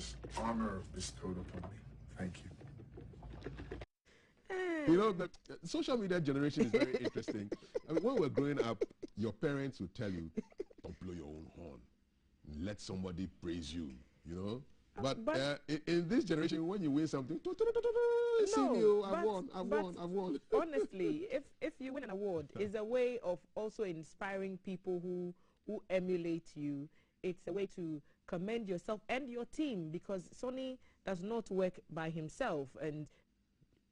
this honor bestowed upon me. Thank you. You know, the social media generation is very interesting. I mean, when we're growing up, your parents would tell you, don't blow your own horn. Let somebody praise you, you know? But in this generation, when you win something, I've won. Honestly, if you win an award, it's a way of also inspiring people who emulate you. It's a way to commend yourself and your team, because Sonny does not work by himself. And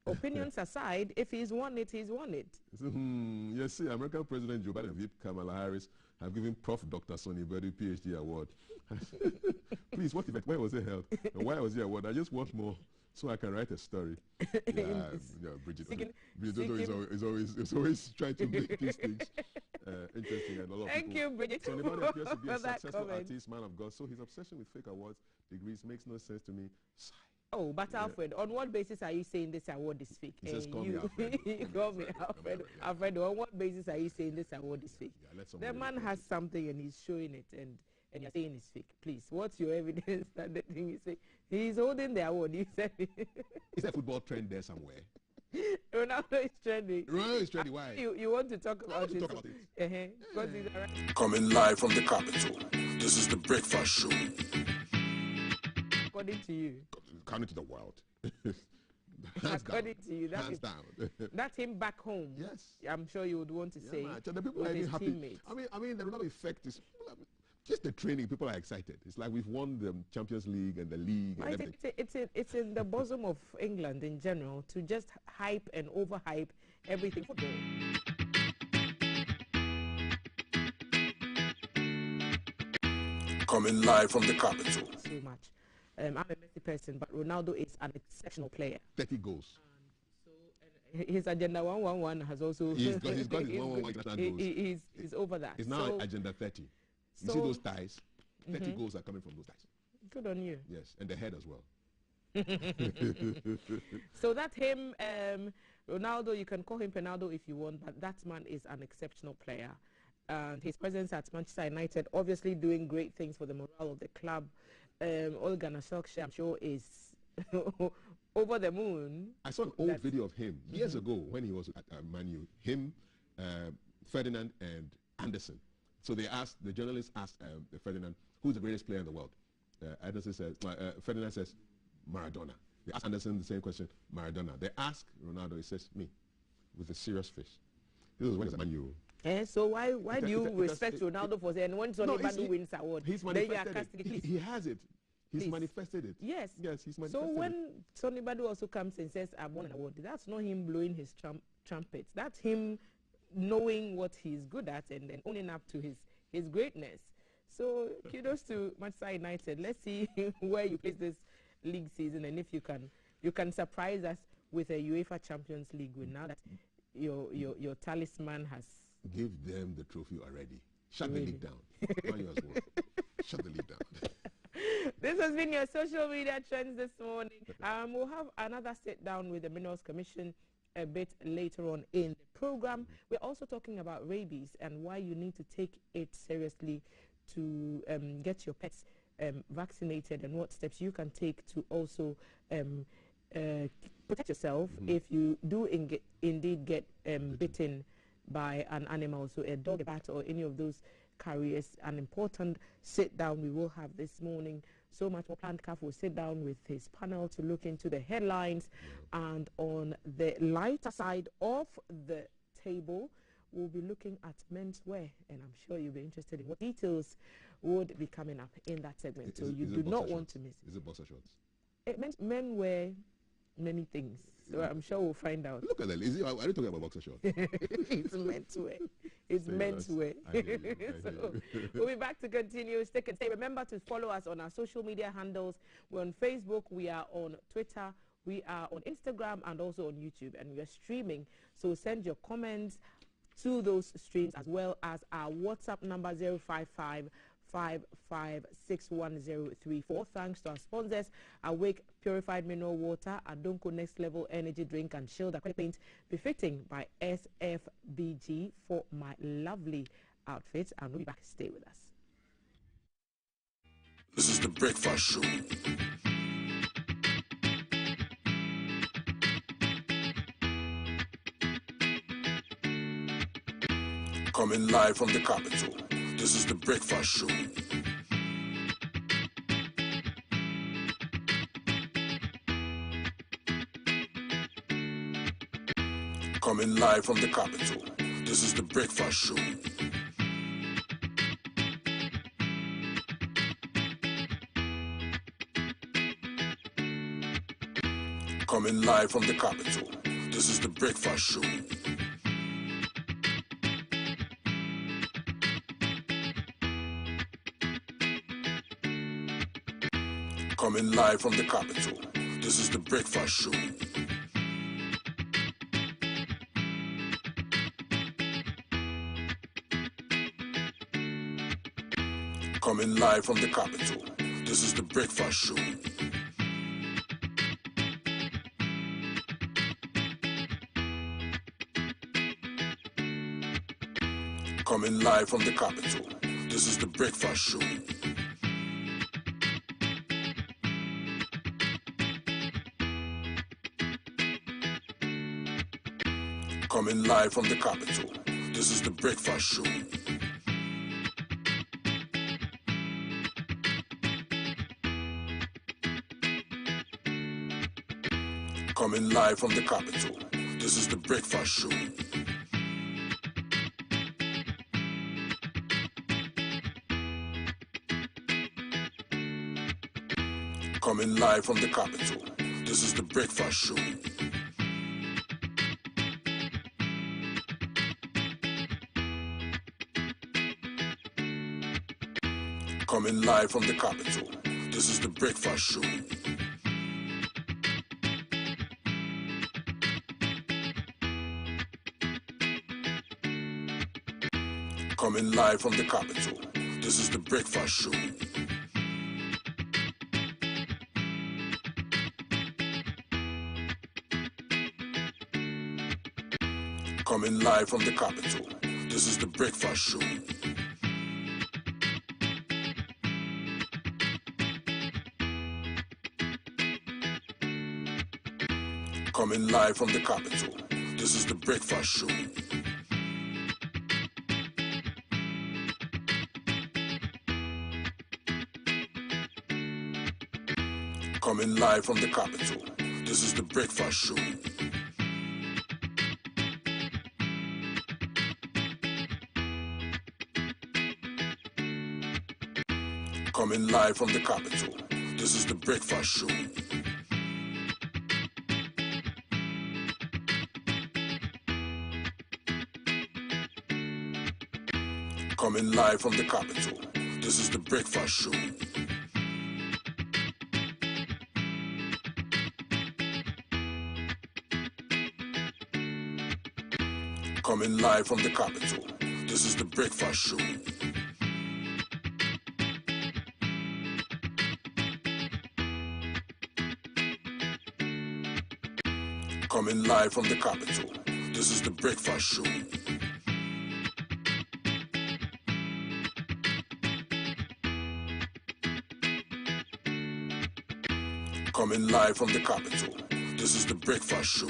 opinions aside, if he's won it, he's won it. Yes, see, American President Joe Biden, Kamala Harris have given Prof. Dr. Sonny Berry PhD award. Please, what event? Where was it held? And why was the award? I just want more so I can write a story. Bridget is always trying to make these things interesting, and a lot of Thank people. you, Bridget. Sonny Berry appears to be a successful comment. artist, man of God, so his obsession with fake awards degrees makes no sense to me. Sigh. Oh, but Alfred, on what basis are you saying this award is fake? He says, call me Alfred. You call me Alfred. Alfred, on what basis are you saying this award is fake? The man has something and he's showing it, and you're saying it's fake. Please, what's your evidence that the thing is fake? He's holding the award. You said Is there a football trend there somewhere? Ronaldo is trending. Ronaldo is trending. Why? You want to talk about it? Coming live from the capital, this is the Breakfast Show. According to you. According to the world. According to you, hands down. That's him back home. Yes. I'm sure you would want to say. The people are happy. Teammates. I mean, the Ronaldo effect is just the training. People are excited. It's like we've won the Champions League and the league. And everything. It's in the bosom of England in general to just hype and overhype everything football. Coming live from the capital. So much. I'm a Messi person, but Ronaldo is an exceptional player. 30 goals. His agenda 111 has also. He's got his 111 international goals. He's over that. It's now agenda 30. You see those ties? 30 goals are coming from those ties. Good on you. Yes, and the head as well. So that's him. Ronaldo, you can call him Penaldo if you want, but that man is an exceptional player. And his presence at Manchester United, obviously doing great things for the morale of the club. Ole Gunnar Solskjaer, I'm sure, is over the moon. I saw an old video of him years ago when he was at Man U. Him, Ferdinand, and Anderson. So the journalist asked Ferdinand, who's the greatest player in the world? Anderson says, Ferdinand says, Maradona. They asked Anderson the same question, Maradona. They ask Ronaldo, he says, me, with a serious face. This is when he's at Man U. So why do you respect Ronaldo for saying when somebody wins award, then you are casting he has it. He's manifested it. Yes. Yes, he's manifested So when it. Sonny Badu also comes and says, I won an award, that's not him blowing his trumpet. That's him knowing what he's good at and then owning up to his greatness. So kudos to Manchester United. Let's see where you place this league season, and if you can surprise us with a UEFA Champions League win now that your talisman has. Give them the trophy already. Shut the league down. Not yours, shut the league down. This has been your social media trends this morning. We'll have another sit down with the Minerals Commission a bit later on in the program. We're also talking about rabies and why you need to take it seriously to get your pets vaccinated, and what steps you can take to also protect yourself if you do indeed get bitten by an animal, so a dog, a cat, or any of those carriers. An important sit down we will have this morning. So much more planned. Calf will sit down with his panel to look into the headlines, and on the lighter side of the table we'll be looking at menswear, and I'm sure you'll be interested in what details would be coming up in that segment. So you do not want to miss. Is it boxer shorts? Men wear many things, so I'm sure we'll find out. Look at that. Are you talking about boxer shorts? It's menswear. It's menswear. So we'll be back to continue. Stick and stay. Remember to follow us on our social media handles. We're on Facebook. We are on Twitter. We are on Instagram and also on YouTube. And we are streaming. So send your comments to those streams, as well as our WhatsApp number 055-5561034. Thanks to our sponsors, Awake Purified Mineral Water, Adonko Next Level Energy Drink, and Shield Aquatic Paint, befitting by SFBG for my lovely outfits. And we'll be back. Stay with us. This is the Breakfast Show. Coming live from the capital. This is the Breakfast Show. Coming live from the capital. This is the Breakfast Show. Coming live from the capital. This is the Breakfast Show. Coming live from the capital. This is the Breakfast Show. Coming live from the capital. This is the Breakfast Show. Coming live from the capital. This is the Breakfast Show. Coming live from the capital. This is the Breakfast Show. Coming live from the capital. This is the Breakfast Show. Coming live from the capital. This is the Breakfast Show. Coming live from the capital. This is the Breakfast Show. Coming live from the capital. This is the Breakfast Show. Coming live from the capital. This is the Breakfast Show. Coming live from the capital. This is the Breakfast Show. Coming live from the capital. This is the Breakfast Show. Coming live from the capital. This is the Breakfast Show. Coming live from the capital. This is the Breakfast Show. Coming live from the capital. This is the Breakfast Show. Coming live from the capital. This is the Breakfast Show. Coming live from the capital. This is the Breakfast Show.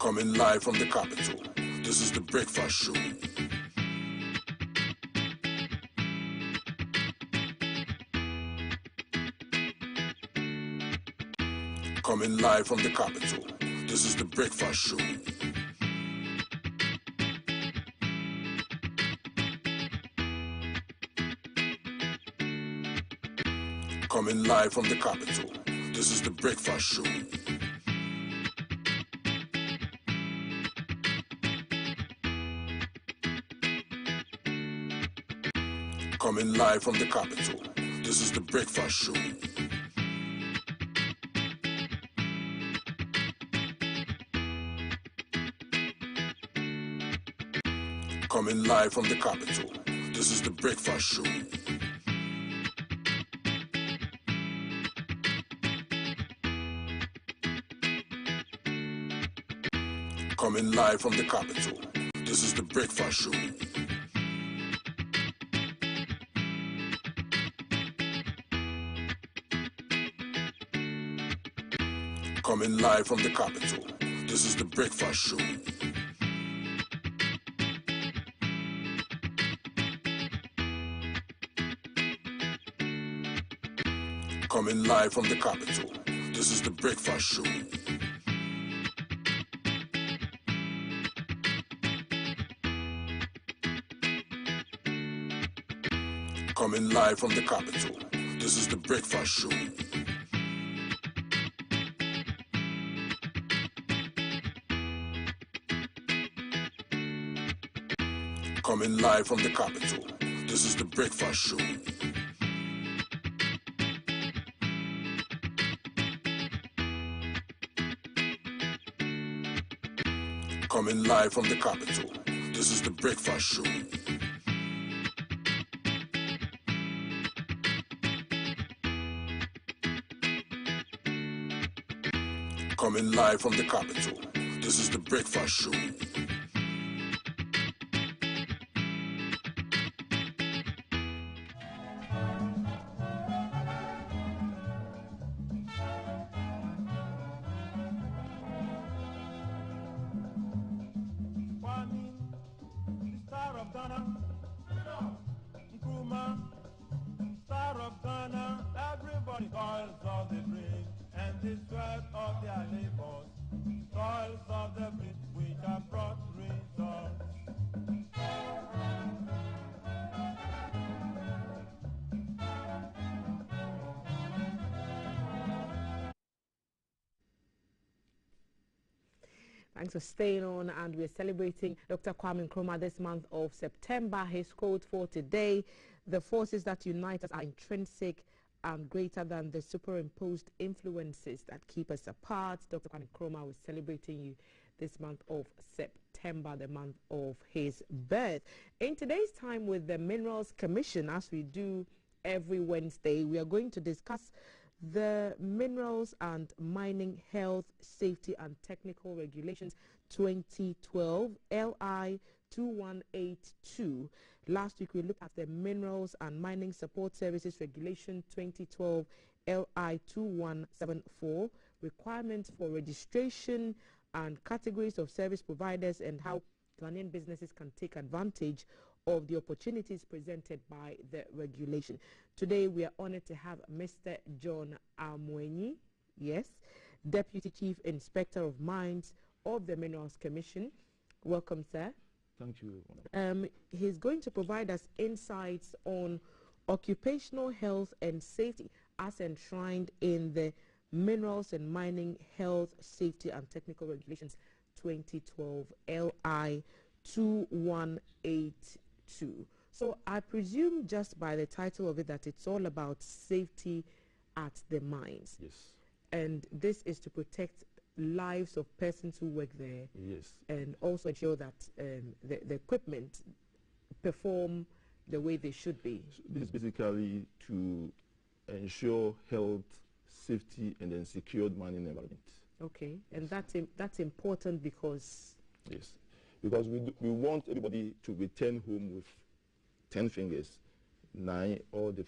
Coming live from the capital. This is the Breakfast Show. Coming live from the capital. This is the Breakfast Show. Coming live from the capital. This is the Breakfast Show. Coming live from the capital. This is the Breakfast Show. Coming live from the capital. This is the Breakfast Show. Coming live from the capital. This is the Breakfast Show. Coming live from the capital, this is the Breakfast Show. Coming live from the capital, this is the Breakfast Show. Coming live from the capital, this is the Breakfast Show. Coming live from the capital, this is the Breakfast Show. Coming live from the capital, this is the Breakfast Show. Coming live from the capital, this is the Breakfast Show. Everybody toils of the brave and the sweat of their labors, toils of the brave which have brought results. Thanks for staying on, and we're celebrating Dr. Kwame Nkrumah this month of September. His quote for today: "The forces that unite us are intrinsic and greater than the superimposed influences that keep us apart." Dr. Kwame Nkrumah was celebrating you this month of September, the month of his birth. In today's time with the Minerals Commission, as we do every Wednesday, we are going to discuss the Minerals and Mining Health, Safety and Technical Regulations 2012, LI 2182. Last week we looked at the Minerals and Mining Support Services Regulation 2012, LI 2174, requirements for registration and categories of service providers, and how Ghanaian businesses can take advantage of the opportunities presented by the regulation. Today we are honored to have Mr. John Amwenyi, yes, Deputy Chief Inspector of Mines of the Minerals Commission. Welcome, sir. Thank you. He's going to provide us insights on occupational health and safety as enshrined in the Minerals and Mining Health, Safety and Technical Regulations 2012, LI 2182. So I presume just by the title of it that it's all about safety at the mines. Yes. And this is to protect lives of persons who work there. Yes. And also ensure that the equipment perform the way they should be. So this is basically to ensure health, safety, and then secured mining environment. Okay, and that's important because... Yes, because we want everybody to return home with 10 fingers, 9, all the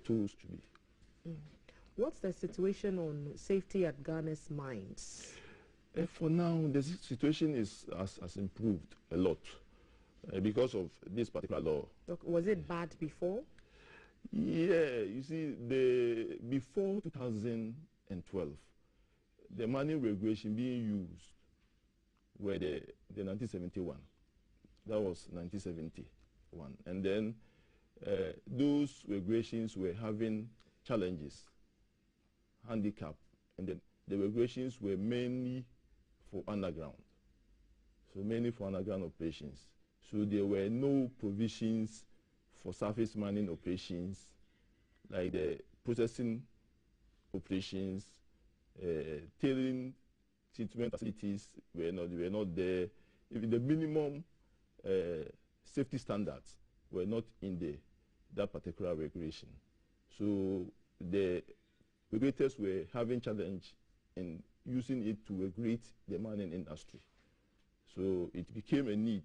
tools to be. What's the situation on safety at Ghana's mines? For now, the situation has improved a lot because of this particular law. Was it bad before? Yeah, you see, before 2012, the mining regulation being used were the 1971. That was 1971. And then those regulations were having challenges, handicap, and then the regulations were mainly for underground. So mainly for underground operations. So there were no provisions for surface mining operations, like the processing operations, tailing treatment facilities were not there. Even the minimum safety standards were not in that particular regulation. So the regulators were having challenge in using it to regulate the mining industry. So it became a need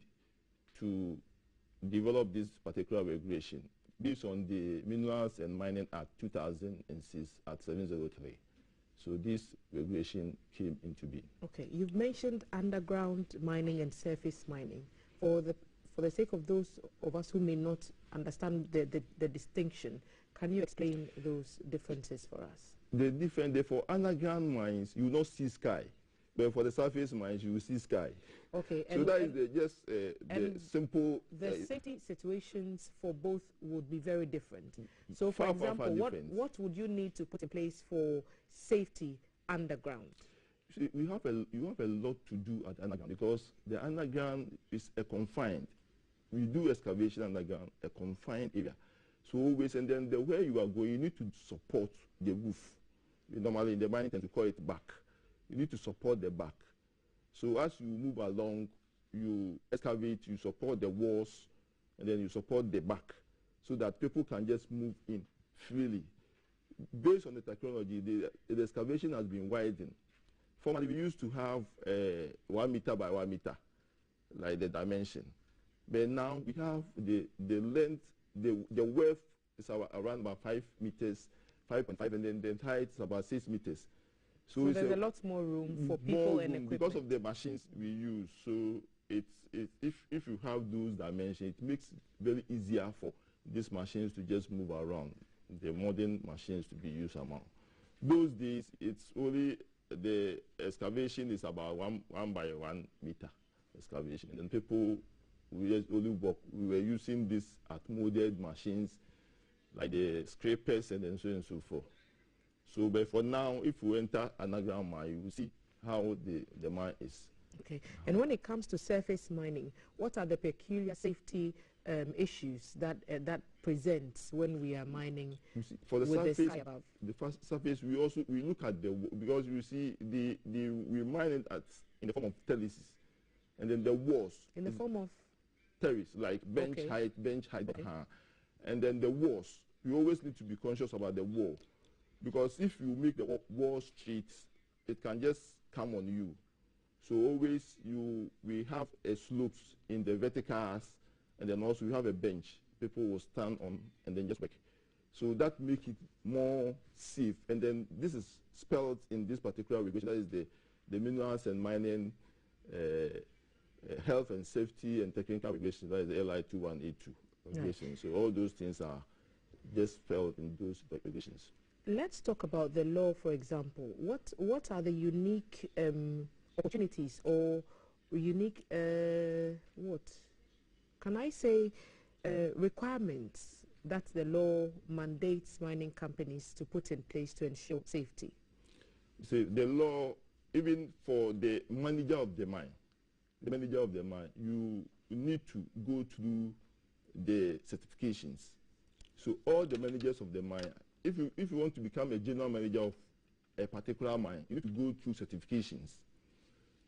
to develop this particular regulation based on the Minerals and Mining Act 2006 at 703. So this regulation came into being. Okay, you've mentioned underground mining and surface mining. For the sake of those of us who may not understand the distinction, can you explain those differences for us? The difference, for underground mines, you will not see sky. But for the surface mines, you will see sky. Okay. So that is the simple... The safety situations for both would be very different. So, for example, what would you need to put in place for safety underground? See, you have a lot to do at underground, because the underground is a confined. We do excavation underground, a confined area. So always, and then where you are going, you need to support the roof. Normally in the mining tend to call it back. You need to support the back. So as you move along, you excavate, you support the walls, and then you support the back, so that people can just move in freely. Based on the technology, the excavation has been widened. Formerly, we used to have 1 meter by 1 meter, like the dimension. But now we have the length, the width is around about 5 meters, 5.5, and then the height is about 6 meters. So there's a lot more room for people and equipment. Because of the machines we use. So if you have those dimensions, it makes it very easier for these machines to just move around, the modern machines to be used among. Those days, it's only the excavation is about 1 by 1 meter excavation. And people, we just only work. We were using these outmoded machines like the scrapers and then so on and so forth. So, but for now, if we enter underground mine, you will see how the mine is. Okay. And when it comes to surface mining, what are the peculiar safety issues that presents when we are mining? You see, for the with surface, the sky above? The surface, we look at because you see we mine it in the form of terraces, and then the walls in the form of terrace, like bench height. Okay. And then the walls, you always need to be conscious about the wall. Because if you make the wall straight, it can just come on you. So always we have a slopes in the verticals, and then also we have a bench. People will stand on and then just work. So that makes it more safe. And then this is spelled in this particular regulation. That is the Minerals and Mining Health and Safety and Technical Regulation. That is the LI 2182 regulation. Yeah. So all those things are just spelled in those regulations. Let's talk about the law, for example. What are the unique opportunities or unique, what can I say, requirements that the law mandates mining companies to put in place to ensure safety? See, the law, even for the manager of the mine, you need to go through the certifications. So all the managers of the mine, if you want to become a general manager of a particular mine, you need to go through certifications.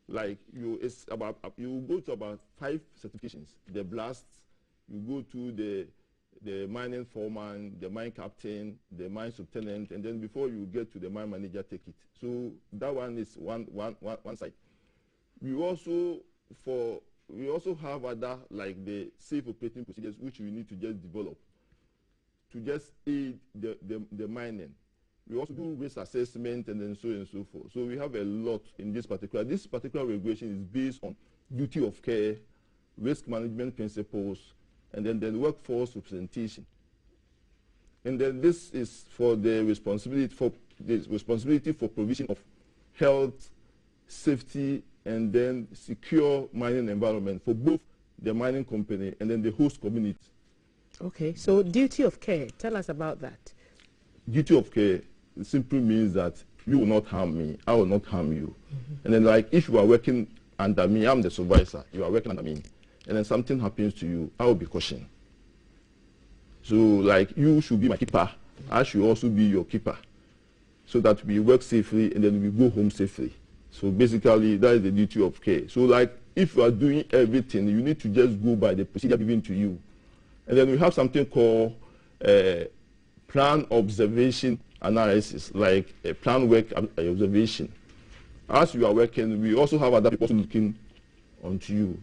Like you go to about 5 certifications. The blasts, you go to the mining foreman, the mine captain, the mine subtenant, and then before you get to the mine manager, take it. So that one is one side. We also have other, like the safe operating procedures, which we need to just develop to just aid the mining. We also do risk assessment and then so on and so forth. So we have a lot in this particular. This particular regulation is based on duty of care, risk management principles, and then the workforce representation. And then this is for the responsibility for provision of health, safety, and then secure mining environment for both the mining company and then the host community. Okay, so duty of care, tell us about that. Duty of care simply means that you will not harm me, I will not harm you. And then, like, if you are working under me, I'm the supervisor, you are working under me, and then something happens to you, I will be cautioned. So, like, you should be my keeper, I should also be your keeper, so that we work safely and then we go home safely. So basically, that is the duty of care. So, like, if you are doing everything, you need to just go by the procedure given to you. And then we have something called plan observation analysis, like a plan work observation. As you are working, we also have other people looking onto you.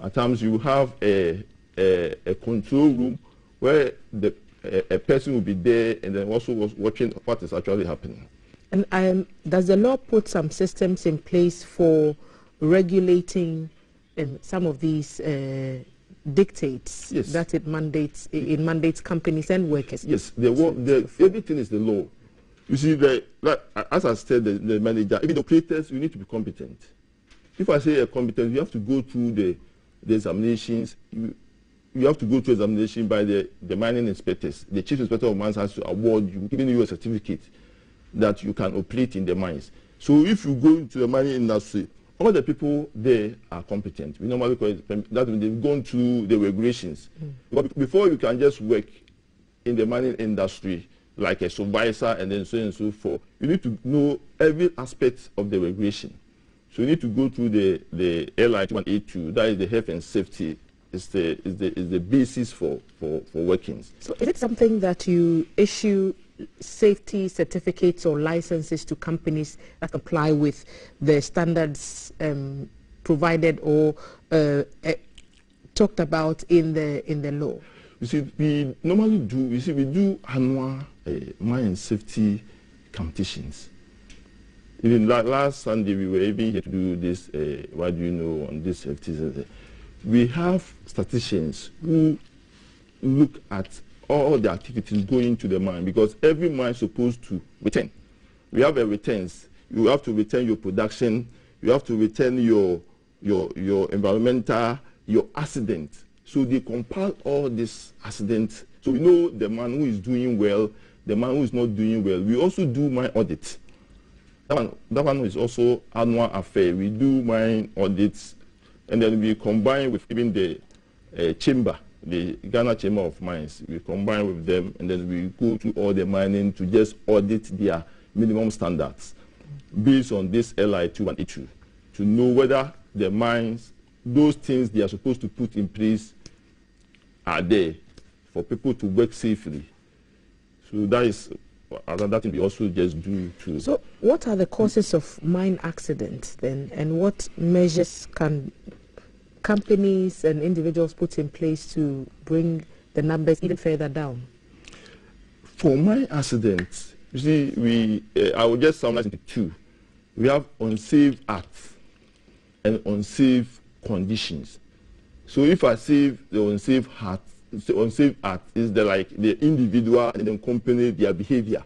At times, you have a control room where a person will be there and then also watching what is actually happening. And does the law put some systems in place for regulating some of these dictates that it mandates companies and workers? Yes, everything is the law. You see, as I said, the manager, even the operators, you need to be competent. If I say competent, you have to go through the examinations. You have to go through examination by the mining inspectors. The chief inspector of mines has to award you, giving you a certificate that you can operate in the mines. So if you go into the mining industry, all the people there are competent. We normally call it that they've gone through the regulations. But before you can just work in the mining industry like a supervisor and then so on and so forth, you need to know every aspect of the regulation. So you need to go through the LI 2182, that is the health and safety, is the basis for working. So is it something that you issue safety certificates or licenses to companies that comply with the standards provided or talked about in the law? You see, we normally do. We do annual mine safety competitions. Even last Sunday, we were even here to do this. What do you know on this safety? We have statisticians who look at all the activities going to the mine, because every mine is supposed to return. We have a returns. You have to return your production. You have to return your environmental, your accident. So they compile all these accidents. So we know the man who is doing well, the man who is not doing well. We also do mine audits. That one is also annual affair. We do mine audits, and then we combine with even the chamber, the Ghana Chamber of Mines. We combine with them, and then we go to all the mining to just audit their minimum standards based on this LI 2182 to know whether the mines, those things they are supposed to put in place are there for people to work safely. So that is another thing we also just do too. So what are the causes of mine accidents then, and what measures can companies and individuals put in place to bring the numbers even further down? For mine accidents, you see, I will just summarize into two. We have unsafe acts and unsafe conditions. So if I say the unsafe act is the individual and the company, their behavior.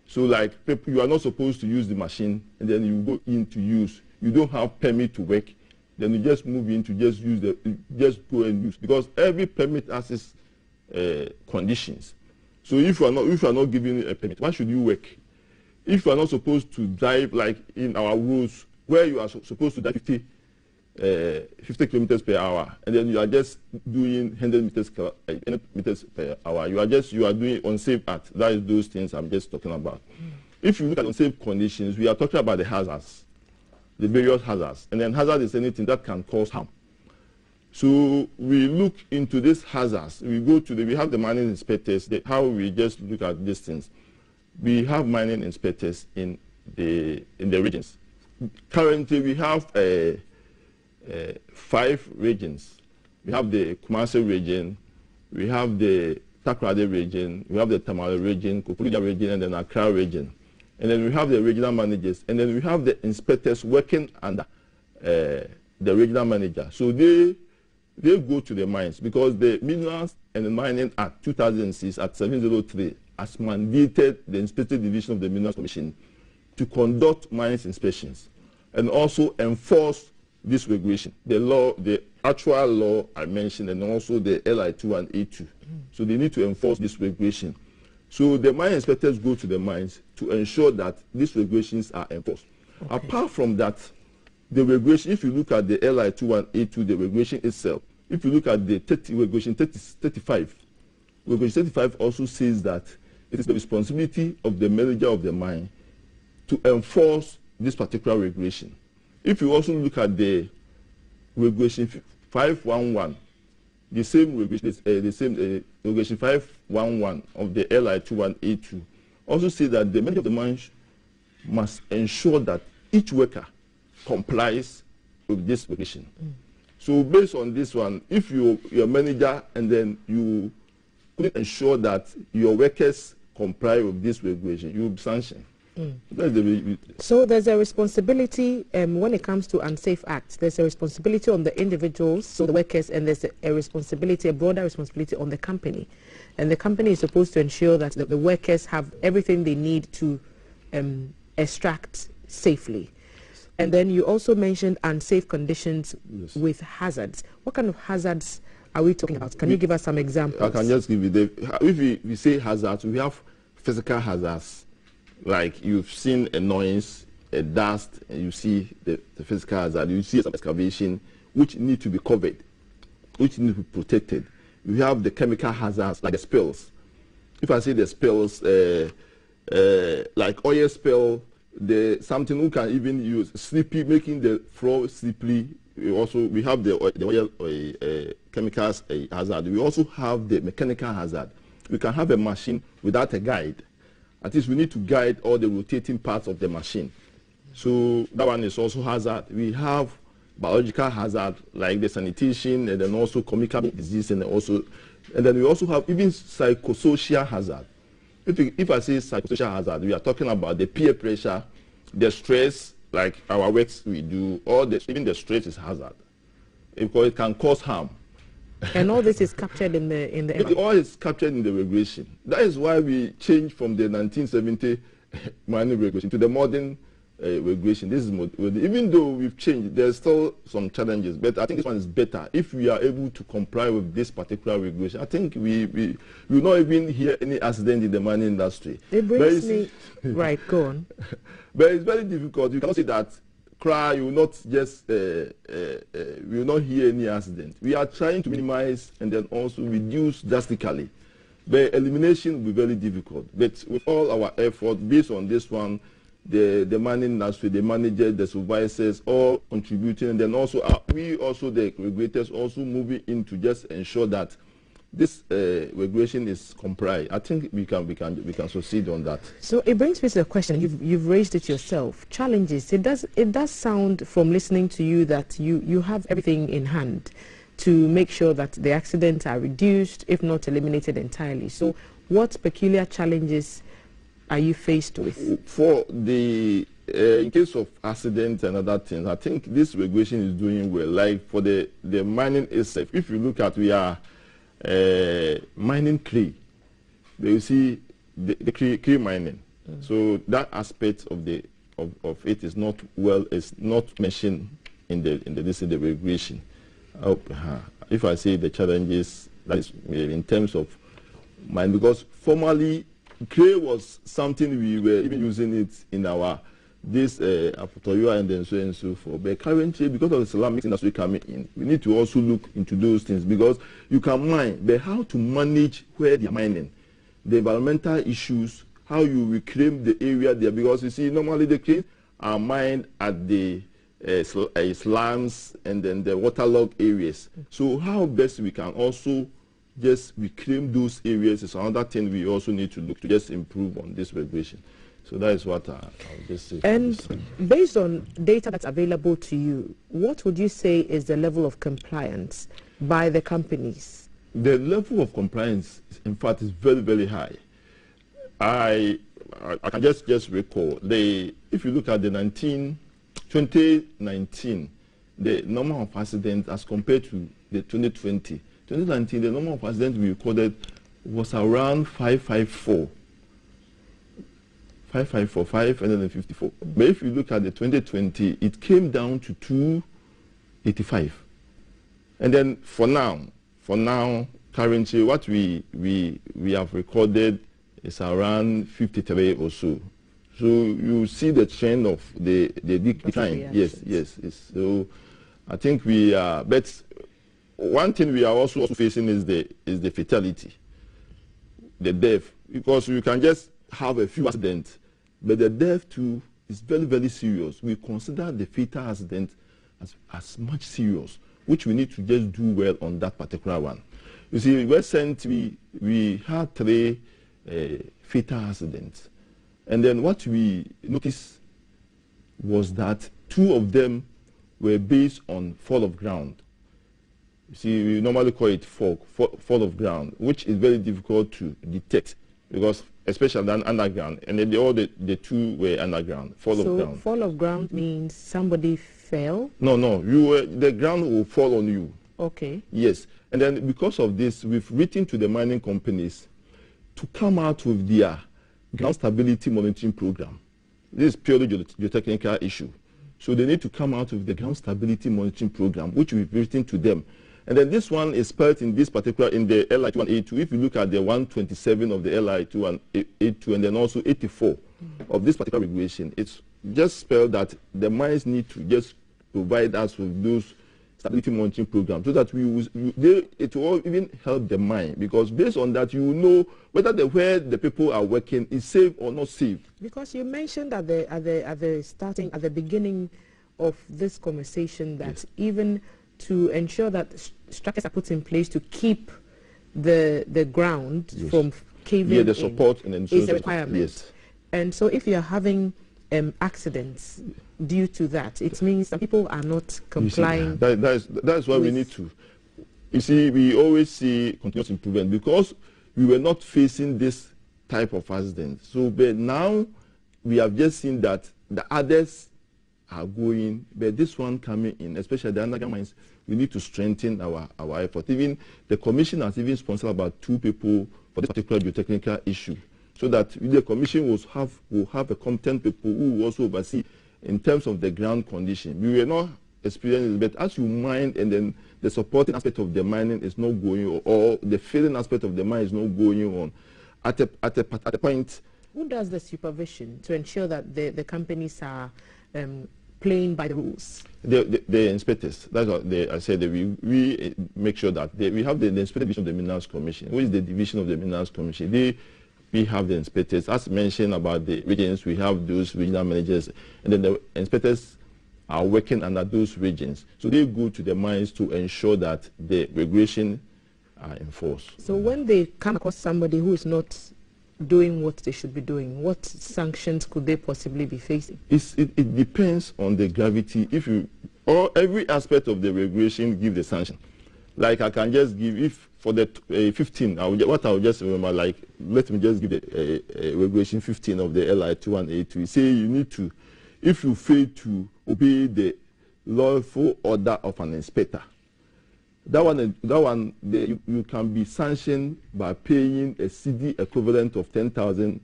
So like people, you are not supposed to use the machine, and then you go in to use. You don't have permit to work, then you just move in to just go and use, because every permit has its conditions. So if you are not given a permit, why should you work? If you are not supposed to drive like in our rules where you are supposed to drive 50 kilometers per hour, and then you are just doing 100 meters per hour. You are doing unsafe act. That is those things I'm just talking about. If you look at unsafe conditions, we are talking about the hazards, the various hazards, and then hazard is anything that can cause harm. So we look into these hazards. We have the mining inspectors. How we just look at these things. We have mining inspectors in the regions. Currently, we have 5 regions. We have the Kumasi region, we have the Takoradi region, we have the Tamale region, Koforidua region, and then Accra region. And then we have the regional managers, and then we have the inspectors working under the regional manager. So they go to the mines, because the Minerals and the Mining Act 2006 at 703 has mandated the Inspector Division of the Minerals Commission to conduct mines inspections and also enforce this regulation, the actual law I mentioned, and also the LI 2182. So they need to enforce this regulation. So the mine inspectors go to the mines to ensure that these regulations are enforced. Okay. Apart from that, the regulation, if you look at the LI 2182, the regulation itself, if you look at the regulation 35, regulation 35 also says that it is the responsibility of the manager of the mine to enforce this particular regulation. If you also look at the regulation 511, the same regulation 511 of the LI 2182 also says that the manager of the mine must ensure that each worker complies with this regulation. So based on this one, if you're a manager and then you couldn't ensure that your workers comply with this regulation, you will be sanctioned. So there's a responsibility when it comes to unsafe acts. There's a responsibility on the individuals, so the workers, and there's a responsibility, a broader responsibility on the company. And the company is supposed to ensure that the workers have everything they need to extract safely. And then you also mentioned unsafe conditions with hazards. What kind of hazards are we talking about? Can you give us some examples? I can just give you if we say hazards, we have physical hazards. Like you've seen a noise, a dust, and you see the physical hazard. You see some excavation, which need to be covered, which need to be protected. You have the chemical hazards, like the spills. If I say the spills, like oil spill, something we can even use slippery, making the floor slippery. We have the oil chemicals hazard. We also have the mechanical hazard. We can have a machine without a guide. At least we need to guide all the rotating parts of the machine. So that one is also hazard. We have biological hazard, like the sanitation, and then also communicable disease, and then we also have even psychosocial hazard. If I say psychosocial hazard, we are talking about the peer pressure, the stress, like our works we do, even the stress is hazard, because it can cause harm. And all this is captured in the all is captured in the regulation. That is why we changed from the 1970 mining regulation to the modern regulation. This is even though we've changed, there's still some challenges, but I think this one is better. If we are able to comply with this particular regulation, I think we will not even hear any accident in the mining industry. It brings me right. Go on. But it's very difficult. You cannot say that cry, you will not just we will not hear any accident. We are trying to minimize and then also reduce drastically. But elimination will be very difficult. But with all our effort, based on this one, the mining industry, the managers, the supervisors, all contributing, and then also we also the regulators also moving in to just ensure that this regulation is complied. I think we can succeed on that. So it brings me to the question. You've raised it yourself. Challenges. It does sound from listening to you that you have everything in hand to make sure that the accidents are reduced, if not eliminated entirely. So what peculiar challenges are you faced with? For the in case of accidents and other things, I think this regulation is doing well. Like for the mining itself, if you look at we are mining clay, you see the clay mining. So that aspect of it is not mentioned in the regulation. If I say the challenges, that is in terms of mine, because formerly clay was something we were even using it in our Apotoyoa and then so and so forth. But currently, because of the Islamic industry coming in, we need to also look into those things, because you can mine, but how to manage where they are mining, the environmental issues, how you reclaim the area there, because you see normally the clay are mined at the slums and then the waterlogged areas. So how best we can also just reclaim those areas is another thing we also need to look to just improve on this regulation. So that is what I'll just say. And based on data that's available to you, what would you say is the level of compliance by the companies? The level of compliance, in fact, is very, very high. I can just recall, if you look at the 2019, the number of accidents as compared to the 2020, 2019, the number of accidents we recorded was around 554. 554. But if you look at the 2020, it came down to 285. And then for now, currently, what we have recorded is around 53 or so. So you see the trend of the decline. Yes. So I think we are, but one thing we are also facing is the fatality, the death, because you can just have a few accidents, but the death too is very, very serious. We consider the fatal accident as much serious, which we need to just do well on that particular one. You see, recently we had 3 fatal accidents, and then what we noticed was that 2 of them were based on fall of ground. You see, we normally call it fall of ground, which is very difficult to detect, because especially the underground, and then the two were underground, fall of ground. So fall of ground means somebody fell? No, the ground will fall on you. Okay. Yes, and then because of this, we've written to the mining companies to come out with their ground stability monitoring program. This is purely geotechnical issue. So they need to come out with the ground stability monitoring program, which we've written to them. And then this one is spelled in this particular, in the LI2182. If you look at the 127 of the LI2182 and then also 84 of this particular regulation, it's just spelled that the mines need to just provide us with those stability monitoring programs so that it will even help the mine, because based on that you will know whether where the people are working is safe or not safe. Because you mentioned at the beginning of this conversation that yes, even to ensure that structures are put in place to keep the ground yes, from caving in, the support and is a requirement. Yes. And so if you are having accidents due to that, it means that people are not complying. That's why we need to. You see, we always see continuous improvement because we were not facing this type of accident. So, but now we have just seen that the others are going, but this one coming in, especially the underground mines, we need to strengthen our effort. Even the commission has even sponsored about 2 people for this particular geotechnical issue, so that the commission will have a competent people who will also oversee in terms of the ground condition. We were not experiencing it, but as you mine and then the supporting aspect of the mining is not going on, or the filling aspect of the mine is not going on, at a point. Who does the supervision to ensure that the companies are playing by the rules? The inspectors. That's what I said. We make sure that we have the inspector division of the Minerals Commission, which is the division of the Minerals Commission. We have the inspectors. As mentioned about the regions, we have those regional managers, and then the inspectors are working under those regions. So they go to the mines to ensure that the regulation are enforced. So when they come across somebody who is not doing what they should be doing, what sanctions could they possibly be facing? It depends on the gravity. Every aspect of the regulation give the sanction. Like I can just give, if for the 15, what I will just remember, like, let me just give the regulation 15 of the LI2182. Say you need to, if you fail to obey the lawful order of an inspector, you can be sanctioned by paying a CD equivalent of $10,000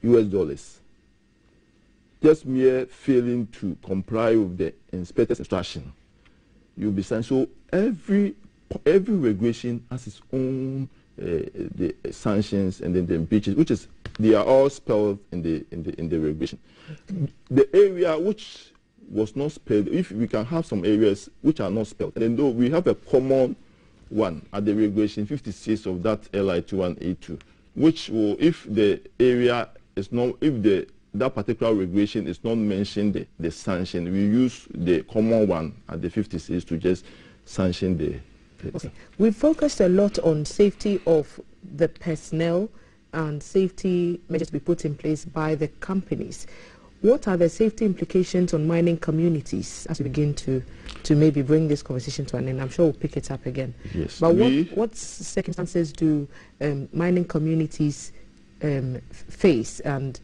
US. Just mere failing to comply with the inspector's instruction, you'll be sanctioned. So every regulation has its own the sanctions and then the breaches, which is they are all spelled in the regulation. The area which was not spelled, if we can have some areas which are not spelled, and then though we have a common one at the regulation 56 of that LI2182, which will, if the area is not, if that particular regulation is not mentioned the sanction, we use the common one at the 56 to just sanction the. Okay. We've focused a lot on safety of the personnel and safety measures to be put in place by the companies. What are the safety implications on mining communities as we begin to maybe bring this conversation to an end? I'm sure we'll pick it up again. Yes. But what circumstances do mining communities face, and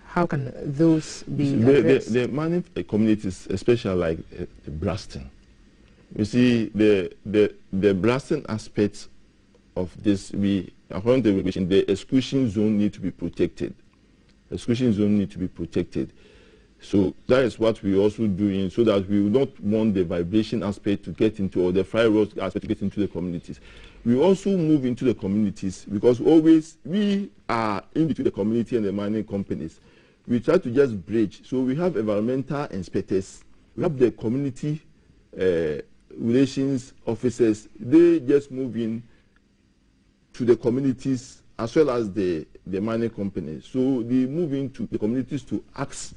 how can those be addressed? The mining communities, especially like the blasting. You see, the blasting aspects of this, according to the regulation, the exclusion zone need to be protected. Exclusion zone need to be protected. So that is what we also doing, so that we will not want the vibration aspect to get into, or the fire rod aspect to get into the communities. We also move into the communities because always we are in between the community and the mining companies. We try to just bridge. So we have environmental inspectors, we have the community relations officers. They just move in to the communities as well as the mining companies. So they move into the communities to ask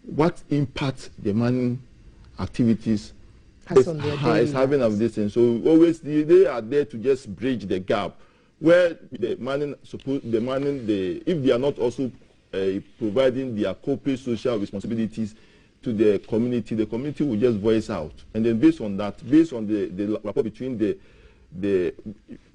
what impact the mining activities is having of this thing. So always they are there to just bridge the gap where the mining if they are not also providing their corporate social responsibilities to the community will just voice out. And then based on that, based on the rapport between the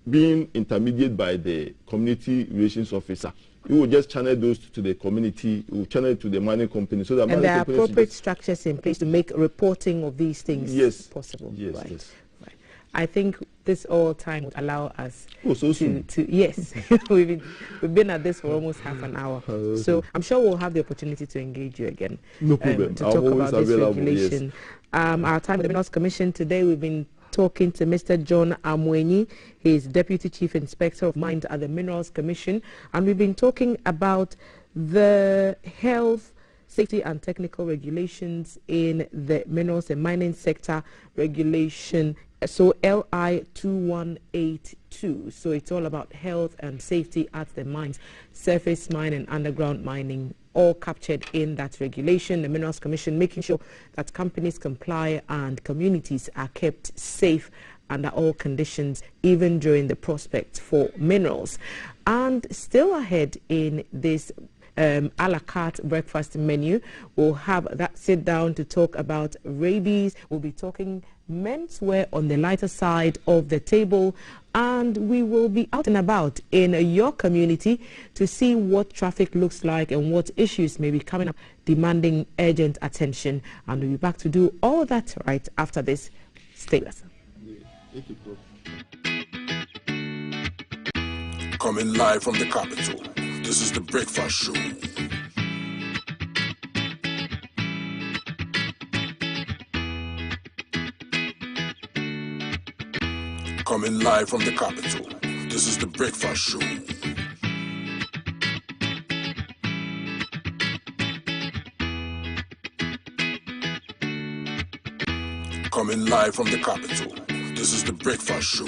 being intermediated by the community relations officer we will just channel those to the community, we will channel it to the mining company. So that and there are appropriate structures in place to make reporting of these things possible. Yes, right. yes. Right. I think this all time would allow us to yes, we've been at this for almost half an hour. So I'm sure we'll have the opportunity to engage you again. No problem. To talk about this regulation. Our time at the Minerals Commission today, we've been talking to Mr. John Amwenyi. He is Deputy Chief Inspector of Mines at the Minerals Commission. And we've been talking about the health, safety and technical regulations in the minerals and mining sector regulation. So LI 2182. So it's all about health and safety at the mines, surface mine and underground mining, all captured in that regulation. The Minerals Commission making sure that companies comply and communities are kept safe under all conditions, even during the prospect for minerals. And still ahead in this a la carte breakfast menu, we'll have that sit down to talk about rabies. We'll be talking menswear on the lighter side of the table, and we will be out and about in your community to see what traffic looks like and what issues may be coming up demanding urgent attention. And we'll be back to do all that right after this. Stay with us. Coming live from the capital, this is the Breakfast Show. Coming live from the capital, this is the Breakfast Show. Coming live from the capital, this is the Breakfast Show.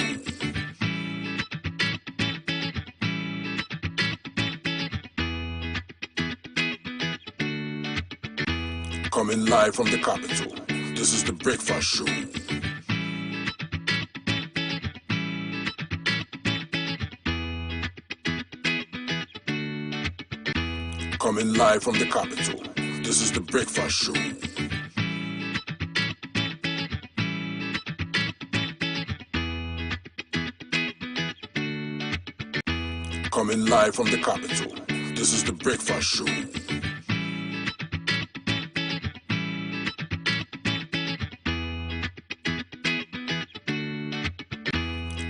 Coming live from the capital, this is the Breakfast Show. Coming live from the capital, this is the Breakfast Show. Coming live from the capital, this is the Breakfast Show.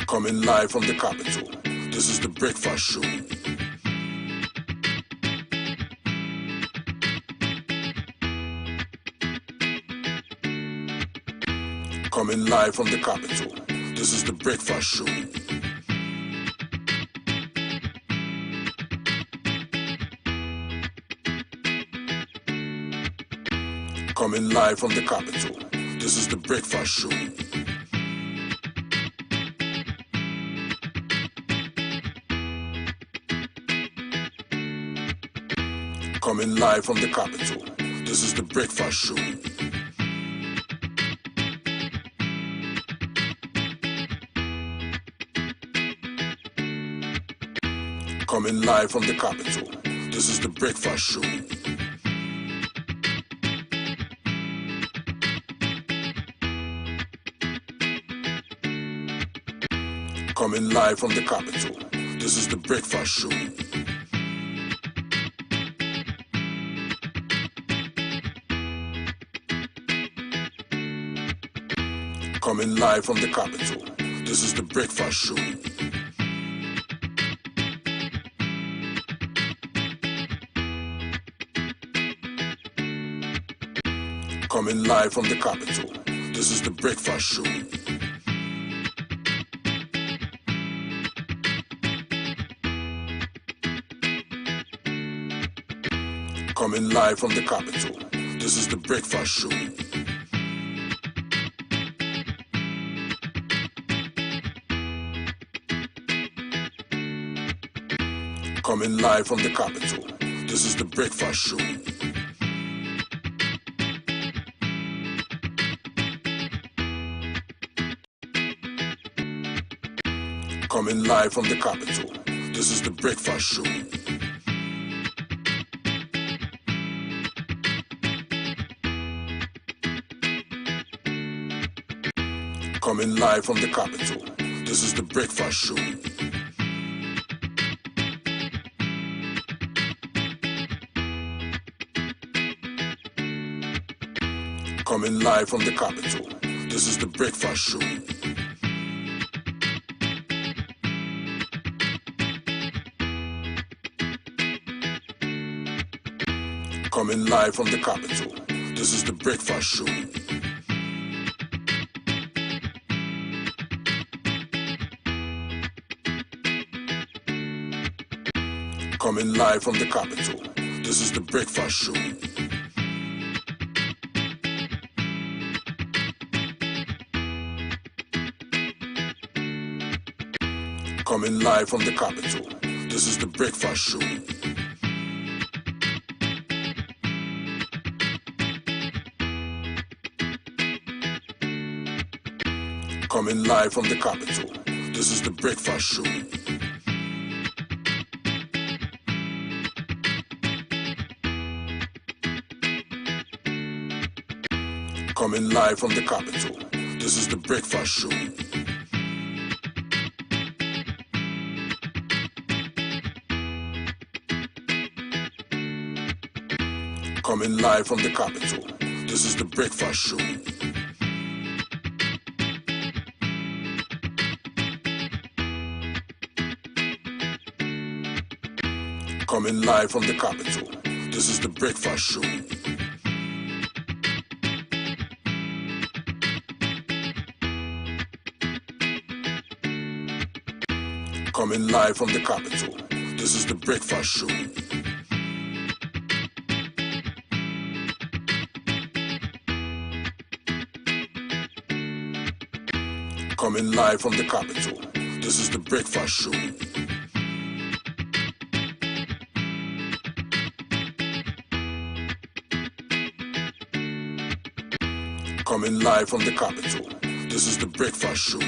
Coming live from the capital, this is the Breakfast Show. Coming live from the capital, this is the Breakfast Show. Coming live from the capital, this is the Breakfast Show. Coming live from the capital, this is the Breakfast Show. Coming live from the capital, this is the Breakfast Show. Coming live from the capital, this is the Breakfast Show. Coming live from the capital, this is the Breakfast Show. Coming live from the capital, this is the Breakfast Show. Coming live from the capital, this is the Breakfast Show. Coming live from the capital, this is the Breakfast Show. Coming live from the capital, this is the Breakfast Show. Coming live from the capital, this is the Breakfast Show. Coming live from the capital, this is the Breakfast Show. Coming live from the capital, this is the Breakfast Show. Coming live from the capital, this is the Breakfast Show. Coming live from the capital, this is the Breakfast Show. Coming live from the capital, this is the Breakfast Show. Coming live from the capital, this is the Breakfast Show. Coming live from the capital, this is the Breakfast Show. Coming live from the capital, this is the Breakfast Show. Coming live from the capital, this is the Breakfast Show. Coming live from the capital, this is the Breakfast Show. Coming live from the capital, this is the Breakfast Show.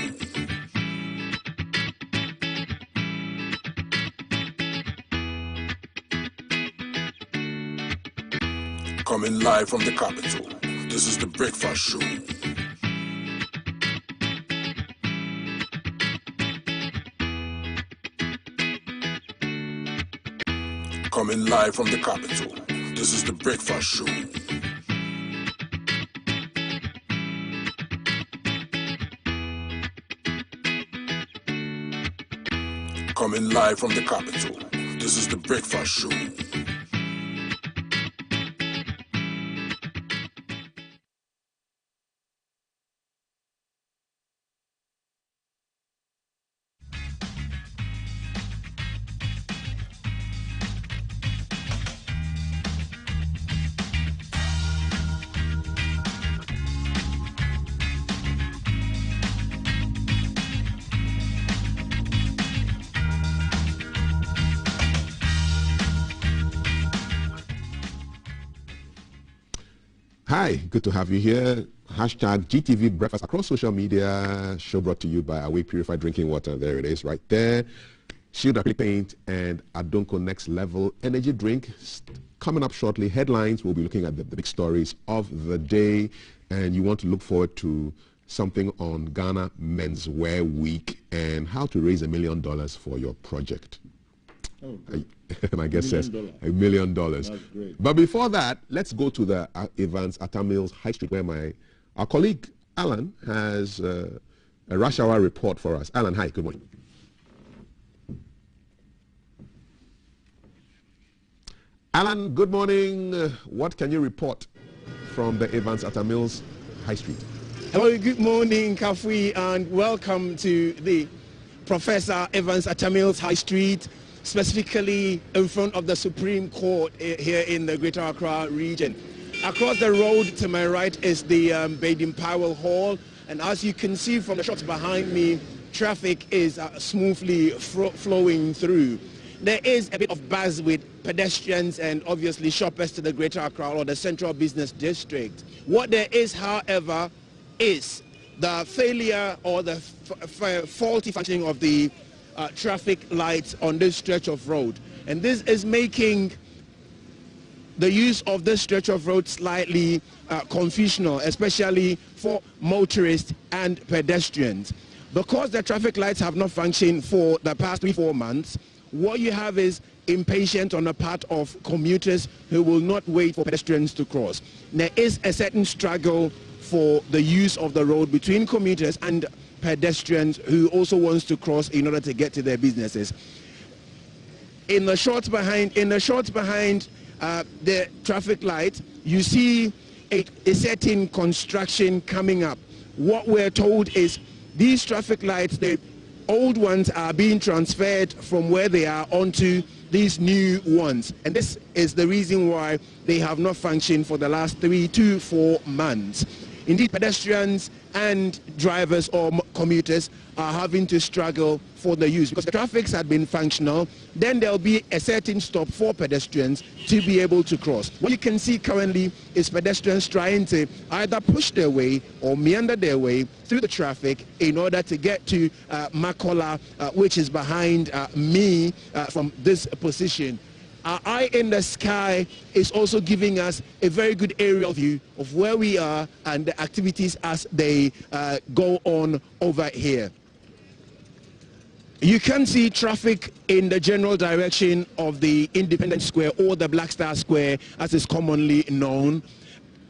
Coming live from the capital, this is the Breakfast Show. Coming live from the capital, this is the Breakfast Show. Coming live from the capital, this is the Breakfast Show. Hi, good to have you here. Hashtag GTV Breakfast across social media. Show brought to you by Away Purified Drinking Water. There it is right there. Shield Acrylic Paint and Adonko Next Level Energy Drink. Coming up shortly, headlines. We'll be looking at the big stories of the day. And you want to look forward to something on Ghana Menswear Week and how to raise $1 million for your project. Oh, my guest says $1 million. That's great. But before that, let's go to the Evans Atta Mills High Street where our colleague Alan has a rush hour report for us. Alan, hi, good morning. Alan, good morning. What can you report from the Evans Atta Mills High Street? Hello, good morning, Kafui, and welcome to the Professor Evans Atta Mills High Street, specifically in front of the Supreme Court here in the Greater Accra region. Across the road to my right is the Baden-Powell Hall, and as you can see from the shots behind me, traffic is smoothly flowing through. There is a bit of buzz with pedestrians and obviously shoppers to the Greater Accra or the Central Business District. What there is, however, is the failure or the faulty functioning of the traffic lights on this stretch of road, and this is making the use of this stretch of road slightly confusional, especially for motorists and pedestrians. because the traffic lights have not functioned for the past 3-4 months, what you have is impatience on the part of commuters who will not wait for pedestrians to cross. There is a certain struggle for the use of the road between commuters and pedestrians who also wants to cross in order to get to their businesses. In the shots behind the traffic light, you see a certain construction coming up. What we're told is these traffic lights, the old ones are being transferred from where they are onto these new ones. And this is the reason why they have not functioned for the last 3 to 4 months. Indeed, pedestrians and drivers or commuters are having to struggle for the use because the traffic had been functional. Then there'll be a certain stop for pedestrians to be able to cross. What you can see currently is pedestrians trying to either push their way or meander their way through the traffic in order to get to Makola, which is behind me from this position. Our eye in the sky is also giving us a very good aerial view of where we are and the activities as they go on over here. You can see traffic in the general direction of the Independence Square or the Black Star Square as is commonly known.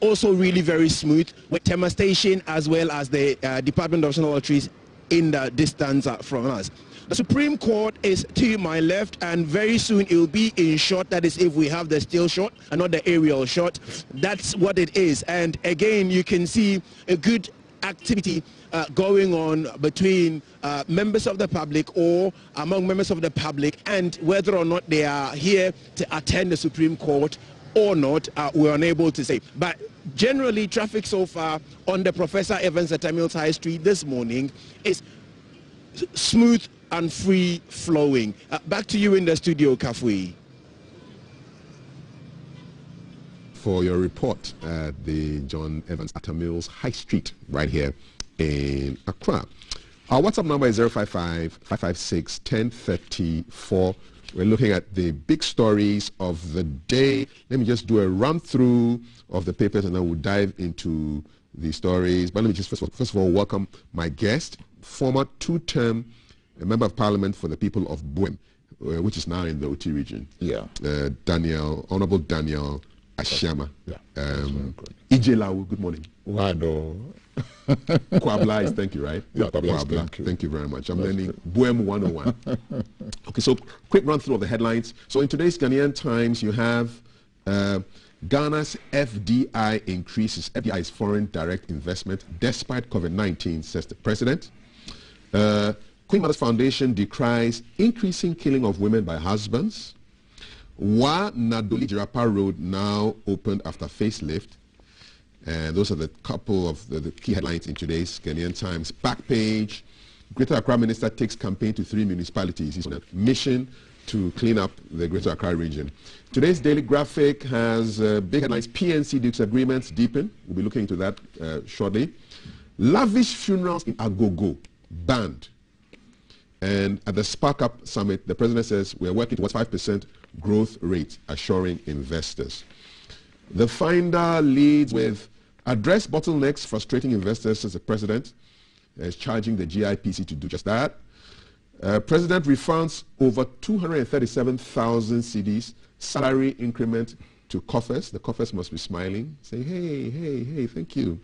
Also really very smooth with Tema Station as well as the Department of National Lotteries in the distance from us. The Supreme Court is to my left, and very soon it will be in shot. That is if we have the still shot and not the aerial shot. That's what it is. And again, you can see a good activity going on between members of the public or among members of the public, and whether or not they are here to attend the Supreme Court or not, we're unable to say. But generally, traffic so far on the Professor Evans Atta Mills High Street this morning is smooth and free flowing. Back to you in the studio, Kafui. For your report at the John Evans Atta Mills High Street right here in Accra. Our WhatsApp number is 055-556-1034. We're looking at the big stories of the day. Let me just do a run through of the papers and then we'll dive into the stories. But let me just first of all welcome my guest, former 2-term Member of Parliament for the people of Buem, which is now in the OT region. Yeah. Honorable Daniel Ashama. Yeah. Ijelawu, good morning. Wado. Kwabla is thank you, right? Yeah, Kwabla. Thank you very much. I'm learning Buem 101. Okay, so quick run through of the headlines. So in today's Ghanaian Times, you have Ghana's FDI increases. FDI is foreign direct investment despite COVID-19, says the president. Queen Mother's Foundation decries increasing killing of women by husbands. Wa Nadoli Jirapa Road now opened after facelift. And those are the couple of the key headlines in today's Ghanaian Times. Back page, Greater Accra Minister takes campaign to 3 municipalities. He's on a mission to clean up the Greater Accra region. Today's Daily Graphic has big headlines. PNC disagreements deepen. We'll be looking into that shortly. Lavish funerals in Agogo banned. And at the Spark Up Summit, the president says we're working towards 5% growth rate, assuring investors. The Finder leads with address bottlenecks frustrating investors, says the president, is charging the GIPC to do just that. President refunds over 237,000 cedis salary increment to coffers. The coffers must be smiling, saying, hey, thank you.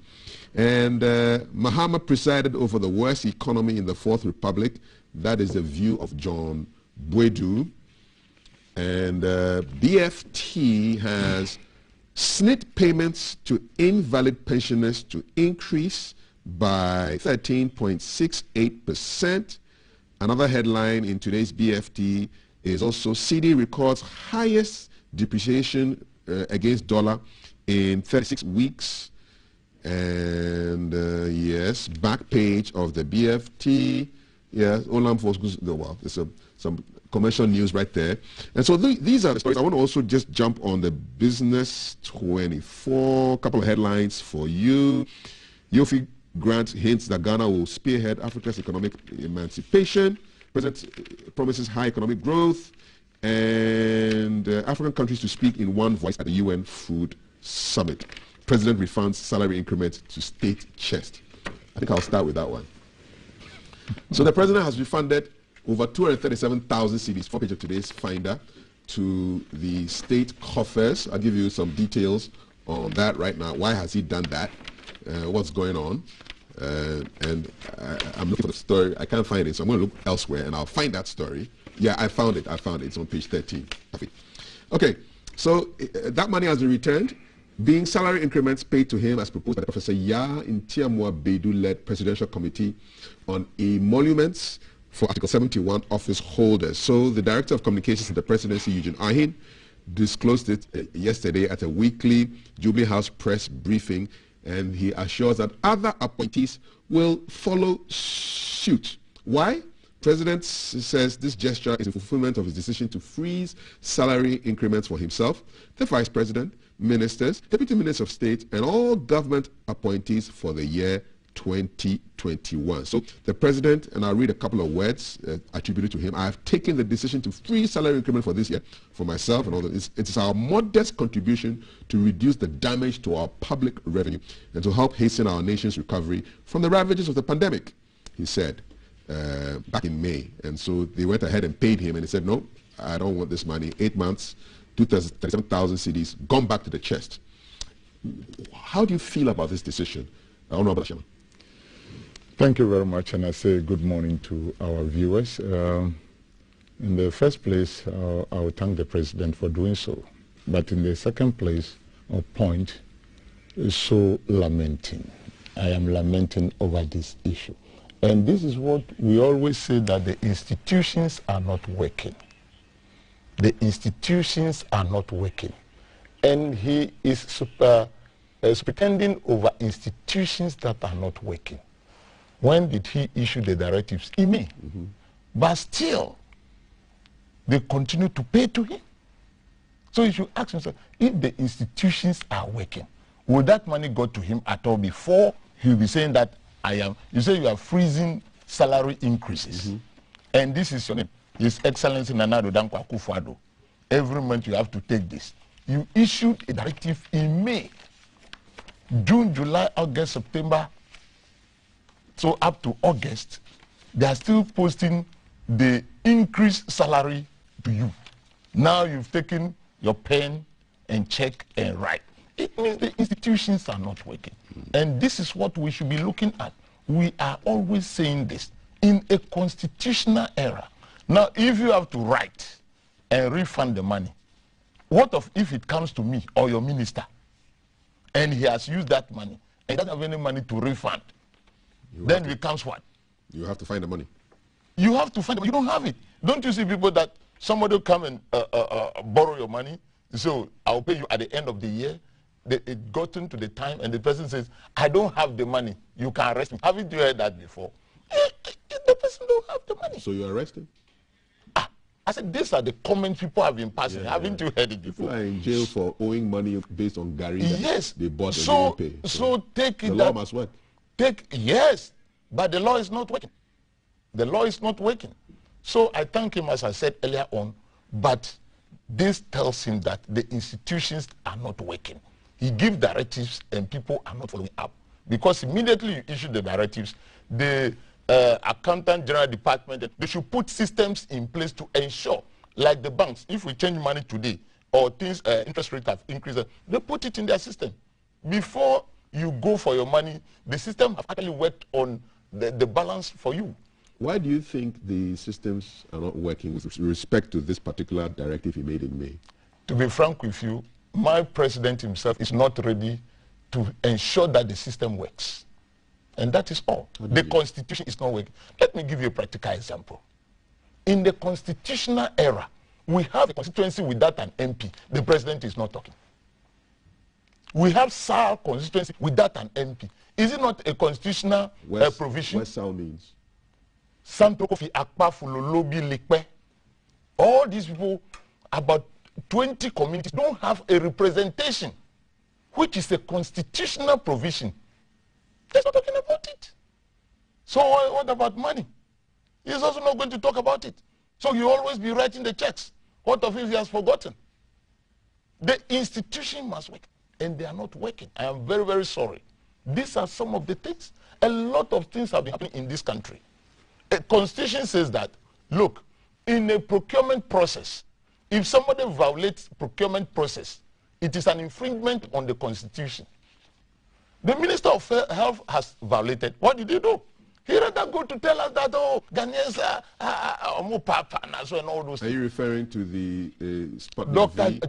And Mahama presided over the worst economy in the Fourth Republic. That is the view of John Bwedu. And BFT has SNIT payments to invalid pensioners to increase by 13.68%. Another headline in today's BFT is also CD records highest depreciation against dollar in 36 weeks. And yes, back page of the BFT. Yeah, Olam Force goes, well, there's some commercial news right there. And so these are the stories. I want to also just jump on the Business 24, couple of headlines for you. Yofi Grant hints that Ghana will spearhead Africa's economic emancipation. President promises high economic growth. And African countries to speak in one voice at the UN Food Summit. President refunds salary increment to state chest. I think I'll start with that one. So the president has refunded over 237,000 cedis, front page of today's Finder, to the state coffers. I'll give you some details on that right now. Why has he done that? What's going on? And I'm looking for the story. I can't find it, so I'm going to look elsewhere, and I'll find that story. Yeah, I found it. It's on page 13. Okay, so that money has been returned, being salary increments paid to him as proposed by Professor Ya Ntiamwa Bedu-led Presidential Committee on Emoluments for Article 71 office holders. So the Director of Communications in the Presidency, Eugene Ahin, disclosed it yesterday at a weekly Jubilee House press briefing, and he assures that other appointees will follow suit. Why? President says this gesture is in fulfillment of his decision to freeze salary increments for himself, the Vice President, ministers, Deputy Ministers of State, and all government appointees for the year 2021. So the President, and I'll read a couple of words attributed to him. I have taken the decision to freeze salary increment for this year for myself and all that. It is our modest contribution to reduce the damage to our public revenue and to help hasten our nation's recovery from the ravages of the pandemic, he said back in May. And so they went ahead and paid him, and he said, no, I don't want this money. 8 months, 237,000 cedis, gone back to the chest. How do you feel about this decision, Honorable Ashama? Thank you very much, and I say good morning to our viewers. In the first place, I will thank the President for doing so. But in the second place, or point, is so lamenting. I am lamenting over this issue. And this is what we always say, that the institutions are not working. The institutions are not working. And he is pretending over institutions that are not working. When did he issue the directives? In May. But still, they continue to pay to him. So you should ask himself, if the institutions are working, will that money go to him at all before he'll be saying that you say you are freezing salary increases. And this is your name. His Excellency Nana Addo Dankwa Akufo-Addo. Every month you have to take this. You issued a directive in May, June, July, August, September. So up to August, they are still posting the increased salary to you. Now you've taken your pen and check and write. It means the institutions are not working. And this is what we should be looking at. We are always saying this in a constitutional era. Now, if you have to write and refund the money, what if it comes to me or your minister and he has used that money and doesn't have any money to refund? Then it becomes what? You have to find the money. You have to find the money. You don't have it. Don't you see people that somebody will come and borrow your money? So I'll pay you at the end of the year. It gotten to the time and the person says, I don't have the money. You can arrest me. Haven't you heard that before? The person don't have the money. So you arrest him? I said, these are the comments people have been passing. Haven't you heard it before? People are in jail for owing money based on Gary. Yes. They bought and didn't pay. So take it. The law must work. Yes, but the law is not working. The law is not working. So I thank him, as I said earlier on, but this tells him that the institutions are not working. He gives directives and people are not following up. Because immediately you issue the directives, the Accountant General Department, they should put systems in place to ensure, like the banks, if we change money today or things, interest rates have increased, they put it in their system. Before you go for your money, the system have actually worked on the balance for you. Why do you think the systems are not working with respect to this particular directive he made in May? To be frank with you, my president himself is not ready to ensure that the system works. And that is all. The constitution is not working. Let me give you a practical example. In the constitutional era, we have a constituency without an MP. The president is not talking. We have SAL constituency without an MP. Is it not a constitutional provision? What SAL means? Santokofi Akpa Fulolobi Lekpe. All these people, about 20 communities, don't have a representation, which is a constitutional provision. They're not talking about it. So what about money? He's also not going to talk about it. So you always be writing the checks. What of if he has forgotten? The institution must work, and they are not working. I am very, very sorry. These are some of the things. A lot of things have been happening in this country. The Constitution says that, look, in a procurement process, if somebody violates procurement process, it is an infringement on the Constitution. The Minister of Health has violated. What did he do? He rather go to tell us that, oh, Ghanaians are and all those things. Are you referring to the Sputnik Doctor, V?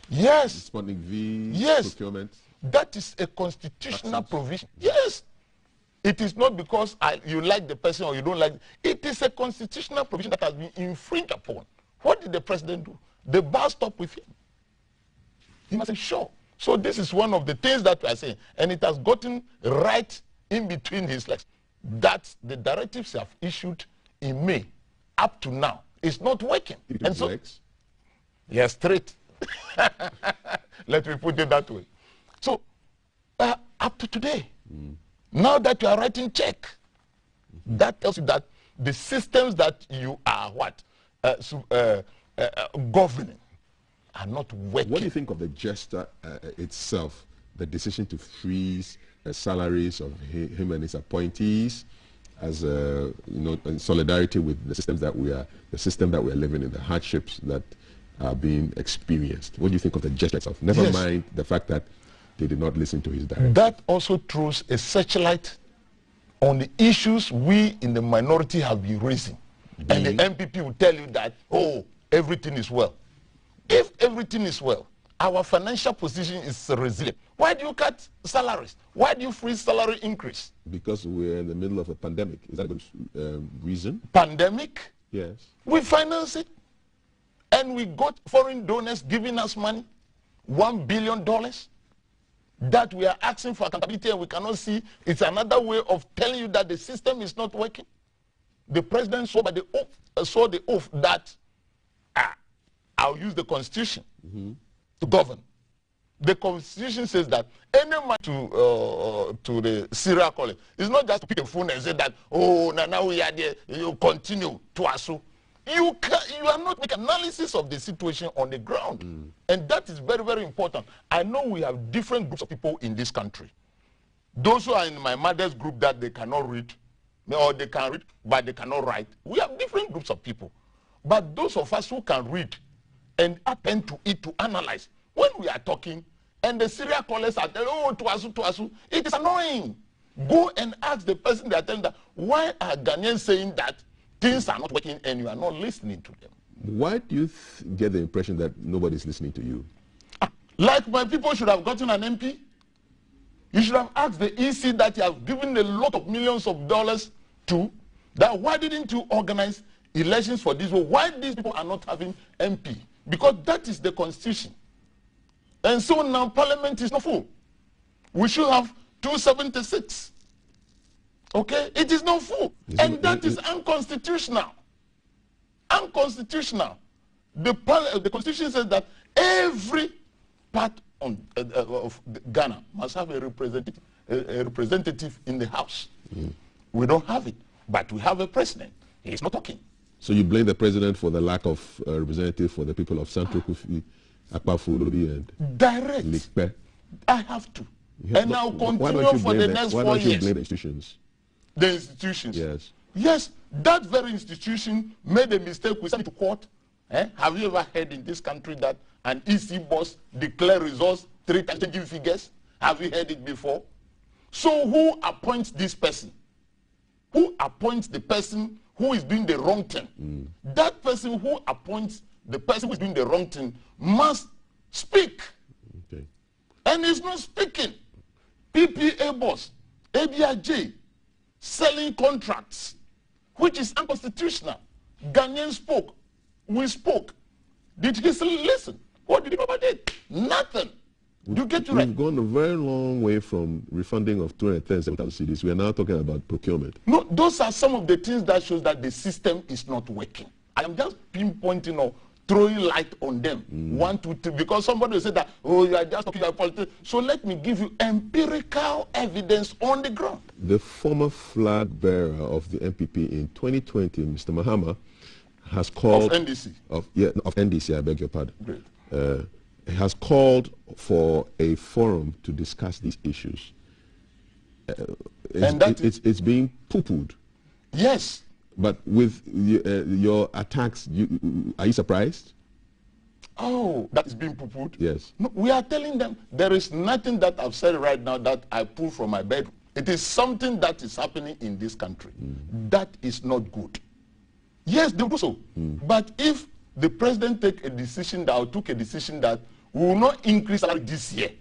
Yes. Sputnik V Yes. procurement? That is a constitutional provision. Yes. It is not because you like the person or you don't like. It is a constitutional provision that has been infringed upon. What did the president do? The bar stopped with him. He must say, sure. So this is one of the things that we are saying. And it has gotten right in between his legs. That the directives have issued in May up to now is not working. And so, yes, straight. Let me put it that way. So, up to today, now that you are writing check, that tells you that the systems that you are governing are not working. What do you think of the gesture itself, the decision to freeze salaries of him and his appointees, as in solidarity with the system that we are living in, the hardships that are being experienced? What do you think of the gesture itself? Never mind the fact that they did not listen to his direction. That also throws a searchlight on the issues we in the minority have been raising. And the MPP will tell you that, oh, everything is well. If everything is well, our financial position is resilient. Why do you cut salaries? Why do you freeze salary increase? Because we're in the middle of a pandemic. Is that a good reason? Pandemic? Yes. We finance it. And we got foreign donors giving us money, $1 billion, that we are asking for accountability and we cannot see. It's another way of telling you that the system is not working. The president saw the oath that I'll use the Constitution to govern. The Constitution says that any man to the serial calling is not just to pick a phone and say that, oh, now we are there, you continue to assume. You are not making analysis of the situation on the ground. And that is very, very important. I know we have different groups of people in this country. Those who are in my mother's group that they cannot read, or they can read, but they cannot write. We have different groups of people. But those of us who can read and attend to it to analyze, when we are talking, and the serial callers are telling, oh, to it is annoying. Go and ask the person they are telling that, why are Ghanaians saying that things are not working and you are not listening to them? Why do you get the impression that nobody's listening to you? Like my people should have gotten an MP. You should have asked the EC that you have given a lot of millions of dollars to, that why didn't you organize elections for this? Why these people are not having MP? Because that is the Constitution. And so now Parliament is not full. We should have 276. Okay? It is not full. And that is unconstitutional. Unconstitutional. The Constitution says that every part of Ghana must have a representative in the House. We don't have it, but we have a president. He's not talking. So you blame the president for the lack of representative for the people of Central Kofi, Akpafu, Lodi, and direct. Likpe? I have to. And I'll continue for the next 4 years. Why don't you blame the institutions? The institutions? Yes. Yes, that very institution made a mistake. We sent it to court. Have you ever heard in this country that an EC boss declare results 3 times changing figures? Have you heard it before? So who appoints this person? Who appoints the person who is doing the wrong thing? That person who appoints the person who is doing the wrong thing must speak. Okay. And he's not speaking. PPA boss, ABIJ, selling contracts, which is unconstitutional. Ghanaians spoke. We spoke. Did he listen? What did Baba do? Nothing. You get to right. We've gone a very long way from refunding of 237,000 cedis. We are now talking about procurement. No, those are some of the things that shows that the system is not working. I am just pinpointing or throwing light on them. 1, 2, 3, because somebody will say that, oh, you are just talking about politics. So let me give you empirical evidence on the ground. The former flag bearer of the MPP in 2020, Mr. Mahama, has called... Of NDC. Of NDC, I beg your pardon. Great. Has called for a forum to discuss these issues. It's being poo-pooed. Yes. But with your attacks, are you surprised? Oh, that is being poo-pooed? Yes. No, we are telling them there is nothing that I've said right now that I pull from my bedroom. It is something that is happening in this country. That is not good. Yes, they will do so. But if the president took a decision that we will not increase salary this year,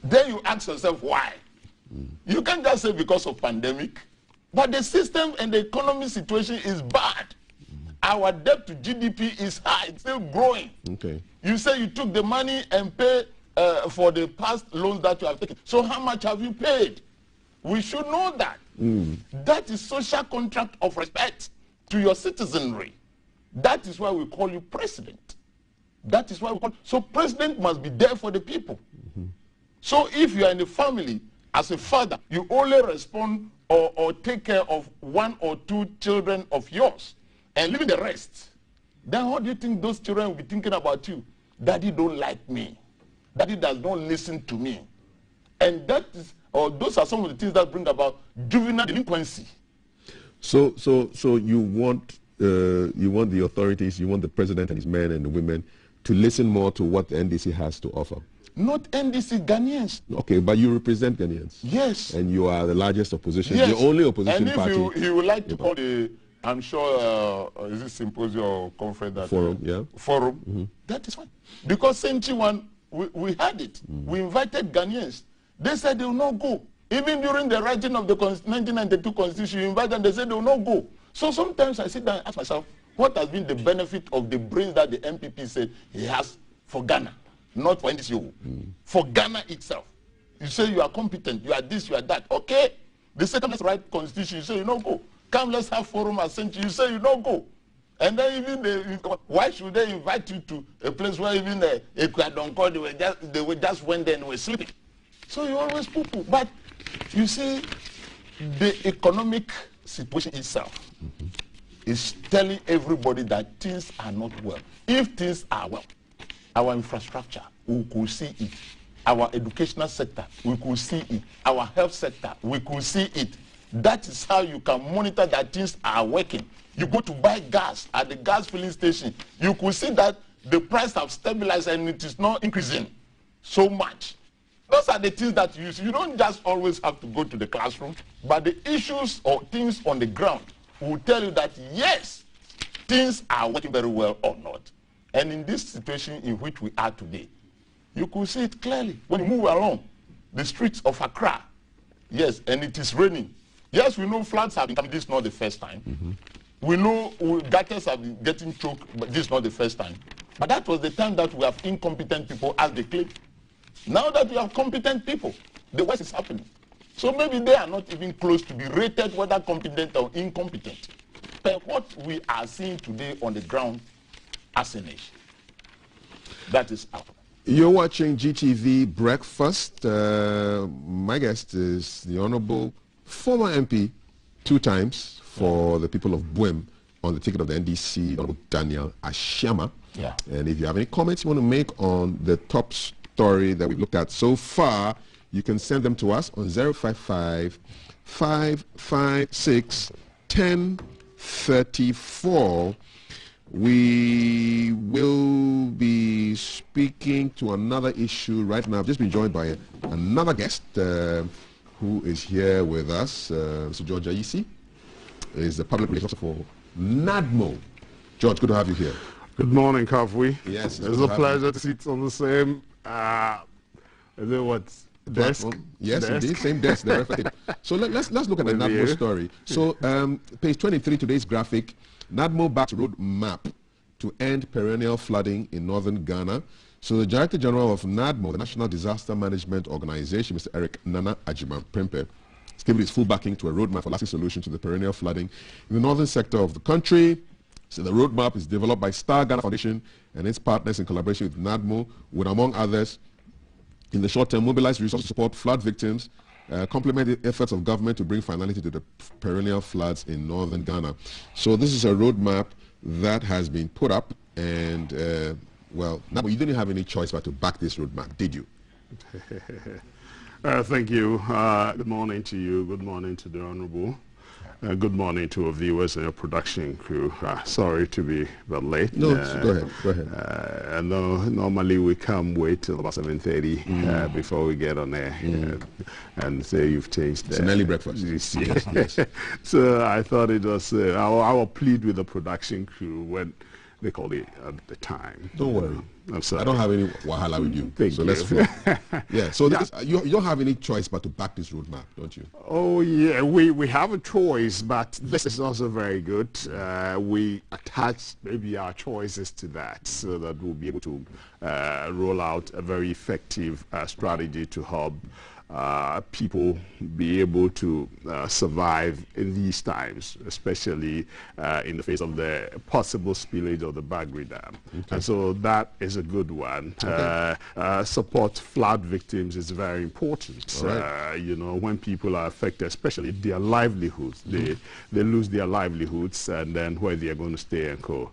then you ask yourself why. You can't just say because of pandemic. But the system and the economy situation is bad. Our debt to GDP is high, it's still growing. Okay. You say you took the money and pay for the past loans that you have taken. So how much have you paid? We should know that. That is social contract of respect to your citizenry. That is why we call you president. That is why we call. So president must be there for the people. So if you are in a family, as a father, you only respond or take care of 1 or 2 children of yours and leaving the rest, then how do you think those children will be thinking about you? Daddy don't like me. Daddy does not listen to me. And that is, or those are some of the things that bring about juvenile delinquency. So you want the authorities, you want the president and his men and the women to listen more to what the NDC has to offer. Not NDC, Ghanaians. Okay, but you represent Ghanaians. Yes. And you are the largest opposition, Yes. the only opposition party. And if you would like to call the, I'm sure, is it symposium or conference? That, forum, yeah. Forum, that is fine. Because same one, we had it. We invited Ghanaians. They said they will not go. Even during the writing of the 1992 Constitution, you invite them, they said they will not go. So sometimes I sit down and ask myself, what has been the benefit of the brains that the MPP said he has for Ghana? Not for NDC, for Ghana itself. You say you are competent, you are this, you are that. Okay, they say come let's write constitution, you say you don't go. Come let's have forum assembly, you say you don't go. And then even why should they invite you to a place where even the Ekwadonko, they were just went there and were sleeping. So you always poo-poo. But you see, the economic situation itself is telling everybody that things are not well. If things are well, our infrastructure, we could see it. Our educational sector, we could see it. Our health sector, we could see it. That is how you can monitor that things are working. You go to buy gas at the gas filling station, you could see that the price have stabilized and it is not increasing so much. Those are the things that you see. You don't just always have to go to the classroom, but the issues or things on the ground will tell you that yes, things are working very well or not. And in this situation in which we are today, you could see it clearly when you move along the streets of Accra. Yes, and it is raining. Yes, we know floods have been coming. This is not the first time. We know gutters have been getting choked, but this is not the first time. But that was the time that we have incompetent people as they claim. Now that we have competent people, the worst is happening. So maybe they are not even close to be rated whether competent or incompetent. But what we are seeing today on the ground as a nation, that is out. You're watching GTV Breakfast. My guest is the Honorable former MP 2 times for the people of Buem on the ticket of the NDC, Honorable Daniel Ashama. Yeah. And if you have any comments you want to make on the top story that we've looked at so far, you can send them to us on 055 556 1034. We will be speaking to another issue right now. I've just been joined by another guest who is here with us. Mr. George Ayisi is the public relations officer for NADMO. George, good to have you here. Good morning, Kafui. Yes, it's a pleasure to sit on the same, desk? Yes, desk. Indeed, same desk. So let's look at the NADMO story. So page 23, today's graphic, NADMO backs road map to end perennial flooding in northern Ghana. So the Director General of NADMO, the National Disaster Management Organization, Mr. Eric Nana Ajiman Prempe, has given his full backing to a roadmap for lasting solution to the perennial flooding in the northern sector of the country. So the roadmap is developed by Star Ghana Foundation and its partners in collaboration with NADMO, with, among others, in the short term, mobilize resources to support flood victims, complement the efforts of government to bring finality to the perennial floods in northern Ghana. So this is a roadmap that has been put up, and well, NADMO, you didn't have any choice but to back this roadmap, did you? Thank you. Good morning to you. Good morning to the Honorable. Good morning to our viewers and your production crew. Sorry to be a bit late. No, go ahead. I know normally we come wait till about 7:30 before we get on air and say you've changed. It's an early breakfast. Yes. So I thought it was, I will plead with the production crew when they call it at the time. Don't worry. I'm sorry. I don't have any wahala with you. Thank so you. Let's flow. Yeah. So you don't have any choice but to back this roadmap, don't you? Oh yeah, we have a choice, but this is also very good. We attach maybe our choices to that, so that we'll be able to roll out a very effective strategy to help people be able to survive in these times, especially in the face of the possible spillage of the Bagri Dam. Okay. And so that is a good one. Okay. Support flood victims is very important. Right. You know, when people are affected, especially their livelihoods, they lose their livelihoods, and then where they are going to stay and go.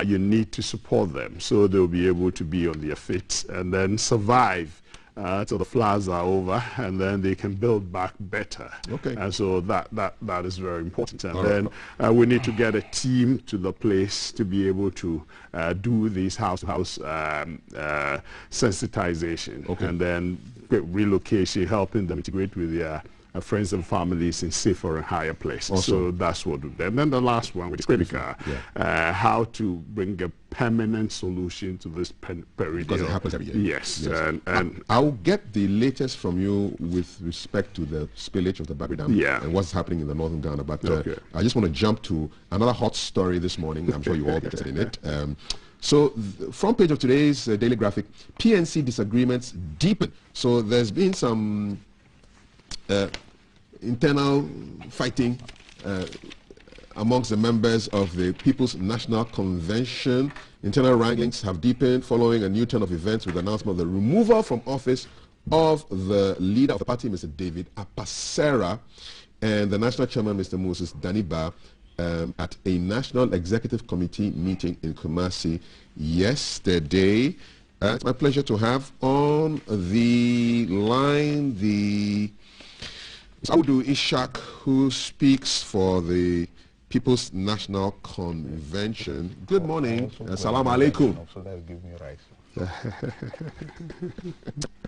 You need to support them so they'll be able to be on their feet and then survive till the floods are over, and then they can build back better. Okay. And so that is very important. And then we need to get a team to the place to be able to do this house-to-house sensitization. Okay. And then relocation, helping them integrate with their friends and families in safer and higher places. Awesome. So that's what we do. And then the last one, which is critical, how to bring a permanent solution to this peril. Because it happens every year. Yes. And I'll get the latest from you with respect to the spillage of the Bagri Dam and what's happening in the northern Ghana. But I just want to jump to another hot story this morning. I'm sure you all be interested in it. So the front page of today's Daily Graphic, PNC disagreements deepen. So there's been some internal fighting amongst the members of the People's National Convention. Internal wranglings have deepened following a new turn of events with the announcement of the removal from office of the leader of the party, Mr. David Apasera, and the national chairman, Mr. Moses Daniba, at a National Executive Committee meeting in Kumasi yesterday. It's my pleasure to have on the line the Audu Ishak, who speaks for the People's National Convention. Good morning. Assalamu alaikum. So that will give me rice.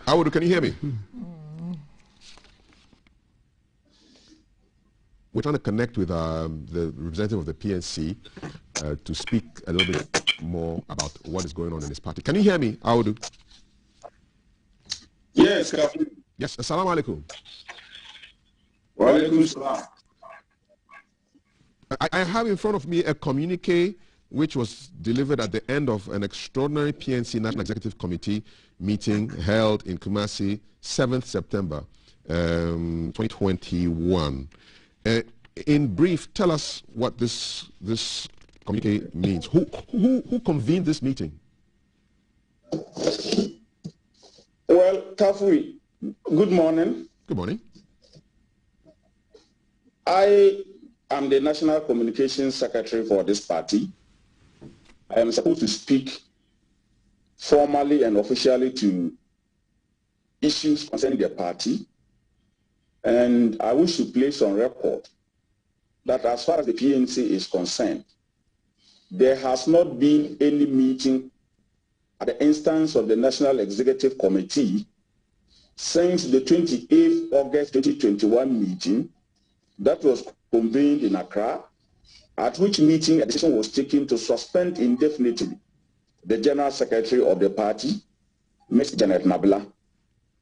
Audu, can you hear me? We're trying to connect with the representative of the PNC to speak a little bit more about what is going on in this party. Can you hear me, Audu? Yes, Captain. Yes, assalamu alaikum. I have in front of me a communique which was delivered at the end of an extraordinary PNC National Executive Committee meeting held in Kumasi, 7th September 2021. In brief, tell us what this communique means. Who convened this meeting? Well, Kafui, good morning. Good morning. I am the National Communications Secretary for this party. I am supposed to speak formally and officially to issues concerning the party. And I wish to place on record that as far as the PNC is concerned, there has not been any meeting at the instance of the National Executive Committee since the 28th August 2021 meeting that was convened in Accra, at which meeting a decision was taken to suspend indefinitely the General Secretary of the party, Ms. Janet Nabila.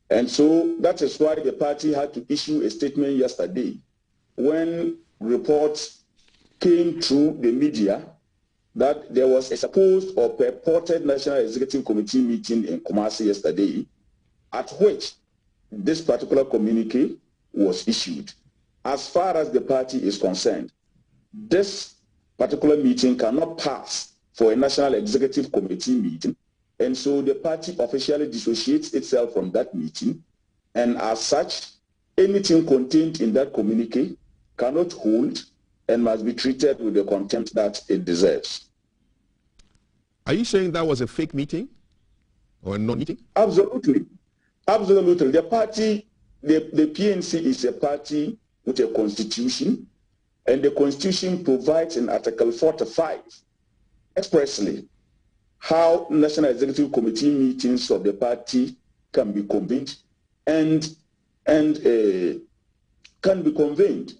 And so that is why the party had to issue a statement yesterday when reports came through the media that there was a supposed or purported National Executive Committee meeting in Kumasi yesterday, at which this particular communique was issued. As far as the party is concerned, this particular meeting cannot pass for a National Executive Committee meeting, and so the party officially dissociates itself from that meeting, and as such, anything contained in that communique cannot hold and must be treated with the contempt that it deserves. Are you saying that was a fake meeting or a non-meeting? Absolutely. Absolutely. The party, the PNC is a party with a constitution, And the Constitution provides in Article 45 expressly how National Executive Committee meetings of the party can be convened and can be convened.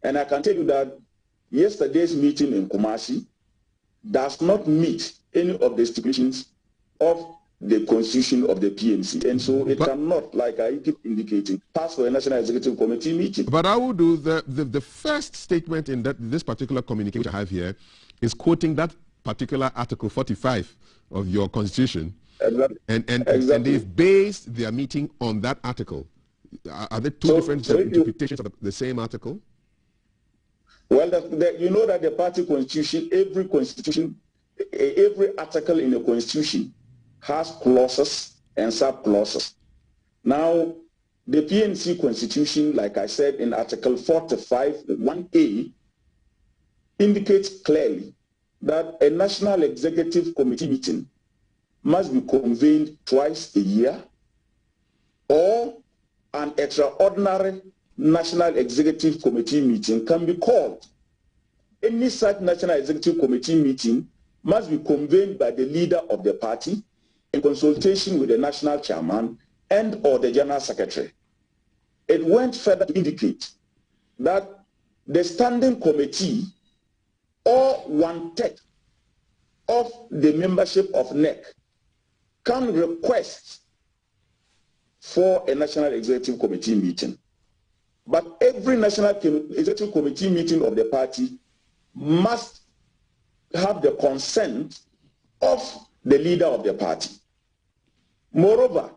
And I can tell you that yesterday's meeting in Kumasi does not meet any of the stipulations of the constitution of the PNC. And so it cannot, like I keep indicating, pass for a National Executive Committee meeting. But I will do the first statement in this particular communique which I have here is quoting that particular Article 45 of your constitution. Exactly. And they've based their meeting on that article. Are there two different interpretations of the same article? Well, you know that the party constitution, every article in the constitution has clauses and sub-clauses. Now, the PNC constitution, like I said in Article 45, 1A, indicates clearly that a National Executive Committee meeting must be convened twice a year, or an extraordinary National Executive Committee meeting can be called. Any such National Executive Committee meeting must be convened by the leader of the party in consultation with the national chairman and or the general secretary. It went further to indicate that the standing committee or 1/3 of the membership of NEC can request for a National Executive Committee meeting. But every National Executive Committee meeting of the party must have the consent of the leader of the party. Moreover,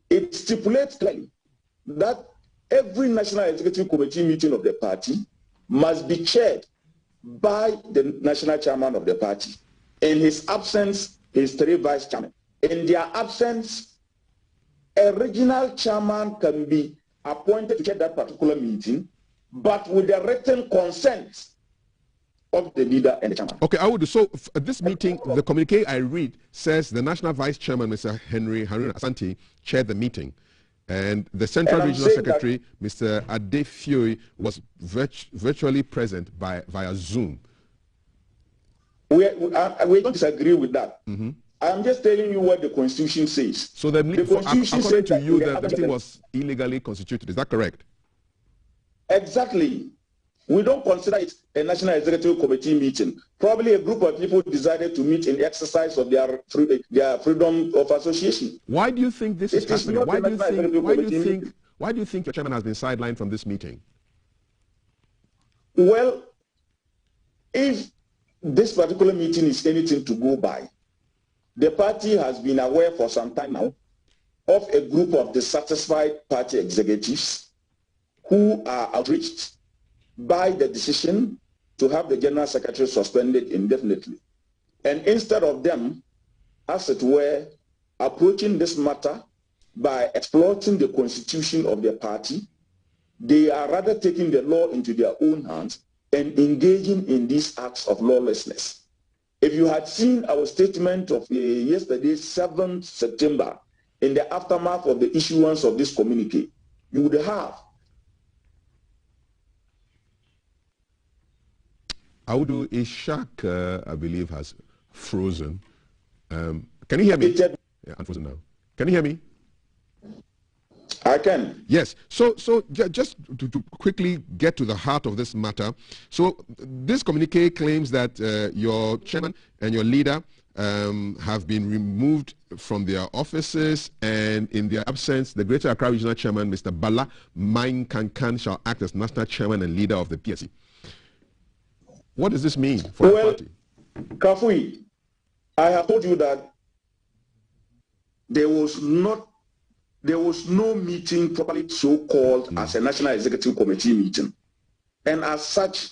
it stipulates clearly that every National Executive Committee meeting of the party must be chaired by the national chairman of the party. In his absence, his 3 vice chairmen. In their absence, a regional chairman can be appointed to chair that particular meeting, but with the written consent of the leader and the chairman. Okay, I would do. So at this meeting, the communique I read says the National Vice Chairman, Mr. Haruna Asante, chaired the meeting. And the Central Regional Secretary, Mr. Adefioy, was virtually present via Zoom. We don't disagree with that. Mm-hmm. I'm just telling you what the Constitution says. So according to you, the meeting was illegally constituted. Is that correct? Exactly. We don't consider it a National Executive Committee meeting. Probably a group of people decided to meet in exercise of their freedom of association. Why do you think this is happening? Why do you think your chairman has been sidelined from this meeting? Well, if this particular meeting is anything to go by, the party has been aware for some time now of a group of dissatisfied party executives who are outraged by the decision to have the General Secretary suspended indefinitely. And instead of them, as it were, approaching this matter by exploiting the constitution of their party, they are rather taking the law into their own hands and engaging in these acts of lawlessness. If you had seen our statement of yesterday, 7th September, in the aftermath of the issuance of this communique, you would have. Audu Ishak, I believe, has frozen. Can you hear me? Yeah, I'm frozen now. Can you hear me? I can. Yes. So just to quickly get to the heart of this matter. So this communique claims that your chairman and your leader have been removed from their offices, and in their absence, the Greater Accra Regional Chairman, Mr. Bala Main Kankan, shall act as national chairman and leader of the PSC. What does this mean for the party? Kafui, I have told you that there was no meeting properly so-called as a National Executive Committee meeting. And as such,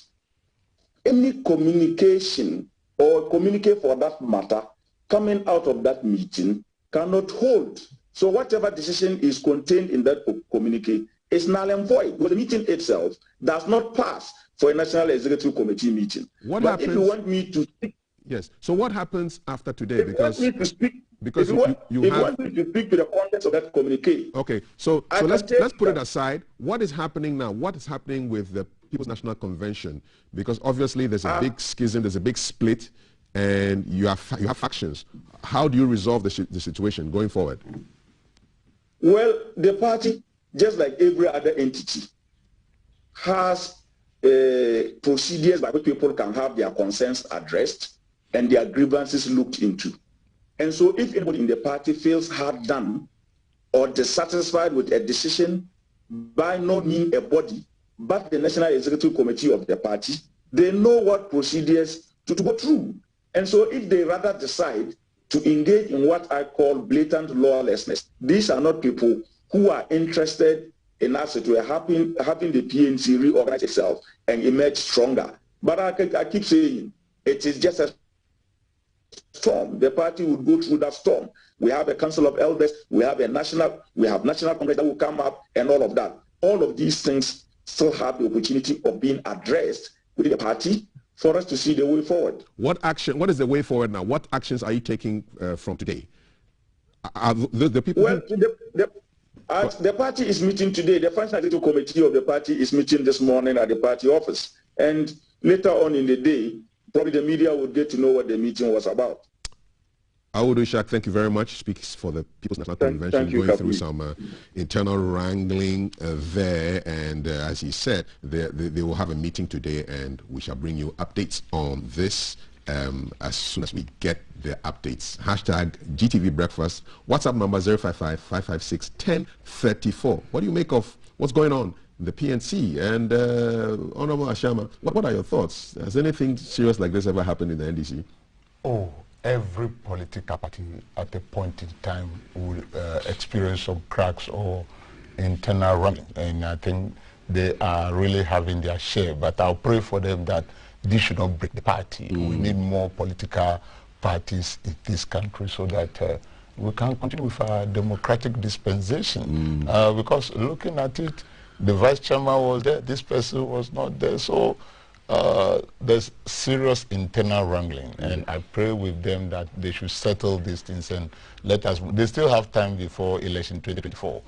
any communication or communique for that matter coming out of that meeting cannot hold. So whatever decision is contained in that communique is null and void, because the meeting itself does not pass for a National Executive Committee meeting. What happens? If you want me to speak... Yes. So what happens after today? Because because if you want me to speak to the contents of that communique. Okay, so let's put it aside. What is happening now? What is happening with the People's National Convention? Because obviously there's a big schism, there's a big split, and you have factions. How do you resolve the situation going forward? Well, the party, just like every other entity, has procedures by which people can have their concerns addressed and their grievances looked into. And so if anybody in the party feels hard done or dissatisfied with a decision by not being a body, but the National Executive Committee of the party, they know what procedures to go through. And so if they rather decide to engage in what I call blatant lawlessness, these are not people who are interested in us to having the PNC reorganize itself and emerge stronger. But I keep saying, it is just a storm. The party would go through that storm. We have a Council of Elders, we have National Congress that will come up and all of that. All of these things still have the opportunity of being addressed with the party for us to see the way forward. What is the way forward now? What actions are you taking from today? The people... Well, the party is meeting today. The Functional Executive Committee of the party is meeting this morning at the party office. And later on in the day, probably the media would get to know what the meeting was about. Awudu Ishaq, thank you very much. Speaks for the People's National Convention, going through some internal wrangling there. And as he said, they will have a meeting today, and we shall bring you updates on this as soon as we get the updates. Hashtag GTV Breakfast. WhatsApp number 055-556-1034. What do you make of what's going on in the PNC? And Honorable Ashama, what are your thoughts? Has anything serious like this ever happened in the NDC? Oh, every political party at a point in time will experience some cracks or internal wrangling, and I think they are really having their share. But I'll pray for them that this should not break the party. We need more political parties in this country so that we can continue with our democratic dispensation. Because looking at it, the vice chairman was there, this person was not there. So there's serious internal wrangling, and I pray with them that they should settle these things and let us. They still have time before election 2024.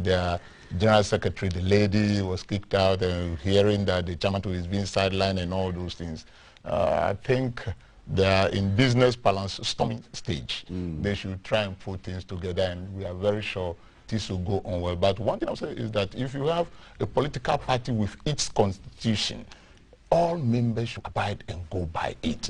Their general secretary, the lady, was kicked out, and hearing that the chairman is being sidelined and all those things. I think they are in business balance storming stage. They should try and put things together, and we are very sure this will go on well. But one thing I'll say is that if you have a political party with its constitution, all members should abide and go by it.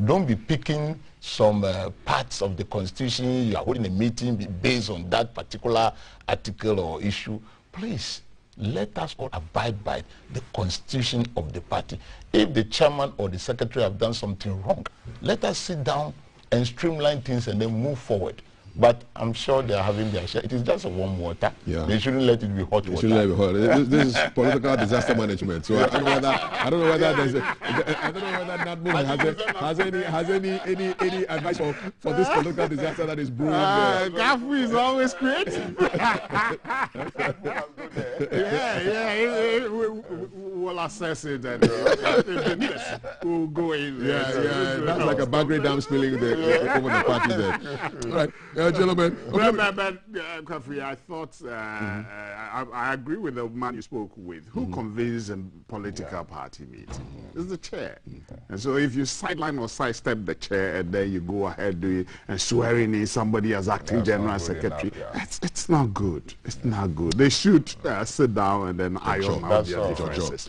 Don't be picking some parts of the constitution. You are holding a meeting based on that particular article or issue. Please, let us all abide by the constitution of the party. If the chairman or the secretary have done something wrong, let us sit down and streamline things and then move forward. But I'm sure they are having their share. It is just a warm water. They shouldn't let it be hot water. Shouldn't let it be hot. This is political disaster management. So I don't know whether NADMO has any advice for this political disaster that is brewing. Gafu is always creative. We'll assess it and we'll go in. That's like a Bagre Dam spilling over the party there. All right. Gentlemen, I thought I agree with the man you spoke with. Who convenes a political party meeting? It's the chair. And so if you sideline or sidestep the chair and then you go ahead doing and swearing in somebody as acting general secretary, it's not good. It's not good. They should sit down and then iron out their differences.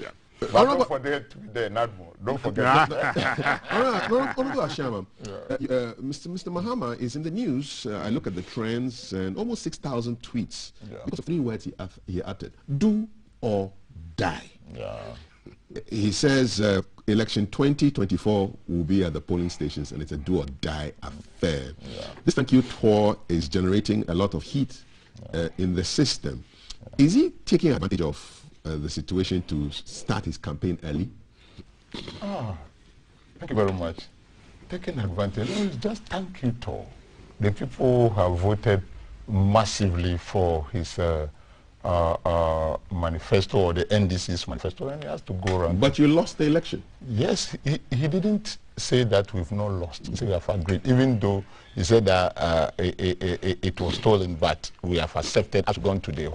But don't forget to be there, NADMO. Don't forget. Mr. Mahama is in the news. I look at the trends and almost 6,000 tweets because of 3 words he uttered: do or die. He says election 2024 will be at the polling stations, and it's a do or die affair. This thank you tour is generating a lot of heat in the system. Is he taking advantage of the situation to start his campaign early? Thank you very much. Taking advantage, no, it's just thank you tour. The people have voted massively for his manifesto or the NDC's manifesto, and he has to go around. But you lost the election. Yes, he didn't say that we've not lost. He said we have agreed, even though he said that it was stolen, but we have accepted, has gone to the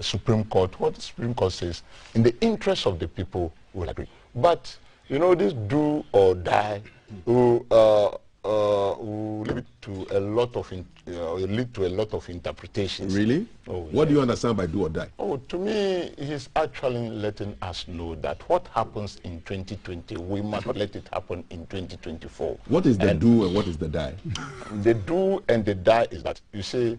Supreme Court. What the Supreme Court says, in the interest of the people, will agree. But, you know, this do or die will lead to a lot of interpretations. Really? Oh, what do you understand by do or die? Oh, to me, he's actually letting us know that what happens in 2020, we must not let it happen in 2024. What is the do and what is the die? The do and the die is that, you see,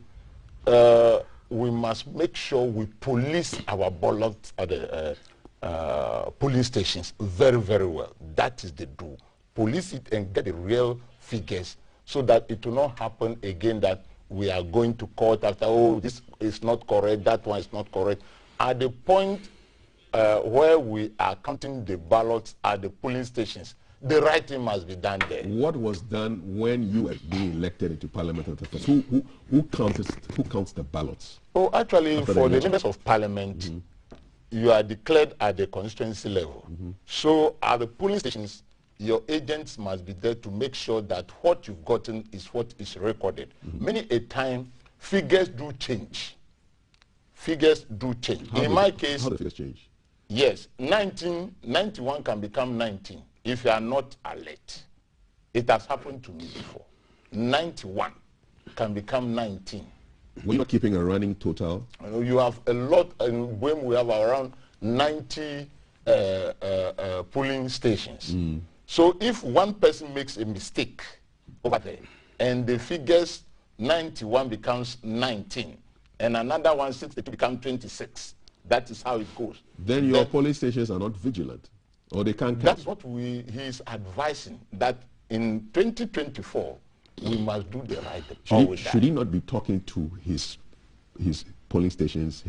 we must make sure we police our ballots at the polling stations very, very well. That is the do. Police it and get the real figures so that it will not happen again that we are going to court after, oh, this is not correct, that one is not correct. At the point where we are counting the ballots at the polling stations, the right thing must be done there. What was done when you were being elected into parliament? Who counts the ballots? Oh, actually, for the members of parliament, you are declared at the constituency level. So at the polling stations, your agents must be there to make sure that what you've gotten is what is recorded. Many a time, figures do change. Figures do change. In my case, how do figures change? Yes, 91 can become 19 if you are not alert. It has happened to me before. 91 can become 19. We're not keeping a running total. You have a lot, and when we have around 90 polling stations. So if one person makes a mistake over there, and the figures 91 becomes 19, and another one 62 becomes 26, that is how it goes. Then your polling stations are not vigilant, or they can't count. That's what he is advising, that in 2024, we must do the right thing. Should he not be talking to his polling stations,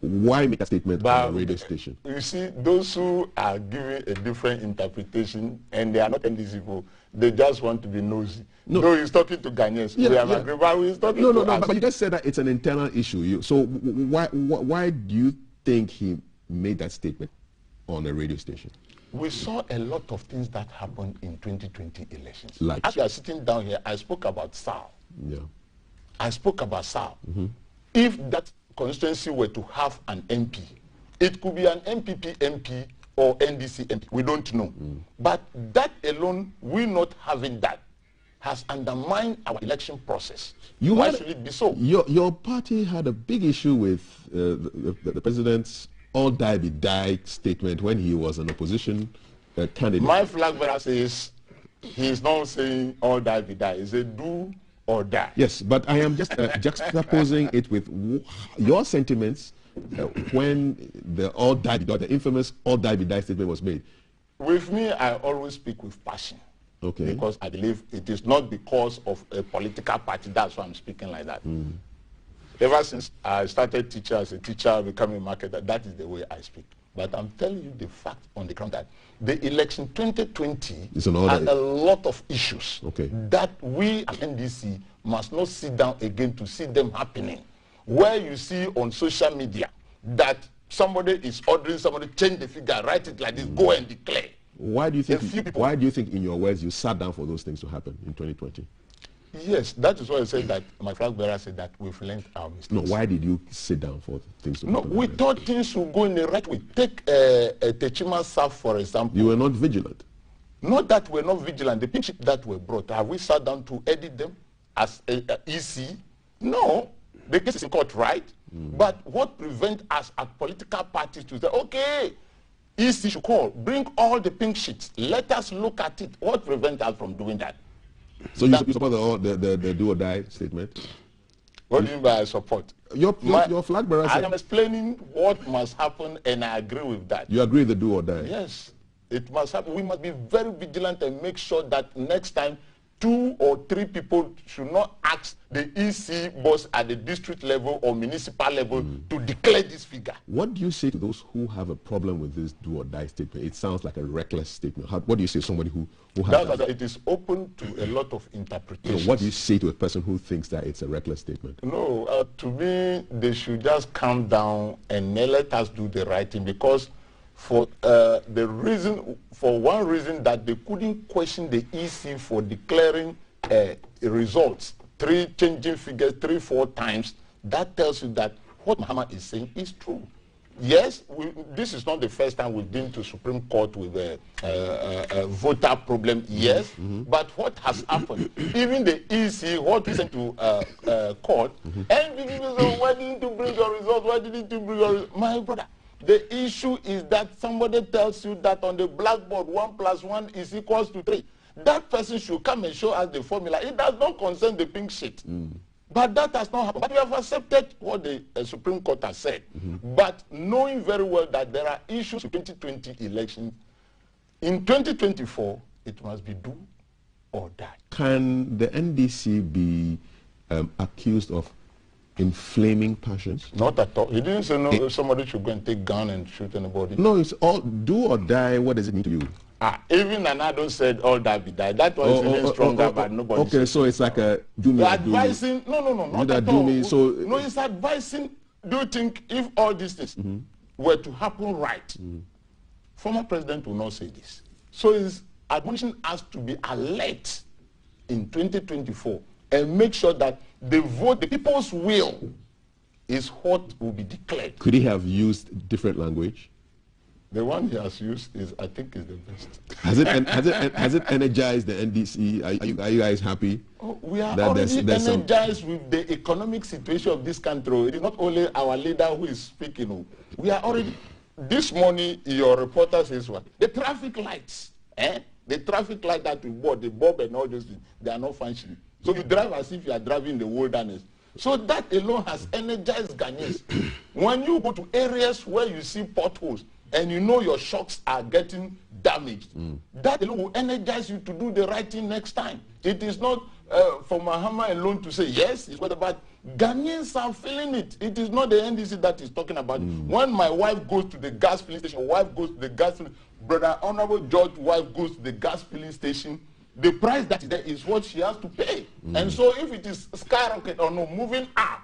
why make a statement on the radio station? You see, those who are giving a different interpretation, and they are not NDC, they just want to be nosy. No, he's talking to Ghanaians. Yeah, we have agreed, but he's talking to us. But you just said that it's an internal issue. So why do you think he made that statement on a radio station? We saw a lot of things that happened in 2020 elections. Like? As we are sitting down here, I spoke about SAL. Yeah. I spoke about SAL. If that constituency were to have an MP, it could be an MPP MP or NDC MP. We don't know. But that alone, we not having that, has undermined our election process. Why should it be so? Your party had a big issue with the president's all die be die statement when he was an opposition candidate. My flag bearer says he's not saying all die be die. He said do or die. Yes, but I am just juxtaposing it with your sentiments when the all die be die, the infamous all die be die statement was made. With me, I always speak with passion. Okay. Because I believe it is not because of a political party. That's why I'm speaking like that. Ever since I started teaching as a teacher, becoming a marketer, that is the way I speak. But I'm telling you the fact on the ground that the election 2020 had a lot of issues that we at NDC must not sit down again to see them happening. Where you see on social media that somebody is ordering somebody change the figure, write it like this, go and declare. Why do you think, in your words, you sat down for those things to happen in 2020? Yes, that is why I said that my flag bearer said that we've learned our mistakes. No, why did you sit down for things to happen? No, we thought things would go in the right way. Take Techima South, for example. You were not vigilant. Not that we're not vigilant. The pictures that were brought, have we sat down to edit them as EC? No. The case is in court, right? But what prevents us as political parties to say, okay, EC should call, bring all the pink sheets, let us look at it. What prevents us from doing that? So you support the do or die statement? What do you mean by support? Your flag bearer said, I am explaining what must happen, and I agree with that. You agree with the do or die? Yes. It must happen. We must be very vigilant and make sure that next time 2 or 3 people should not ask the EC boss at the district level or municipal level to declare this figure. What do you say to those who have a problem with this do or die statement? It sounds like a reckless statement. What do you say to somebody who has that? It is open to a lot of interpretations. So what do you say to a person who thinks that it's a reckless statement? No, to me, they should just calm down and let us do the right thing, because for one reason that they couldn't question the EC for declaring results, changing figures 3-4 times. That tells you that what Mahama is saying is true. Yes, this is not the first time we've been to Supreme Court with a voter problem. Yes, but what has happened? Even the EC, what we sent to court, and people say, why didn't you bring your results? Why didn't you bring your results? My brother, the issue is that somebody tells you that on the blackboard 1 + 1 is equals to 3. That person should come and show us the formula. It does not concern the pink sheet. But that has not happened. But we have accepted what the Supreme Court has said. But knowing very well that there are issues in 2020 elections, in 2024, it must be do or die. Can the NDC be accused of inflaming passions? Not at all. He didn't say no, somebody should go and take gun and shoot anybody. No, it's all do or die. What does it mean to you? Even Nanado said all that be died. That was even stronger, but nobody. Okay, so it's like a do me. Advising? No, not at all. No, it's advising. Do you think if all these things were to happen right, former president will not say this. So it's admonishing us to be alert in 2024 and make sure that the vote, the people's will, is what will be declared. Could he have used different language? The one he has used is, I think, is the best. Has it energized the NDC? Are you guys happy? We are already energized with the economic situation of this country. It is not only our leader who is speaking. We are already. This morning, your reporter says what? The traffic lights, the traffic light that we bought, the bulb and all those things, they are not functioning. So you drive as if you are driving in the wilderness. So that alone has energized Ghanaians. When you go to areas where you see potholes, and you know your shocks are getting damaged, that alone will energize you to do the right thing next time. It is not for Mahama alone to say, yes, it's what about Ghanaians are feeling it. It is not the NDC that is talking about. When my wife goes to the gas filling station, Brother Honorable George's wife goes to the gas filling station, the price that is there is what she has to pay. And so if it is skyrocket or no, moving up,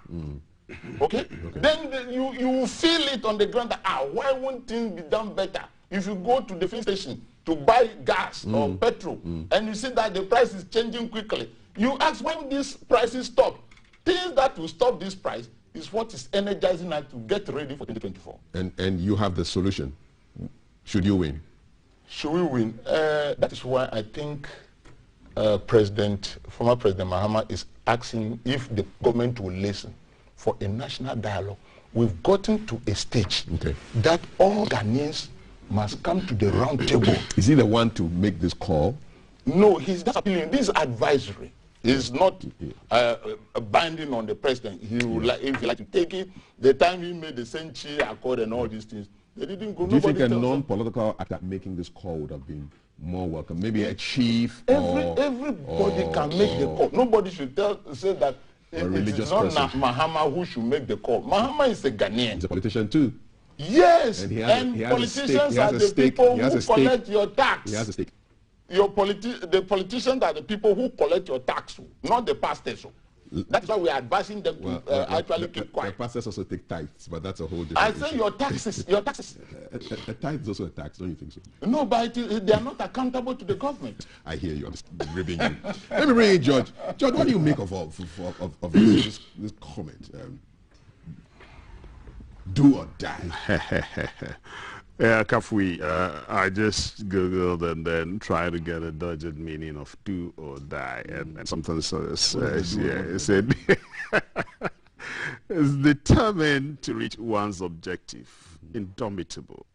okay? Then you will feel it on the ground that, why won't things be done better? If you go to the filling station to buy gas or petrol, and you see that the price is changing quickly, you ask when these prices stop. Things that will stop this price is what is energizing us to get ready for 2024. And you have the solution, should you win? Should we win? That is why I think former President Mahama is asking if the government will listen for a national dialogue. We've gotten to a stage that all Ghanaians must come to the round table. Is he the one to make this call? No, he's just appealing. This is advisory. It's not binding on the president. He would like, if he like to take it. The time he made the Senchi Accord and all these things, they didn't go. Do you think a non-political actor making this call would have been more welcome? Maybe a chief. Everybody can make the call. Nobody should say that it is not Mahama who should make the call. Mahama is a Ghanaian. He's a politician too. Yes, and politicians are the people who collect your tax. He has a stake. The politicians are the people who collect your tax, not the pastors. That's why we are advising them to actually keep quiet. The pastors also take tithes, but that's a whole different I say issue. Your taxes. A tithe is also a tax, don't you think so? No, but they are not accountable to the government. I hear you. I'm just ribbing you. Let me bring in George. George, what do you make of this comment? Do or die. Yeah, Kafui, I just Googled and then tried to get a dodged meaning of do or die, and something says, it said, is determined to reach one's objective, indomitable,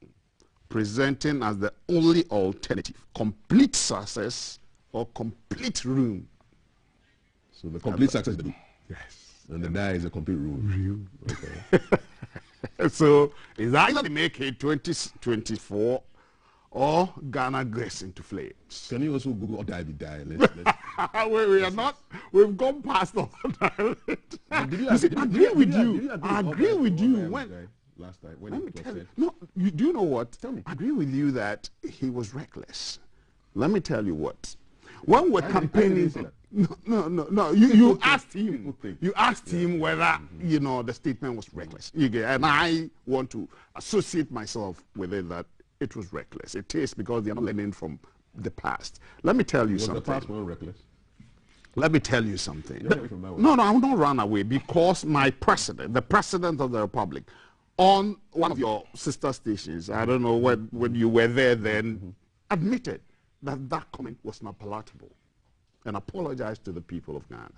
presenting as the only alternative, complete success or complete ruin. So the complete success is the do. Yes. And the die is a complete ruin. Okay. So it's either they make it 2024 or Ghana gets into flames. Can you also Google Dive? We are not. We've gone past all that. I agree with you. I agree with you. When last time, let me tell you. No, you do know what? Tell me. I agree with you that he was reckless. Let me tell you what. When we're campaigning, no. You asked him. You asked him whether the statement was reckless. And I want to associate myself with it that it was reckless. It is because they are not learning from the past. Let me tell you something. Was the past more reckless? Let me tell you something. No, I will not run away because my president, the president of the republic, on one of your sister stations, I don't know when you were there then, admitted that comment was not palatable and apologized to the people of Ghana.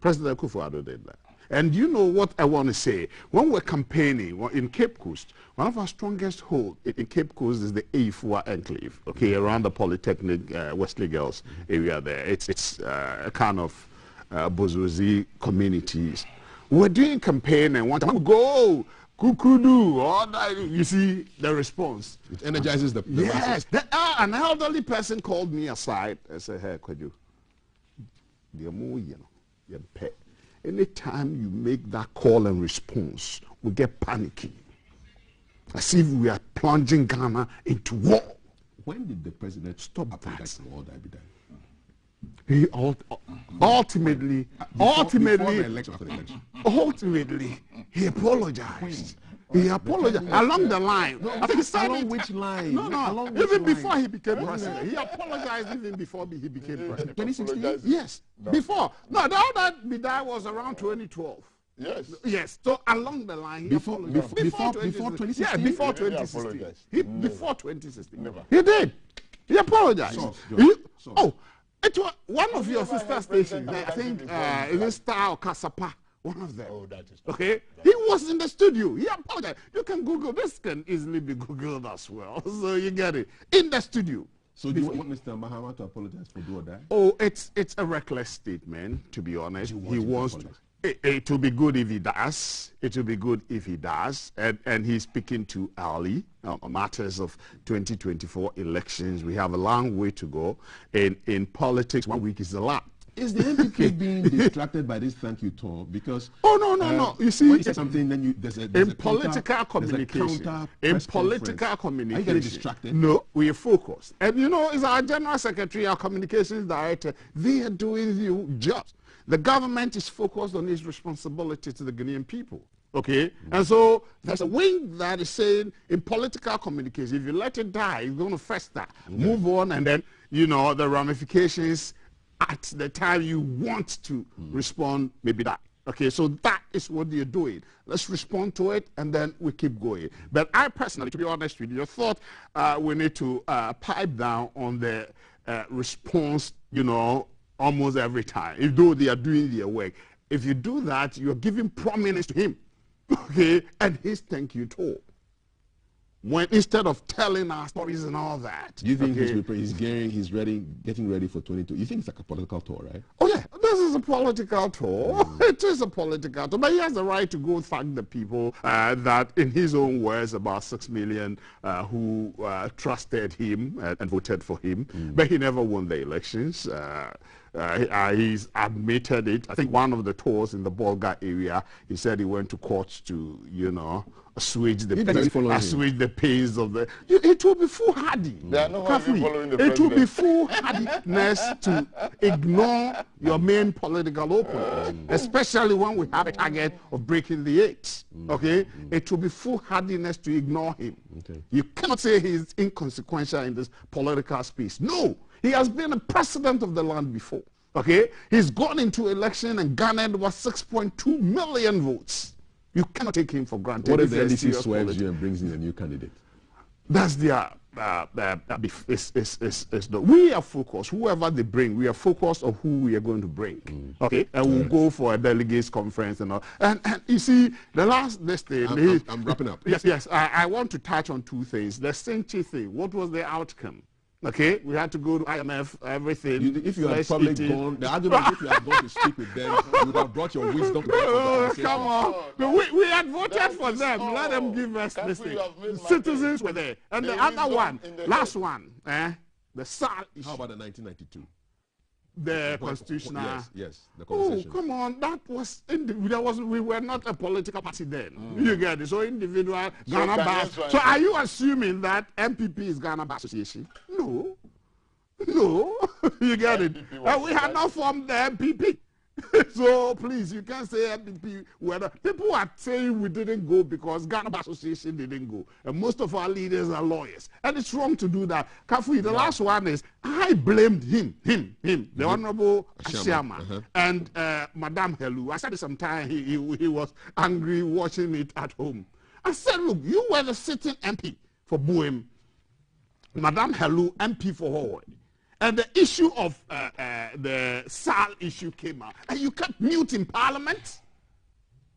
President Akufo-Addo did that. And you know what I want to say? When we're campaigning in Cape Coast, one of our strongest holds in Cape Coast is the Eifua Enclave, okay, around the Polytechnic Wesley Girls area there. It's a kind of bourgeoisie communities. We're doing campaign and one time we go, Kukudu, all that, you see the response. It energizes the yes. An elderly person called me aside and said, hey, Kwaju, anytime you make that call and response, we get panicky. As if we are plunging Ghana into war. When did the president stop that? He ultimately, he apologized. He apologized along the line. I think along which line? No. Even before he became president, he apologized even before he became president. 2016? Yes. No. Before. No, all that was around 2012. Yes. Yes. So along the line, before 2016. Yeah, before 2016. Before 2016. Never. He did. He apologized. It was one of your sister stations. I think even Star or Kasapa. One of them. Oh, that is okay. He was in the studio. He apologized. You can Google this. Can easily be Googled as well. So you get it in the studio. So do you want Mr. Mahama to apologize for do or die? Oh, it's a reckless statement. To be honest, he wants to. It will be good if he does. It will be good if he does. And he's speaking too early on matters of 2024 elections. We have a long way to go. In politics, 1 week is a lot. Is the NPP being distracted by this thank you tour? Because no. You see, when you say something, then there's a political communication. In political communication, are you getting distracted? No, we are focused. And it's our general secretary, our communications director. They are doing the jobs. The government is focused on its responsibility to the Ghanaian people. Okay? And so there's a wing that is saying in political communication, if you let it die, it's going to fester. Move on, and then, the ramifications at the time you want to respond maybe that. Okay, so that is what you're doing. Let's respond to it, and then we keep going. But I personally, to be honest with you, I thought we need to pipe down on the response, almost every time, if though they are doing their work. If you do that, you're giving prominence to him, okay, and his thank you tour. When instead of telling our stories and all that. Do you think he's getting ready for 22? You think it's like a political tour, right? Oh yeah, this is a political tour. It is a political tour, but he has the right to go thank the people that, in his own words, about 6 million who trusted him and voted for him. But he never won the elections. He's admitted it. I think one of the tours in the Bolga area, he said he went to court to, assuage the pains of the. It will be foolhardy. It will be foolhardiness to ignore your main political opponent, especially when we have a target of breaking the 8. Okay, it will be foolhardiness to ignore him. Okay. You cannot say he's inconsequential in this political space. No. He has been a president of the land before. Okay? He's gone into election and garnered 6.2 million votes. You cannot take him for granted. What if the NDC swerves you and brings in a new candidate? That's their we are focused. Whoever they bring, we are focused on who we are going to bring. Okay, and we'll go for a delegates conference and all. And you see, I'm wrapping up. Yes. I want to touch on two things. The Senchi thing. What was the outcome? Okay, we had to go to IMF, everything. If you had probably gone, the argument if you had gone to speak with them, you would have brought your wisdom to Oh, come on. We had voted for them. Let them give us this thing. Citizens were there. And the other one, last one, the SAL issue. How about the 1992? The constitutional. Yes, the conversation. Oh, come on, that was we were not a political party then. You get it? So individual Ghana Bar. So are you assuming that MPP is Ghana Bar Association? No. You get it? We had not formed the MPP. So please, you can't say MPP. People are saying we didn't go because Ghana Bar Association didn't go, and most of our leaders are lawyers, and it's wrong to do that. Kafui, the last one is I blamed him, the Honorable Ashama, and Madame Helu. I said it sometime he was angry watching it at home. I said, look, you were the sitting MP for Buem, Madame Helu MP for Howard. And the issue of the SAL issue came out, and you kept mute in Parliament.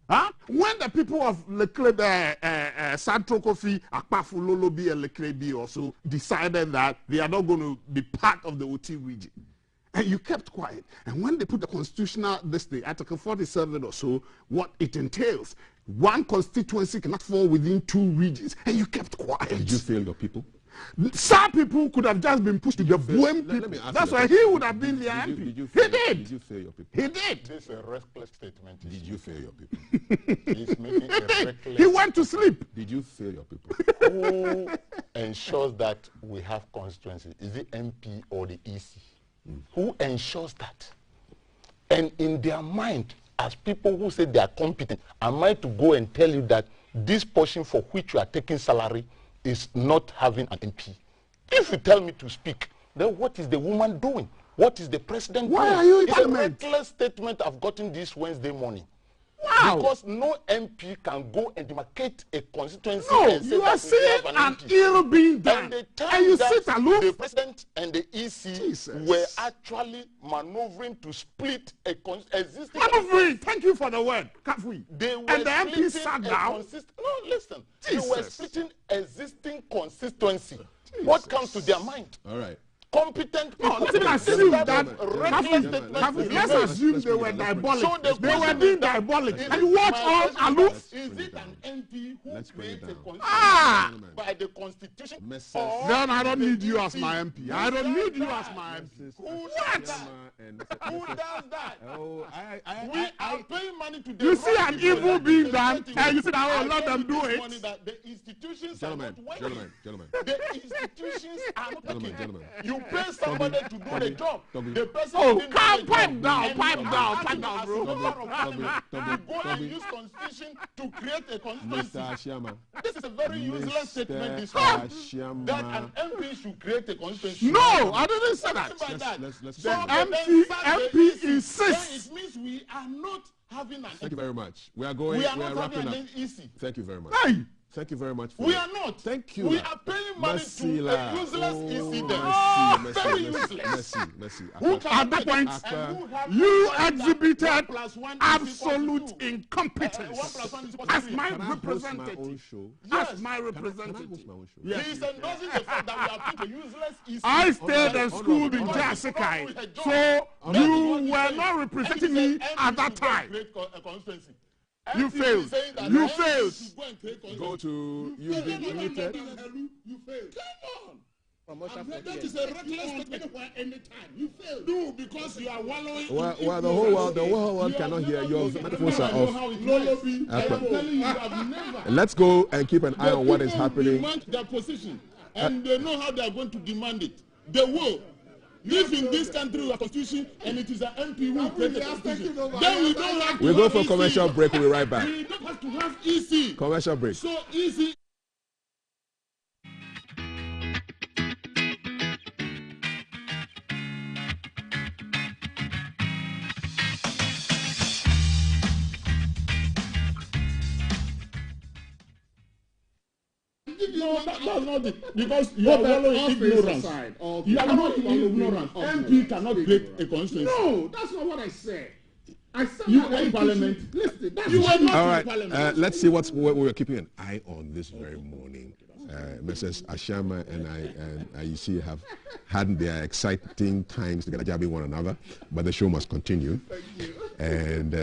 Huh? When the people of Santro Kofi, Akpafu, Lolobi, and Lekrebi also decided that they are not going to be part of the OT region, and you kept quiet. And when they put the constitutional Article 47 or so, what it entails, one constituency cannot fall within 2 regions, and you kept quiet. Did you fail your people? Some people could have just been pushed to the Buem people. That's why he would have been the MP. He did. Did you fail your people? He did. This is a reckless statement. Did you fail your people? He's making a reckless. He went to sleep. Did you fail your people? Who ensures that we have constituency? Is it MP or the EC? Who ensures that? And in their mind, as people who say they are competent, am I to go and tell you that this portion for which you are taking salary is not having an MP? If you tell me to speak, then what is the woman doing? What is the president doing? Why are you in It's Parliament? a reckless statement I've gotten this Wednesday morning. Wow. Because no MP can go and demarcate a constituency. No, and say you are that we seeing have an MP. ill being done. And the time And you that sit aloof. the president and the EC Jesus. were actually maneuvering to split a existing Maneuvering. Thank you for the word. Kafui. They were And the MP splitting sat a down. No, listen. They were Jesus. splitting existing constituency. What comes to their mind? All right. Competent people. No, let me assume that. Reckless statement. Let's assume they were diabolic. So the They were question being is that- diabolic. is And it you watch my all question aloof. Is it an MP who Let's bring it creates a down. constitution by the constitution? Message. or Then I don't the need you as EC? my MP. I don't need you as my MP. Who does that? Who does that? Oh, We are paying money to the You see wrong an people. evil being done, Getting and you say, I oh, let tell them you do this it. morning that the institutions Gentlemen, are not working. gentlemen. The institutions are not working. Gentlemen. You pay somebody to do the job. Toby. The person Oh, didn't do come, the pipe job. down, And pipe you down, are pipe asking down, as bro. a member of parliament Toby, to go Toby. and use constitution to create a constituency. Mr. Ashama. This is a very useless statement this Mr. morning. Ashama. That an MP should create a constituency. No, I didn't say that. What about that? let's So go. then MP sack the EC. insists. Then it means we are not having an Thank you very much. We are going. We are We not are wrapping having up. an EC. Thank you very much. Hey. Thank you very much. For We that. are not. Thank you. We la. are paying money Merci, to la. a useless Oh, EC. merci, Very merci, useless. merci. Who can At that make point, it? And who have you done that exhibited 1 + 1 is equal to absolute 2? 1 incompetence + 1 is equal to as 3. my Can I host my own representative. show? Yes. As my Can I host representative. my own show? Yes. He is endorsing the fact that we have put a useless EC. I stayed and schooled in Honorable. Jessica, so That is you what he's were saying. not And representing he me said at that MP should go and time. create a constituency. You MP is failed. saying that You MP failed. should go and create Go constituency. to you failed. being muted. You failed. Come on. Promotion for That years. is a reckless statement anywhere, anytime. You failed. No, because you are wallowing. Well, the whole world cannot hear. Your microphones are off. You have never. Let's go and keep an eye on what is happening. Demand their position, and they know how they are going to demand it. They will. If in this country we have constitution and it is an MP who will create a constitution, then we don't have to We'll go have for EC. commercial break. We'll be right back. We don't have to have EC. Commercial break. So easy. No, that's not it. Because you are wallowing ignorance. You are not ignorant. MP cannot create a constituency. No, that's not what I said. I said You that were in MP parliament. should- Listen, that's You were not All in right. parliament. Let's see what we're keeping an eye on this very morning. Mrs. Ashama and I you see, have had their exciting times together, jabbing one another, but the show must continue. Thank you. And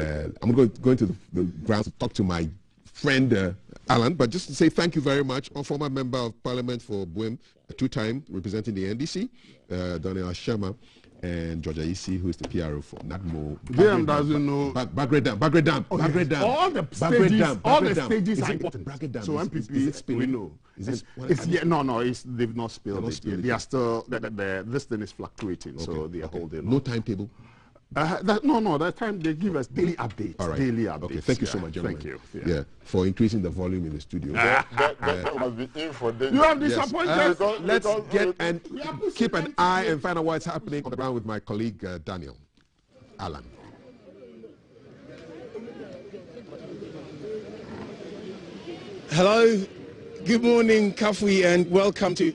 I'm going to the grounds to talk to my friend Alan, but just to say thank you very much, a former member of Parliament for Buem, a two-time representing the NDC, Daniel Ashama, and Georgia Isi, who is the PRO for NADMO. Graham doesn't know. Bagre Dam. All the stages are important. So MPP, we know. They've not spilled it. They are still, this thing is fluctuating, so they are holding on. No timetable? That time they give us daily updates. All right. Daily updates. Okay, thank you so much, gentlemen. Thank you. Yeah, for increasing the volume in the studio. That must be in for danger. You have disappointed. Let's get and keep an eye and find out what's happening on the ground with my colleague Daniel. Alan. Hello, good morning, Kafui, and welcome to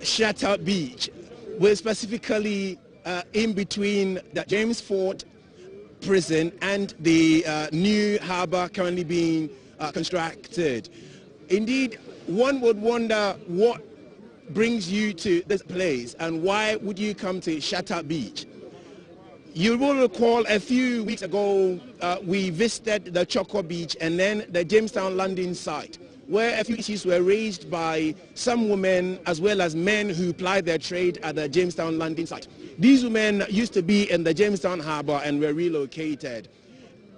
Shatter Beach. We're specifically in between the James Ford prison and the new harbour currently being constructed. Indeed, one would wonder what brings you to this place and why would you come to Shatter Beach. You will recall a few weeks ago we visited the Choco Beach and then the Jamestown landing site, where a few issues were raised by some women as well as men who plied their trade at the Jamestown landing site. These women used to be in the Jamestown Harbour and were relocated.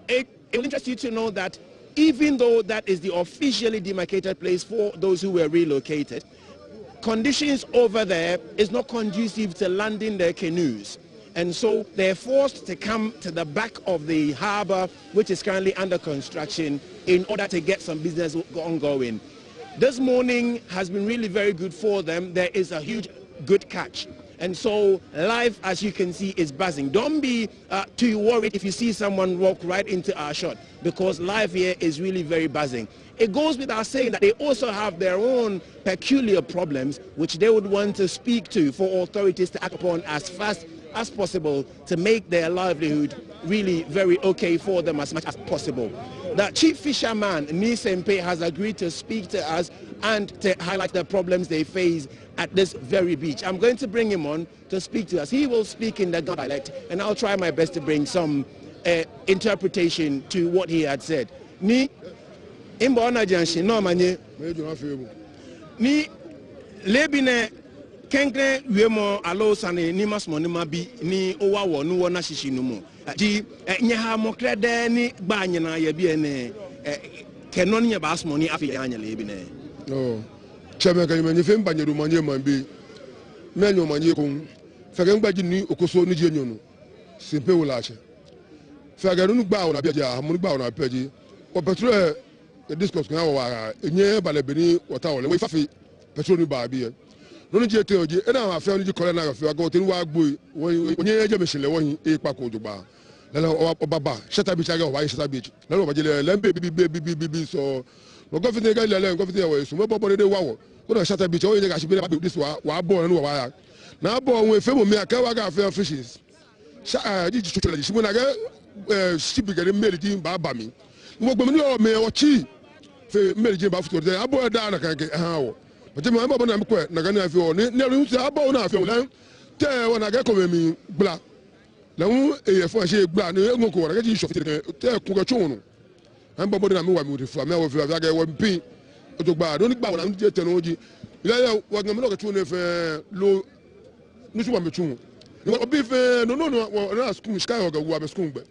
It will interest you to know that even though that is the officially demarcated place for those who were relocated, conditions over there is not conducive to landing their canoes. And so they're forced to come to the back of the harbour, which is currently under construction, in order to get some business ongoing. This morning has been really very good for them. There is a huge good catch. And so life, as you can see, is buzzing. Don't be too worried if you see someone walk right into our shot, because life here is really very buzzing. It goes without saying that they also have their own peculiar problems, which they would want to speak to for authorities to act upon as fast as possible to make their livelihood really very okay for them as much as possible. The chief fisherman, Nisempe, has agreed to speak to us and to highlight the problems they face at this very beach. I'm going to bring him on to speak to us. He will speak in the Ghana dialect, and I'll try my best to bring some interpretation to what he had said. Ni imbona janshi no manye ni lebine kenkre wemo alo sane ni masmo ni mabi ni owa wo no na shishi no mu di nya ha mokrede ni gba nyina ya bi ene kenon nya basmo ni afi anya lebine no chama kan manye fe mbanyeru manye mambi menyo manye kun fege ngbaji ni okoso ni je nyonu simpe wolache fege nu gba wona bi ja mu gba wona peji o petrol discuss kan wa enye balebeni wata wole we fafi petrol ni ba bi no je te oje e na ma fe ni ji kole na ga fi wa go te wa gbo onye eje mesile wohin e pa ko jugba lele o baba Shatter Beach aga wa Shatter Beach lele o ba je lembe bi so no go fi ne ga lele go fi te we so mo bobo de wa wo ko na Shatter Beach o ye ga shi bi this wa bo na wa ya na bo won fe mo mi aka wa ga fe fishes ji ji chochola ji shi mo na ga shi bi ga de meri ji ba ba mi mo gbo mi ni o me o chi fe meri ji ba futo de abo da na kan ke ha wo but me abo na me ko na ga na fi o ni ru ti abo na fi o lan te wo na ga ko mi bla la wu e fo se gba ni ngo ko na ga ji so fi te ku ga chunu an bo na mi wa mi fu me wo fi ga ga wo pin o to gba do ni gba wo na je te no ji ila ya wa ga mi lo ga chunu fe lo ni su wa mi chunu ni obi fe no na school sky ho ga wo be school gbe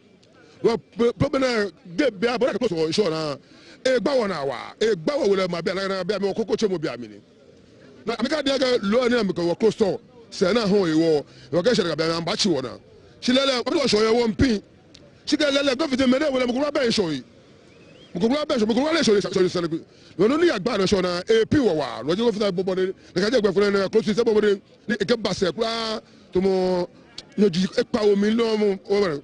wo problem de be abo na ko so na e gba wo na wa e gba wo le ma be na be me kokko chemo bi amini na amika de ga lo ni amika wo close store se na ho e wo ga shere ga be na ba chi wo na chilele ko so ye wo mpin chilele go fite mere wo le mukuru ba so yi mukuru le so se no ni agba na so na e pi wo wa lo je go fite bobo de na ga je gbe fun na close se bobo de ni e ke ba se kura to mo no ji e pa o mi lo mo o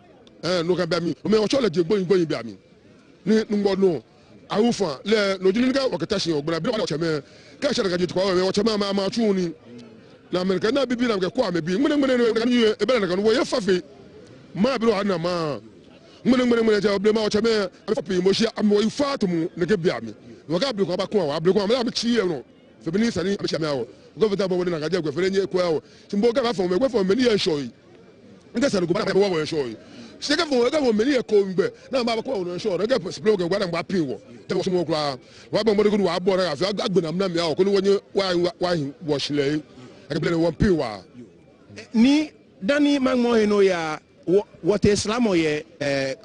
no ka ba mi o me o so le je gboyin bi ami ni ngbo no awufa le no jini ga wakata shi ogbara bi o cheme ka sha ga jitu kwa o cheme ma chu ni na america na bibi na ko amebi ngene no ga ni e bele na ga no ye fafe ma bi ro na ma ngene ja oble ma o cheme fa pi mo shi am wo fa to mu ne ke bi ami wo ga bi ko ba ko wa bi ko ma chi e no Femini sani amishamiao. Go vita bo na gaje gwefere nye kwa. Simbo ga fa me gwefo me ni e shoyi. Nda sa go ba wo wo shoyi. Sika fo ga me ni e ko ngbe. Na ma ba ko wo shoyi. Ga spray go gwa na gba pin wo. Te wo so mo kura. Wa ba mo de go wa bo ra afi agbena na me ko ni wonye wa wo shile. Aga bele won pin wa. Ni dani magmo heno ya what islamo ye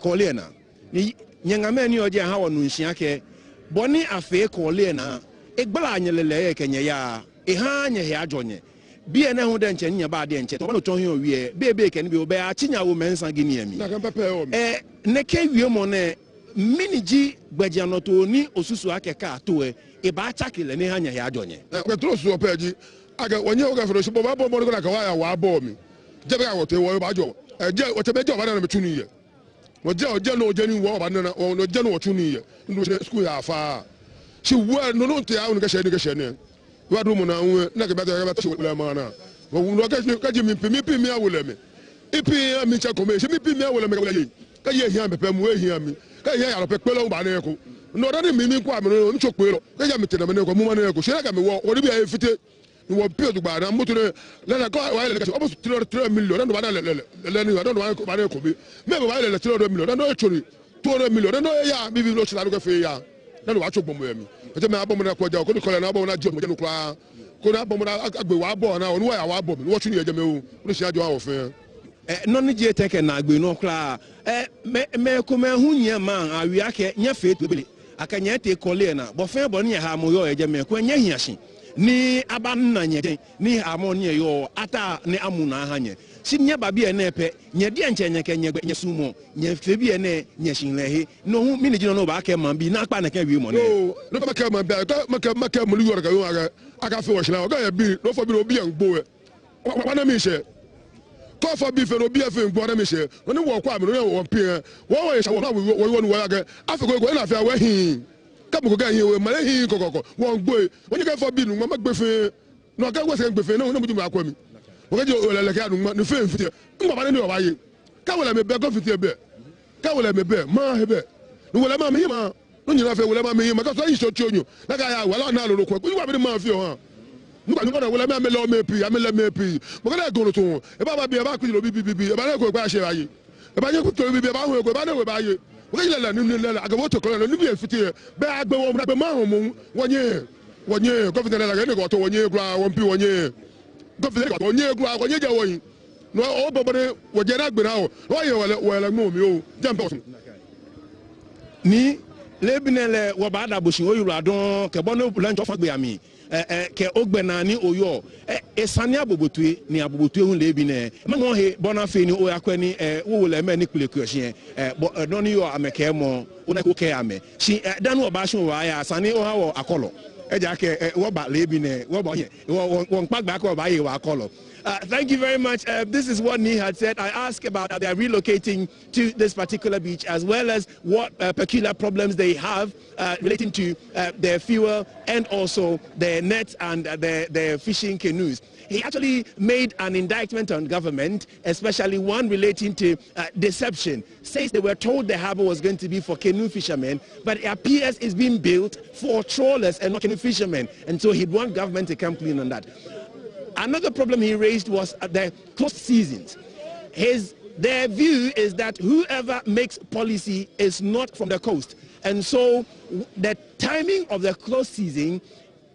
kolena. Ni nyangame ni oje ha wonu nhia ke. Boni afi kolena. Egbala anyelele kenye ya ha nye ya ajonye bi na hu de nche nya ba de nche to no tonhe owie bebe ken bi obe a chinya wo mensa gini ami na kan pepe o ne ke wie mo ne miniji gbaja no to ni osusu akeka ato e ba chakile ne ha nye ya ajonye ko tro su opeji aga wonye o ga fero so ba bo mo ko na ka wa bo mi je be ga wo te wo ba jo je o te be jo ba na me tuni ye mo je no je ni wo ba na no je no wo tuni ye ndu school ya fa she wa no te ya unika shede ne wa do mo na hu na ke beta she wala ma na wo no ka je mi pi awole me ipi mi cha ko me she mi pi mi awole me ka ye hia me pe mu hia mi ka ye ya lo pe pe lo ba na ko no da ni mi ko amino no cho pe lo ka ya mi te na me ko mu ma na ko she ka me wo ri bi ya fite ni wo pi do ba na mo to le na ko wa le ka she almost 3 million na do ba na le ni do ba na ko bi me ba le 3 million na no chori 200 million na no ya bi lo chila do ka fe ya na do wa cho bomo yami e me abomo na ko ja ko ni ko na abomo na je mo je no kra ko na abomo na agbe wa abo na onu wa ya wa abo mi wo chu ni eje me o ni se ajo awofin no ni je teke na agbe no kra me ko me hu nya ma awi ake nya fe to bele aka nya te kole na bo fe bo ni ha mo yo eje me ko nya hiashi ni aban na nye ni ha mo ni yo ata ni amuna ha nye si nya ba bi ene pe nya di enche nya ke nya sumo nya fe bi ene nya shinlehe no hu mi ni jino no ba ke man bi na kpa na ke wi mo ne no ma ke man ba ma ke mo yo ga yo aga fe wo shila ga ya bi no fo bi no bi en gbo wa na mi she ko fo bi fe no bi fe gbo na mi she no ni wo kwa mi no wo pin wo wo ye sha wo na wo wo ga afi ko na fe wa hin ka mo ga hin we ma hin kokoko wo gbo woni ka fo bi nu ma gbe fe no ka wo se gbe fe no mo ju ma kwa mi ogeje olele ka nu ni fe mfite ngba ba ni o ba ye ka wole me be ko fite be ka wole me be ma he be ni wole ma me ma no nyina fe wole ma me ma ka so yin so ti onyo na ka ya wala na lo ko ku wa be ma fi o ha ngba ni ko na wole ma me lo me pi ame le me pi mo ka na go lo to e ba bi e ba ku lo bi e ba na ko pa se aye e ba ye ku to bi e ba hu ko ba na we ba ye ogeje lele ni lele aga wo to ko lo ni bi e fite be agbe wo na be ma hu mu wonye ko fite lele ga ni ko to wonye kura won pi wonye gọfìnà kò nye egwu akọ nye jẹ wọnyi na ọ bọbọdẹ wọjẹ náà gbẹrẹ ahọ wọ́n yẹ wẹ̀lẹ̀ mọ́ mi o jẹ́ mpẹ́ ọ̀sùn. Ní lébìnrin wọ́n bá dàbòsí oyún adùn kẹbọ́n ní lẹ́njọ́ fún gbẹ̀yàmí kẹ ó gbẹ̀nà ní oyún ẹ̀sán ní abòbòtúwe ní abòbòtúwe ń lébìnrin mẹ́wọ́n he bọ́nà fẹ́ ni oyà kọ́ ni wọ́wọ́lẹ̀ mẹ́ ní kúlẹ̀kú ẹ̀sìn dọ́ni yọ àmẹ̀kẹ́ mọ́ ọ̀nàkó kẹ́ àmẹ́ sí dánú ọba aṣọ wà áyà àsán ní ọ̀hà àkọlọ̀ thank you very much. This is what Ni had said. I asked about they are relocating to this particular beach, as well as what peculiar problems they have relating to their fuel and also their nets and their fishing canoes. He actually made an indictment on government, especially one relating to deception. Says they were told the harbor was going to be for canoe fishermen, but it appears it's being built for trawlers and not canoe fishermen. And so he'd want government to come clean on that. Another problem he raised was the closed seasons. Their view is that whoever makes policy is not from the coast. And so the timing of the closed season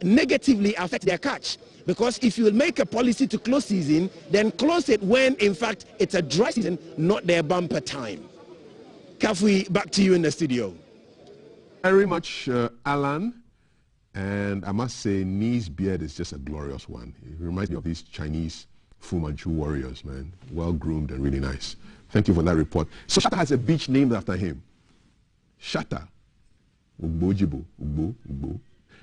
negatively affects their catch. Because if you will make a policy to close season, then close it when, in fact, it's a dry season, not their bumper time. Kafui, back to you in the studio. Very much, Alan. And I must say, Ni's beard is just a glorious one. It reminds me of these Chinese Fu Manchu warriors, man. Well-groomed and really nice. Thank you for that report. So Shatta has a beach named after him. Shatta. Ugbojibo. Ugbo.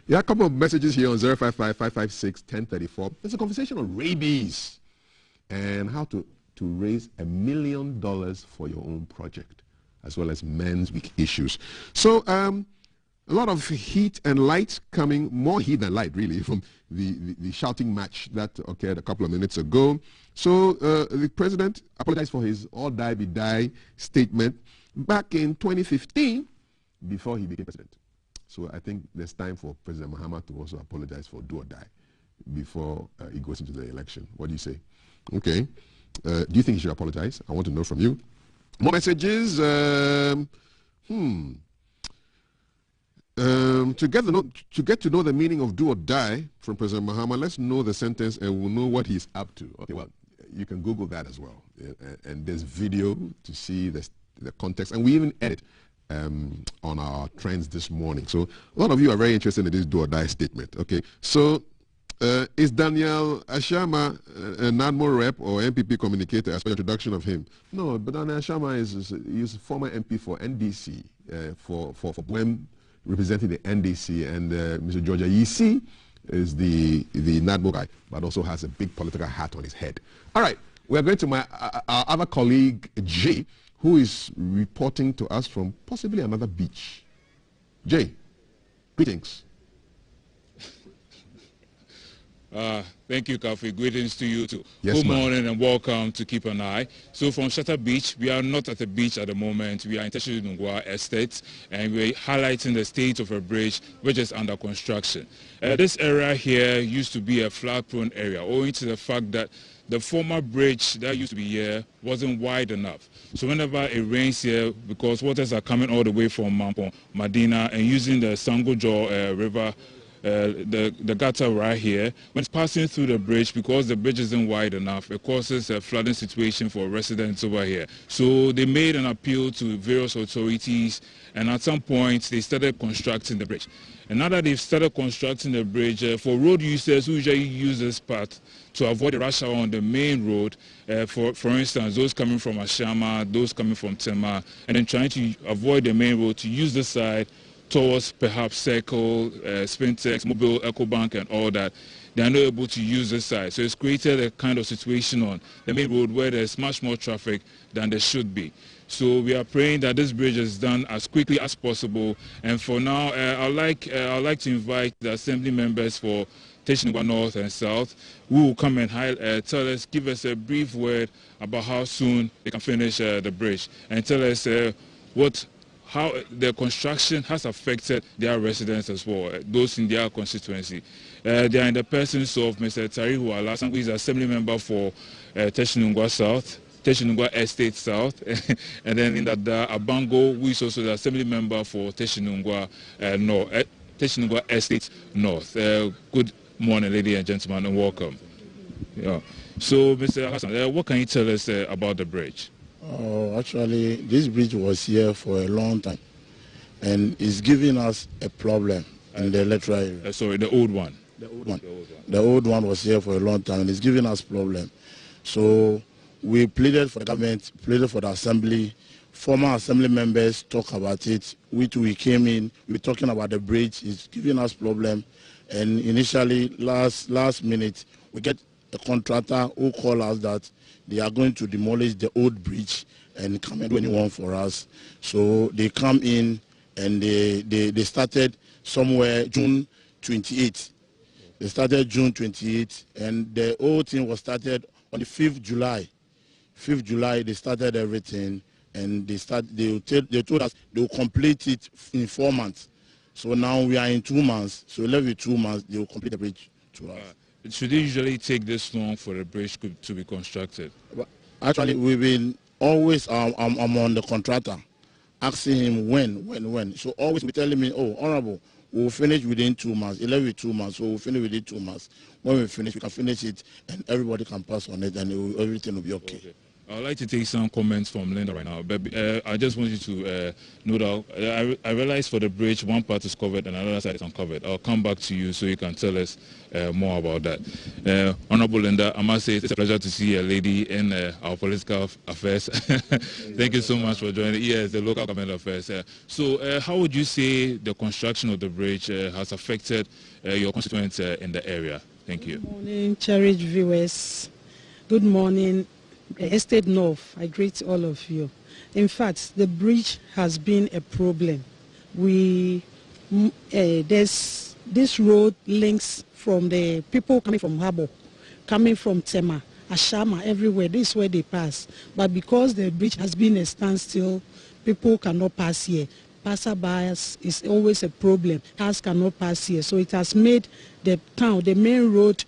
There are a couple of messages here on 055-556-1034. There's a conversation on rabies and how to raise $1 million for your own project, as well as men's week issues. So a lot of heat and light coming, more heat than light really, from the shouting match that occurred a couple of minutes ago. So the president apologized for his all die be die statement back in 2015 before he became president. So I think there's time for President Mahama to also apologize for do or die before he goes into the election. What do you say? Okay. Do you think he should apologize? I want to know from you. More messages. To get to know the meaning of do or die from President Mahama, let's know the sentence and we'll know what he's up to. Okay, well, you can Google that as well. And there's video to see the context. And we even edit on our trends this morning. So a lot of you are very interested in this do or die statement. Okay, so is Daniel Ashama a NADMO rep or MPP communicator as per introduction of him? No, but Daniel Ashama is former MP for NDC, for Bwem, representing the NDC, and Mr. Georgia Yisi is the NADMO guy, but also has a big political hat on his head. All right, we are going to our other colleague, Jay, who is reporting to us from possibly another beach. Jay, greetings. Thank you, Kafi. Greetings to you too. Yes, good morning and welcome to Keep an Eye. So from Shutter Beach, we are not at the beach at the moment. We are in Teshinungwa Estate, and we're highlighting the state of a bridge which is under construction. This area here used to be a flood-prone area, owing to the fact that the former bridge that used to be here wasn't wide enough. So whenever it rains here, because waters are coming all the way from Mampong, Medina, and using the Sangojo River, the gutter right here, when it's passing through the bridge, because the bridge isn't wide enough, it causes a flooding situation for residents over here. So they made an appeal to various authorities, and at some point they started constructing the bridge. And now that they've started constructing the bridge, for road users who usually use this path to avoid the rush hour on the main road, for instance, those coming from Ashama, those coming from Tema, and then trying to avoid the main road to use the side towards perhaps Circle, Spintex, Mobile, EcoBank, and all that, they are not able to use this side. So it's created a kind of situation on the main road where there's much more traffic than there should be. So we are praying that this bridge is done as quickly as possible. And for now, I'd like to invite the assembly members for Teshinungwa North and South, who will come and give us a brief word about how soon they can finish the bridge, and tell us how the construction has affected their residents as well, those in their constituency. They are in the persons of Mr. Tarihu Alasan, who is Assembly Member for Teshinungwa South, Teshinungwa Estate South, and then in that Abango, who is also the Assembly Member for Teshinungwa North, Teshinungwa Estate North. Good morning, ladies and gentlemen, and welcome. Yeah. So, Mr. Hassan, what can you tell us about the bridge? Actually, this bridge was here for a long time, and it's giving us a problem in the electoral area. Sorry, the old one. The old one was here for a long time, and it's giving us problem. So we pleaded for the government, pleaded for the assembly. Former assembly members talk about it. We came in, we were talking about the bridge. It's giving us problem, and initially, last minute, we get a contractor who called us that they are going to demolish the old bridge and come and do anyone for us. So they come in and they started somewhere June 28. They started June 28, and the whole thing was started on the 5th July. 5th July they started everything, and they told us they will complete it in 4 months. So now we are in 2 months. So left with 2 months, they will complete the bridge to us. Should it usually take this long for the bridge to be constructed? Actually, we've been always, I'm on the contractor, asking him when. So always be telling me, oh, Honorable, we'll finish within 2 months, 11 2 months, so we'll finish within 2 months. When we finish, we can finish it, and everybody can pass on it, and everything will be okay. I'd like to take some comments from Linda right now, but I just want you to note out, I realize for the bridge, one part is covered and another side is uncovered. I'll come back to you so you can tell us more about that. Honorable Linda, I must say it's a pleasure to see a lady in our political affairs. Thank you so much for joining. Yes, the local government affairs. So how would you say the construction of the bridge has affected your constituents in the area? Thank you. Good morning, cherished viewers. Good morning. Estate North, I greet all of you. In fact, the bridge has been a problem. This road links from the people coming from Harbour, coming from Tema, Ashama, everywhere. This is where they pass. But because the bridge has been a standstill, people cannot pass here. passerbys is always a problem. Cars cannot pass here. So it has made the town, the main road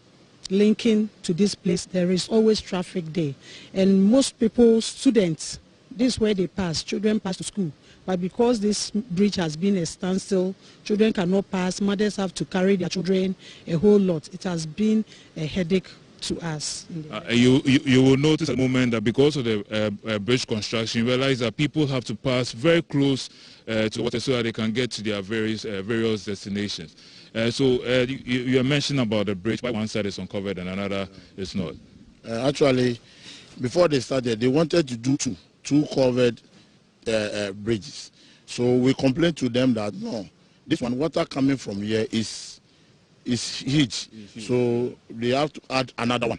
linking to this place, there is always traffic there. And most people, students, this is where they pass. Children pass to school. But because this bridge has been a standstill, children cannot pass. Mothers have to carry their children a whole lot. It has been a headache to us. You will notice at the moment that because of the bridge construction, you realize that people have to pass very close to water so that they can get to their various destinations. You are mentioning about the bridge, why one side is uncovered and another is not. Actually, before they started, they wanted to do two covered bridges. So we complained to them that no, this one, water coming from here is huge. So they have to add another one.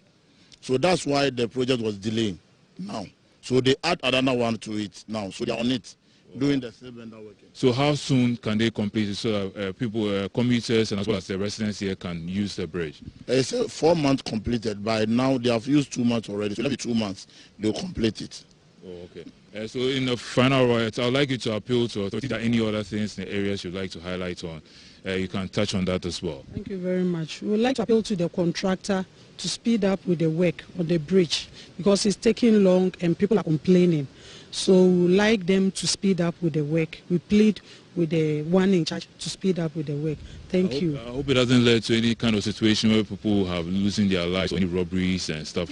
So that's why the project was delaying now. So they add another one to it now. So they're on it, doing the same vendor working. So how soon can they complete it so that people, commuters and as well as the residents here can use the bridge? It's 4 months completed. By now they have used 2 months already. So maybe 2 months they'll complete it. Oh, okay. So in the final rights, I'd like you to appeal to authorities that any other things in the areas you'd like to highlight on. You can touch on that as well. Thank you very much. We would like to appeal to the contractor to speed up with the work on the bridge because it's taking long and people are complaining. So we would like them to speed up with the work. We plead with the one in charge to speed up with the work. Thank you. I hope it doesn't lead to any kind of situation where people have losing their lives or any robberies and stuff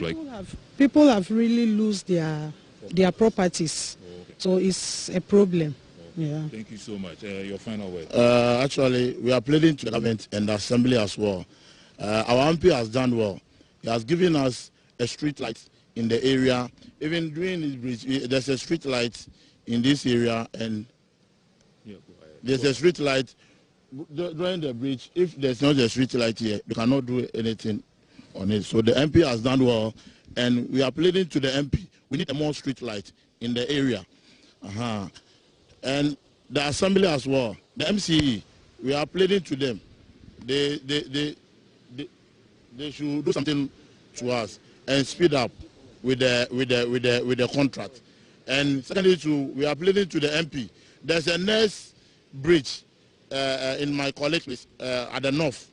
People have really lost their properties. Oh, okay. So it's a problem. Yeah. Thank you so much. Your final word. Actually, we are pleading to the government and the assembly as well. Our MP has done well. He has given us a street light in the area. Even during this bridge, there's a street light in this area, and there's a street light during the bridge. If there's not a street light here, you cannot do anything on it. So the MP has done well, and we are pleading to the MP. We need a more street light in the area. And the assembly as well, the MCE, we are pleading to them. They should do something to us and speed up with the contract. And secondly, too, we are pleading to the MP. There's a next bridge in my colleague place at the north.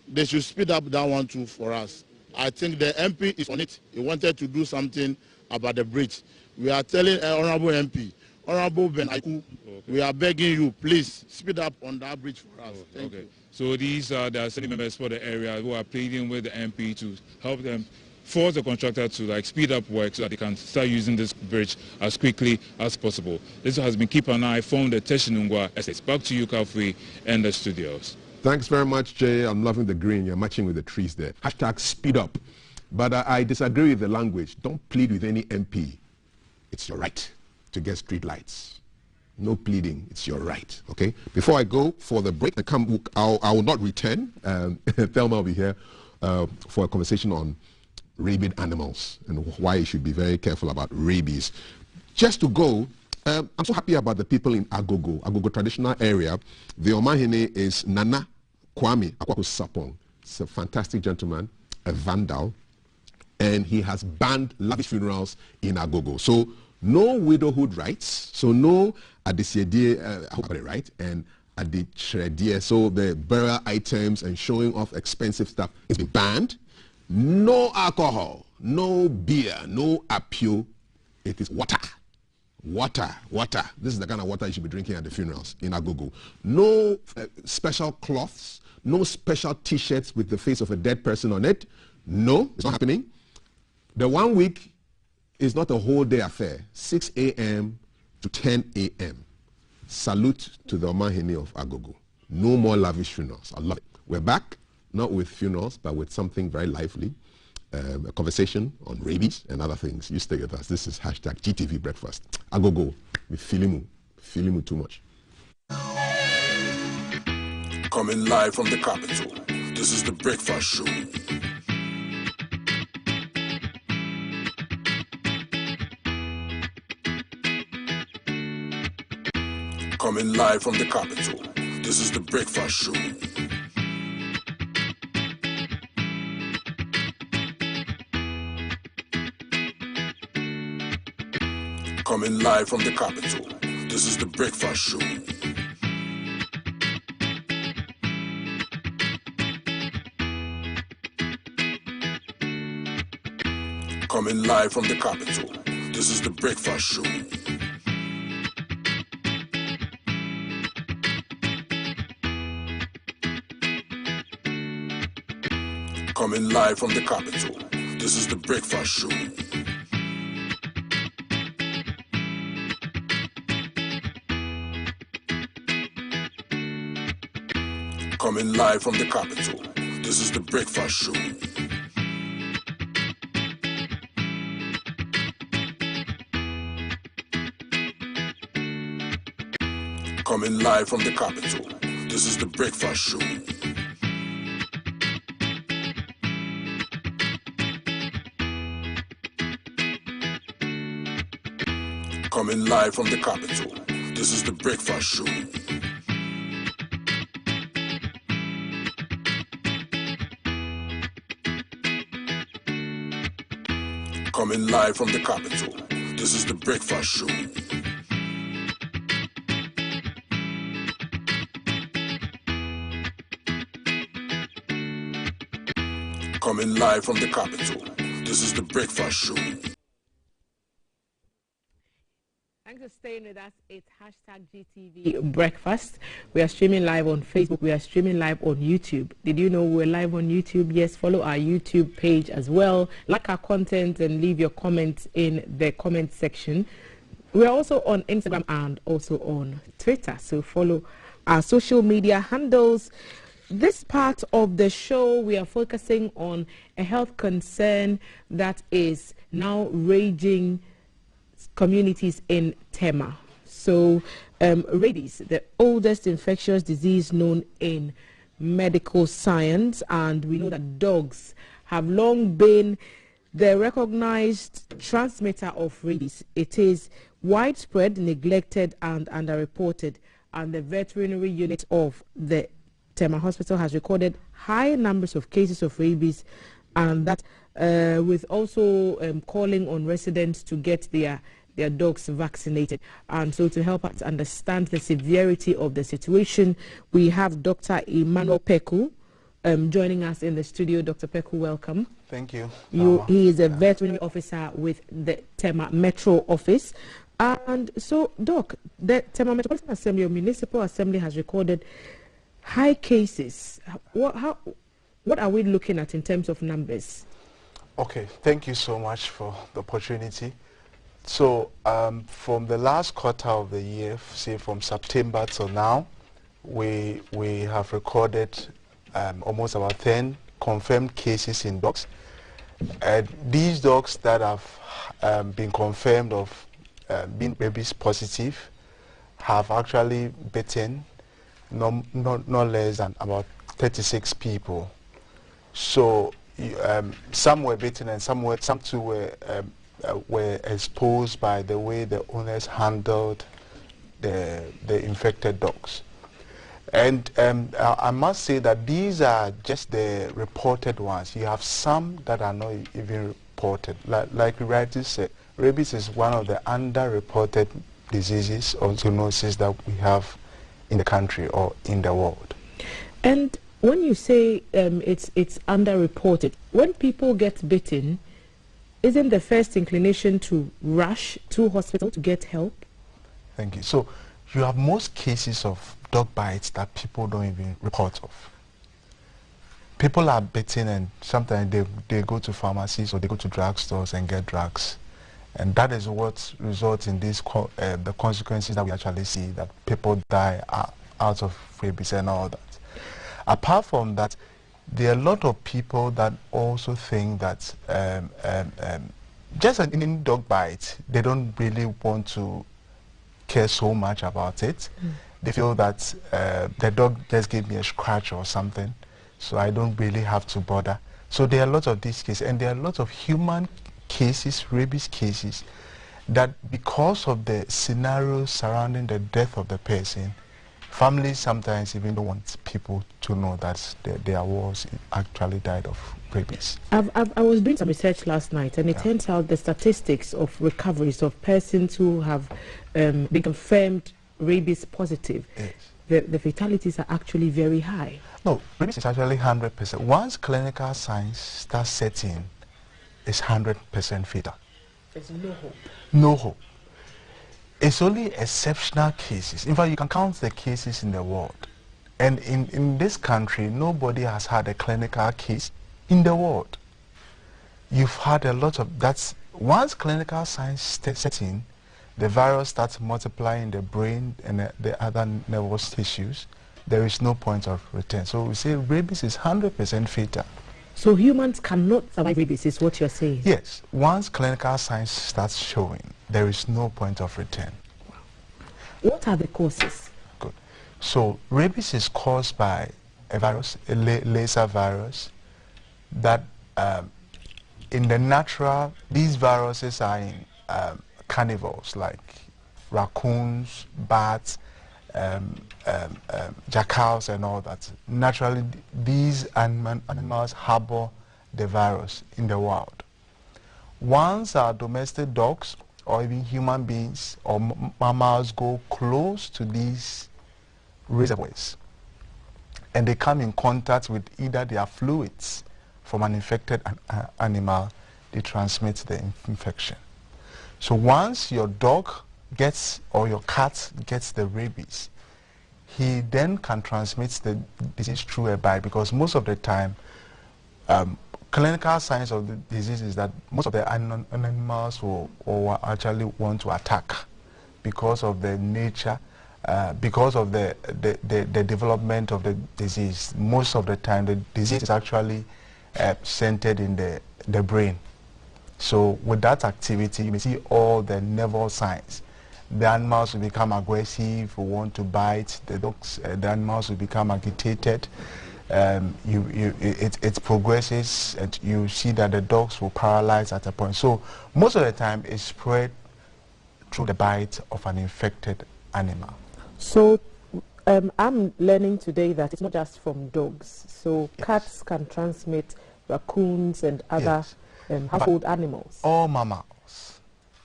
They should speed up that one too for us. I think the MP is on it. He wanted to do something about the bridge. We are telling Honorable MP, Honorable Ben Aiku, we are begging you, please speed up on that bridge for us. Thank you. So these are the assembly members for the area who are pleading with the MP to help them force the contractor to speed up work so that they can start using this bridge as quickly as possible. This has been Keep an Eye from the Teshinungwa Estates. Back to you, Kafui, and the studios. Thanks very much, Jay. I'm loving the green. You're matching with the trees there. Hashtag speed up. But I disagree with the language. Don't plead with any MP. It's your right to get street lights. No pleading. It's your right. Okay? Before I go for the break, I will not return. Thelma will be here for a conversation on rabid animals and why you should be very careful about rabies. Just to go, I'm so happy about the people in Agogo traditional area. The Omahene is Nana Kwame Akwaku Sapong. He's a fantastic gentleman, a vandal, and he has banned lavish funerals in Agogo. So no widowhood rights, so no adisiedie, I hope I got it right, and adicredie, so the burial items and showing off expensive stuff is been banned. No alcohol, no beer, no apio. It is water. Water. This is the kind of water you should be drinking at the funerals in Agogo. No special cloths, no special t-shirts with the face of a dead person on it. No, it's not happening. The 1 week is not a whole day affair. 6 a.m. to 10 a.m. Salute to the Omahene of Agogo. No more lavish funerals. I love it. We're back, not with funerals, but with something very lively. A conversation on rabies and other things. You stay with us. This is hashtag GTV Breakfast. Agogo, we feeling too much. Coming live from the capital, this is the Breakfast Show. Coming live from the capital, this is the Breakfast Show. Coming live from the capital, This is the Breakfast Show. Coming live from the capital. This is the Breakfast Show. Coming live from the capital. This is the Breakfast Show. Coming live from the capital. This is the Breakfast Show. Coming live from the capital. This is the Breakfast Show. Coming live from the capital. This is the Breakfast Show. Coming live from the capital. This is the Breakfast Show. Coming live from the capital. This is the Breakfast Show. Thanks for staying with us. It's hashtag GTV Breakfast. We are streaming live on Facebook. We are streaming live on YouTube. Did you know we're live on YouTube? Yes, follow our YouTube page as well. Like our content and leave your comments in the comment section. We're also on Instagram and also on Twitter. So follow our social media handles. This part of the show, we are focusing on a health concern that is now raging communities in Tema. So rabies, the oldest infectious disease known in medical science, and we know that dogs have long been the recognized transmitter of rabies. It is widespread, neglected and underreported, and the veterinary unit of the Tema Hospital has recorded high numbers of cases of rabies, and that with also calling on residents to get their dogs vaccinated. And so to help us understand the severity of the situation, we have Dr. Emmanuel Peku joining us in the studio. Dr. Peku, welcome. Thank you. He is a veterinary officer with the Tema Metro office. And so, Doc, the Tema Metropolitan Assembly or Municipal Assembly has recorded high cases. What are we looking at in terms of numbers? Okay, thank you so much for the opportunity. So from the last quarter of the year, say from September till now, we have recorded almost about 10 confirmed cases in dogs. These dogs that have been confirmed of being rabies positive have actually bitten no less than about 36 people. So some were bitten and some two were exposed by the way the owners handled the infected dogs. And I must say that these are just the reported ones. You have some that are not even reported. Like we rightly said, rabies is one of the underreported diseases or zoonoses that we have in the country or in the world. And when you say it's underreported, when people get bitten, isn't the first inclination to rush to hospital to get help? Thank you. So you have most cases of dog bites that people don't even report of. People are bitten and sometimes they go to pharmacies or they go to drugstores and get drugs. And that is what results in these the consequences that we actually see, that people die out of rabies and all that. Apart from that, there are a lot of people that also think that just an dog bite, they don't really want to care so much about it. They feel that the dog just gave me a scratch or something, so I don't really have to bother. So there are a lot of these cases, and there are a lot of human cases, rabies cases, that because of the scenario surrounding the death of the person, families sometimes even don't want people to know that their was actually died of rabies. I was doing some research last night, and it turns out the statistics of recoveries of persons who have been confirmed rabies positive, yes, the fatalities are actually very high. No, rabies is actually 100%. Once clinical signs start setting, it's 100% fatal. There's no hope. No hope. It's only exceptional cases. In fact, you can count the cases in the world. And in this country, nobody has had a clinical case in the world. You've had a lot of, that's, once clinical signs set in, the virus starts multiplying in the brain and the other nervous tissues, there is no point of return. So we say rabies is 100% fatal. So humans cannot survive rabies, is what you're saying? Yes. Once clinical signs starts showing, there is no point of return. What are the causes? Good. So rabies is caused by a virus, a laser virus, that in the natural, these viruses are in carnivores like raccoons, bats, jackals and all that. Naturally, these animals harbor the virus in the wild. Once our domestic dogs or even human beings or mammals go close to these reservoirs and they come in contact with either their fluids from an infected animal, they transmit the infection. So once your dog gets or your cat gets the rabies, he then can transmit the disease through a bite, because most of the time clinical signs of the disease is that most of the animals will actually want to attack because of the nature, because of the development of the disease. Most of the time the disease is actually centered in the brain. So with that activity, you may see all the nervous signs. The animals will become aggressive, will want to bite. The dogs, the animals will become agitated. It progresses, and you see that the dogs will paralyze at a point. So most of the time, it's spread through the bite of an infected animal. So I'm learning today that it's not just from dogs. So yes, cats can transmit, raccoons and other household animals. All mammals,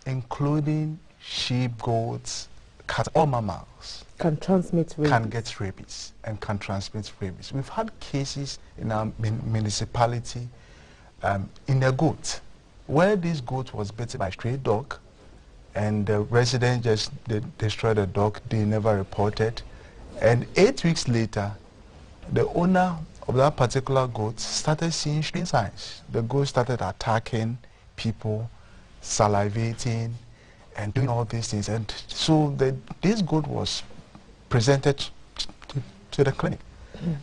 including sheep, goats, cats, all mammals can transmit rabies. Can get rabies and can transmit rabies. We've had cases in our municipality in a goat, where this goat was bitten by a stray dog, and the resident just destroyed the dog. They never reported. And 8 weeks later, the owner of that particular goat started seeing strange signs. The goat started attacking people, salivating, and doing all these things. And so this goat was presented to the clinic.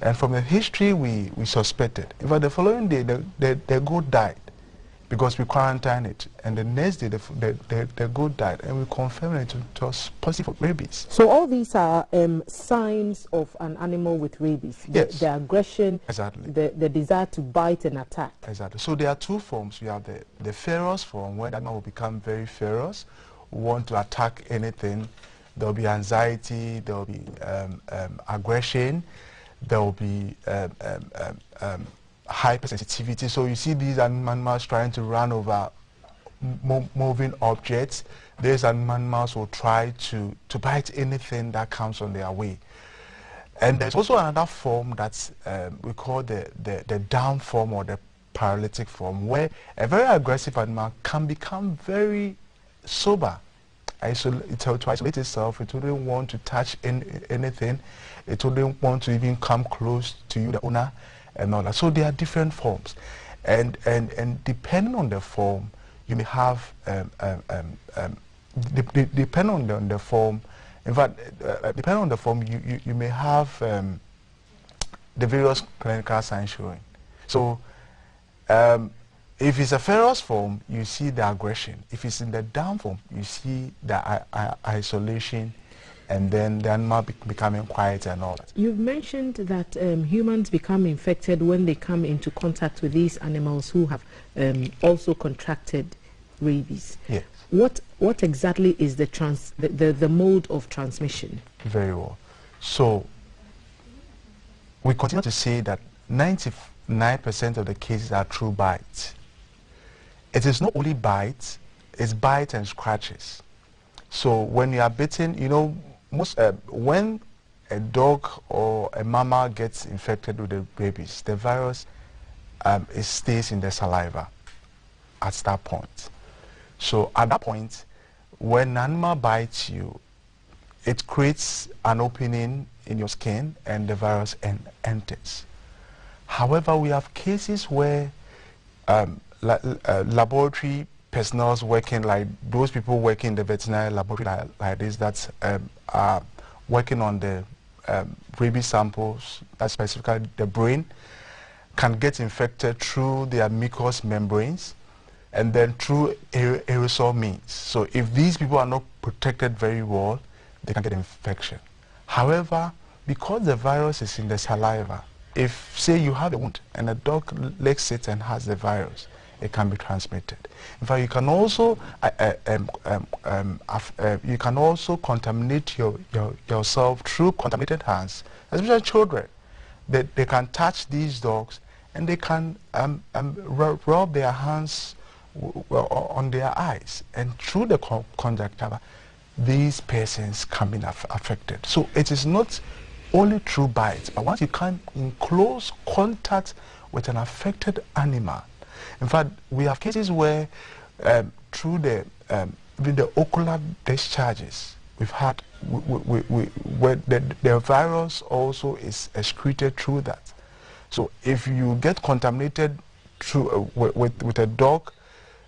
And from the history, we suspected. In fact, the following day, the goat died because we quarantined it. And the next day, the goat died, and we confirmed it was positive for rabies. So all these are signs of an animal with rabies. Yes. The aggression, exactly, the desire to bite and attack. Exactly. So there are two forms. We have the ferocious form, where the animal will become very ferocious, want to attack anything. There will be anxiety, there will be aggression, there will be hypersensitivity. So you see these animals trying to run over moving objects. These animals will try to bite anything that comes on their way. And there's also another form that's we call the down form, or the paralytic form, where a very aggressive animal can become very sober. To isolate itself. It wouldn't want to touch anything. It wouldn't want to even come close to you, the owner, and all that. So there are different forms, and depending on the form, you may have depending on the form. In fact, depending on the form, you may have the various clinical signs showing. So. If it's a ferocious form, you see the aggression. If it's in the down form, you see the isolation, and then the animal becoming quiet and all that. You've mentioned that humans become infected when they come into contact with these animals who have also contracted rabies. Yes. What exactly is the mode of transmission? Very well. So we continue to say that 99% of the cases are through bites. It is not only bites, it's bites and scratches. So when you are bitten, you know, when a dog or a mama gets infected with the rabies, the virus it stays in the saliva at that point. So at that point, when an animal bites you, it creates an opening in your skin and the virus enters. However, we have cases where laboratory personnel working, like those people working in the veterinary laboratory like this, that are working on the rabies samples, that's specifically the brain, can get infected through their mucous membranes and then through aerosol means. So if these people are not protected very well, they can get infection. However, because the virus is in the saliva, if, say, you have a wound and a dog licks it and has the virus, it can be transmitted. In fact, you can also contaminate yourself through contaminated hands, especially children. They can touch these dogs and they can rub their hands on their eyes, and through the conjunctiva, these persons can be affected. So it is not only through bites, but once you come in close contact with an affected animal. In fact, we have cases where through the with the ocular discharges, we've had where the virus also is excreted through that. So if you get contaminated through with a dog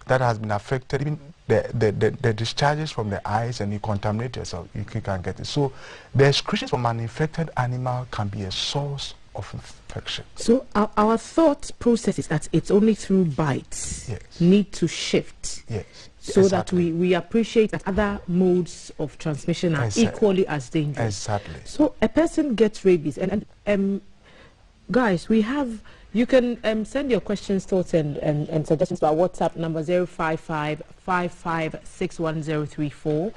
that has been affected, even the discharges from the eyes, and you contaminate yourself, you can get it. So the excretions from an infected animal can be a source of infection. So our thought process is that it's only through bites need to shift. Yes. So exactly. that we appreciate that other modes of transmission are equally as dangerous. Exactly. So a person gets rabies, and guys, we have, you can send your questions, thoughts, and suggestions to our WhatsApp number 055-55-61034.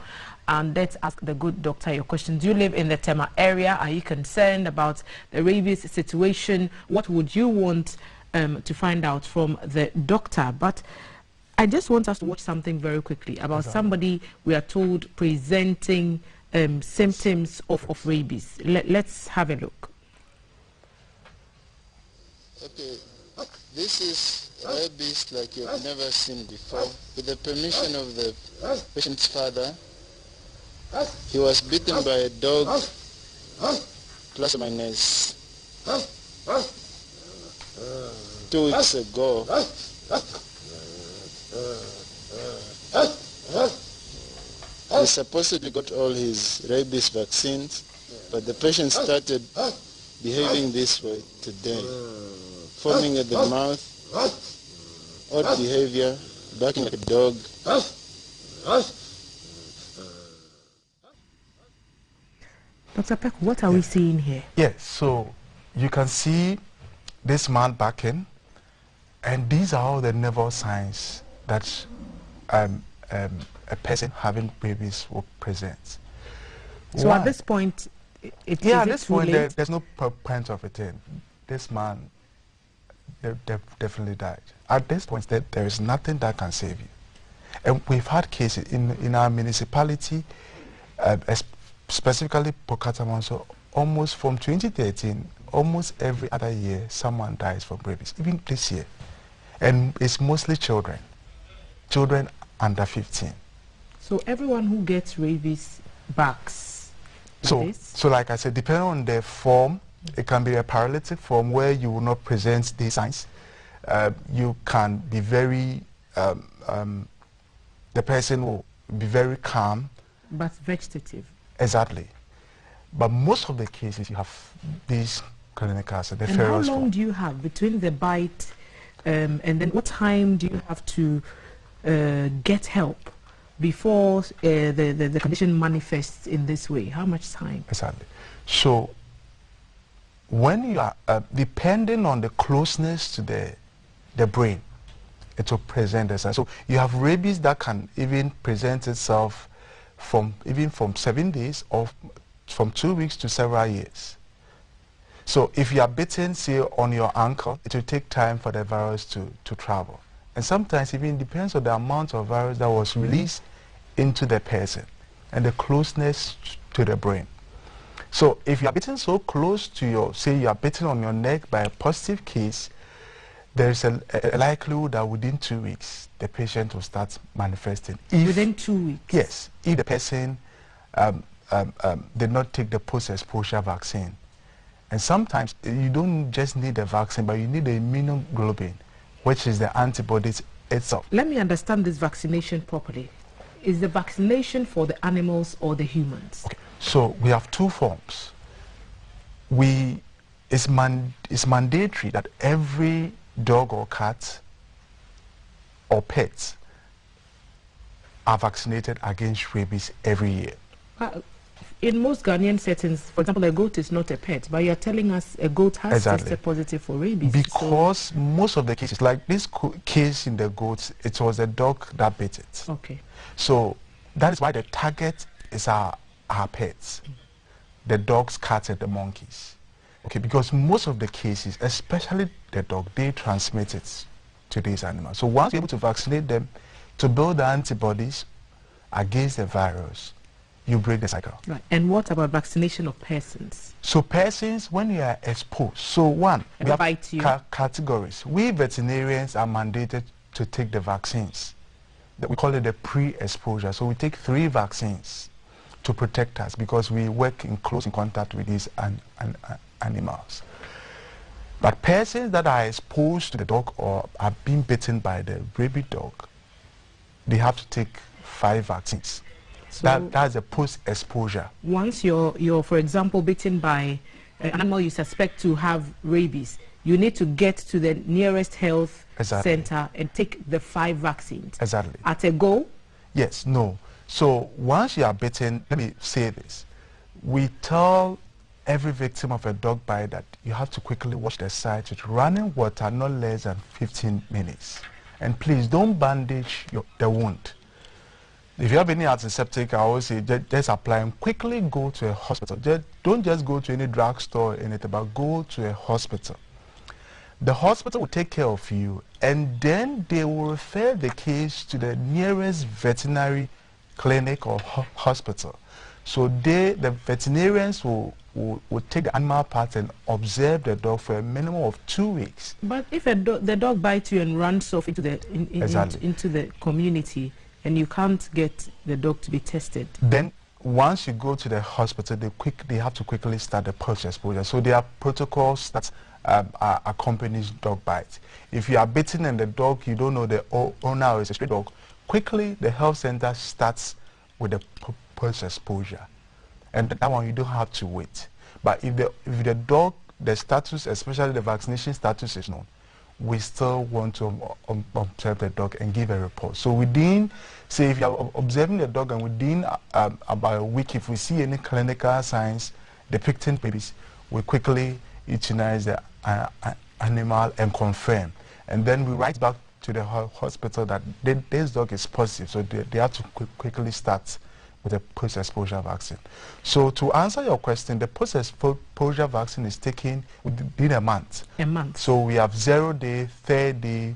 And let's ask the good doctor your questions. Do you live in the Tema area? Are you concerned about the rabies situation? What would you want to find out from the doctor? But I just want us to watch something very quickly about somebody we are told presenting symptoms of rabies. Let's have a look. Okay, this is rabies like you've never seen before. With the permission of the patient's father, he was bitten by a dog plus or minus 2 weeks ago. He supposedly got all his rabies vaccines, but the patient started behaving this way today. Foaming at the mouth, odd behavior, barking like a dog. Dr. Peck, what are we seeing here? Yes, so you can see this man barking, and these are all the nervous signs that a person having rabies will present. So at this point, at this point, there's no point of return. This man definitely died. At this point, there is nothing that can save you. And we've had cases in our municipality, specifically Pokatamanso, almost from 2013, almost every other year, someone dies from rabies, even this year. And it's mostly children under 15. So everyone who gets rabies backs. So like I said, depending on the form, it can be a paralytic form where you will not present these signs. You can be very, the person will be very calm. But vegetative. Exactly. But most of the cases you have these clinical symptoms. And how long do you have between the bite and then what time do you have to get help before the condition manifests in this way? How much time? Exactly. So when you are, depending on the closeness to the brain, it will present as so you have rabies that can even present itself from 7 days or from 2 weeks to several years. So if you are bitten, say, on your ankle, it will take time for the virus to travel. And sometimes it even depends on the amount of virus that was released into the person. and the closeness to the brain. So if you are bitten so close to your, say you are bitten on your neck by a positive case, there is a likelihood that within 2 weeks, the patient will start manifesting. Within 2 weeks? Yes, if the person did not take the post-exposure vaccine. And sometimes you don't just need the vaccine, but you need the immunoglobulin, which is the antibodies itself. Let me understand this vaccination properly. Is the vaccination for the animals or the humans? Okay. So we have two forms. It's mandatory that every dog or cat or pet are vaccinated against rabies every year. In most Ghanaian settings, for example, a goat is not a pet, but you're telling us a goat has tested positive for rabies. Because most of the cases, like this case in the goats, it was a dog that bit it. Okay. So that is why the target is our pets, the dogs, cats, and the monkeys. Okay, because most of the cases, especially the dog, they transmit it to these animals. So once you're able to vaccinate them to build the antibodies against the virus, you break the cycle. Right. And what about vaccination of persons? So persons, when you are exposed, so one, we have categories. We veterinarians are mandated to take the vaccines. We call it the pre-exposure. So we take 3 vaccines to protect us because we work in close contact with these animals. But persons that are exposed to the dog or are being bitten by the rabies dog, they have to take 5 vaccines. So that's a post-exposure. Once you're, for example, bitten by an animal you suspect to have rabies, you need to get to the nearest health center and take the 5 vaccines. Exactly. At a go? Yes, no. So once you are bitten, let me say this. We tell every victim of a dog bite that you have to quickly wash the sides with running water, not less than 15 minutes. And please don't bandage the wound. If you have any antiseptic, I always say just apply and quickly go to a hospital. Don't just go to any drugstore or anything, but go to a hospital. The hospital will take care of you, and then they will refer the case to the nearest veterinary clinic or hospital. So the veterinarians will take the animal part and observe the dog for a minimum of 2 weeks. But if the dog bites you and runs off into the community, and you can't get the dog to be tested, then once you go to the hospital, they have to quickly start the post-exposure. So there are protocols that accompanies dog bites. If you are bitten and the dog, you don't know the owner is a stray dog, quickly the health center starts with the post-exposure, and that one you don't have to wait. But if the dog, the status, especially the vaccination status, is known, we still want to observe the dog and give a report. So within, say if you are observing the dog and within about a week, if we see any clinical signs depicting rabies, we quickly euthanize the animal and confirm. And then we write back to the hospital that this dog is positive, so they have to quickly start with a post-exposure vaccine. So to answer your question, the post-exposure vaccine is taken within a month. A month. So we have 0 day, 3rd day,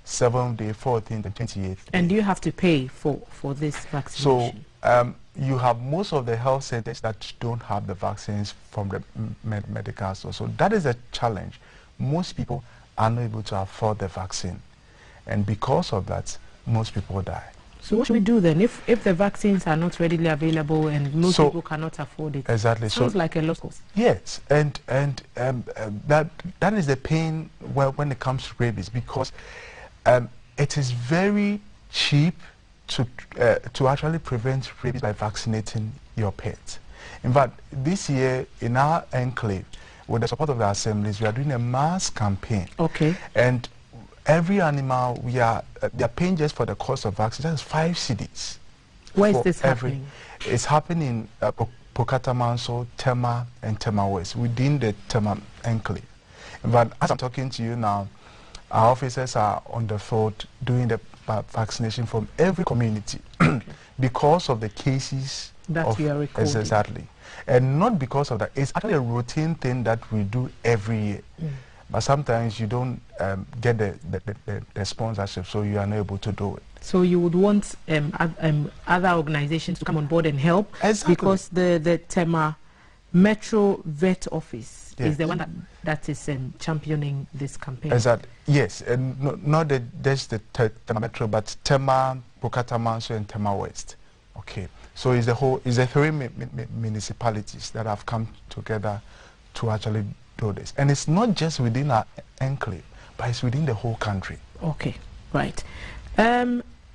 7th day, 14th, and 28th. And do you have to pay for this vaccination? So you have most of the health centers that don't have the vaccines from the medical store. So that is a challenge. Most people are not able to afford the vaccine. And because of that, most people die. So what should we do then if the vaccines are not readily available and most people cannot afford it? Exactly. Sounds like a lost cause. Yes, and that is the pain when it comes to rabies, because it is very cheap to actually prevent rabies by vaccinating your pet. In fact, this year in our enclave, with the support of the assemblies, we are doing a mass campaign. Okay. And every animal, they are paying just for the cost of vaccine. That's 5 cedis. Where is this happening? It's happening in Pokata Manso, Tema, and Tema West, within the Tema enclave. But as I'm talking to you now, our officers are on the field doing the vaccination from every community because of the cases that we are recording. Exactly. And not because of that. It's actually a routine thing that we do every year. but sometimes you don't get the sponsorship, so you are not able to do it. So you would want other organizations to come on board and help? Exactly. Because the Tema Metro Vet Office is the one that is championing this campaign. Exactly. Yes, and not just the Tema Metro, but Tema, Bukatamanso, and Tema West. Okay. So it's the three municipalities that have come together to actually do this. And it's not just within our enclave, but it's within the whole country. Okay, right.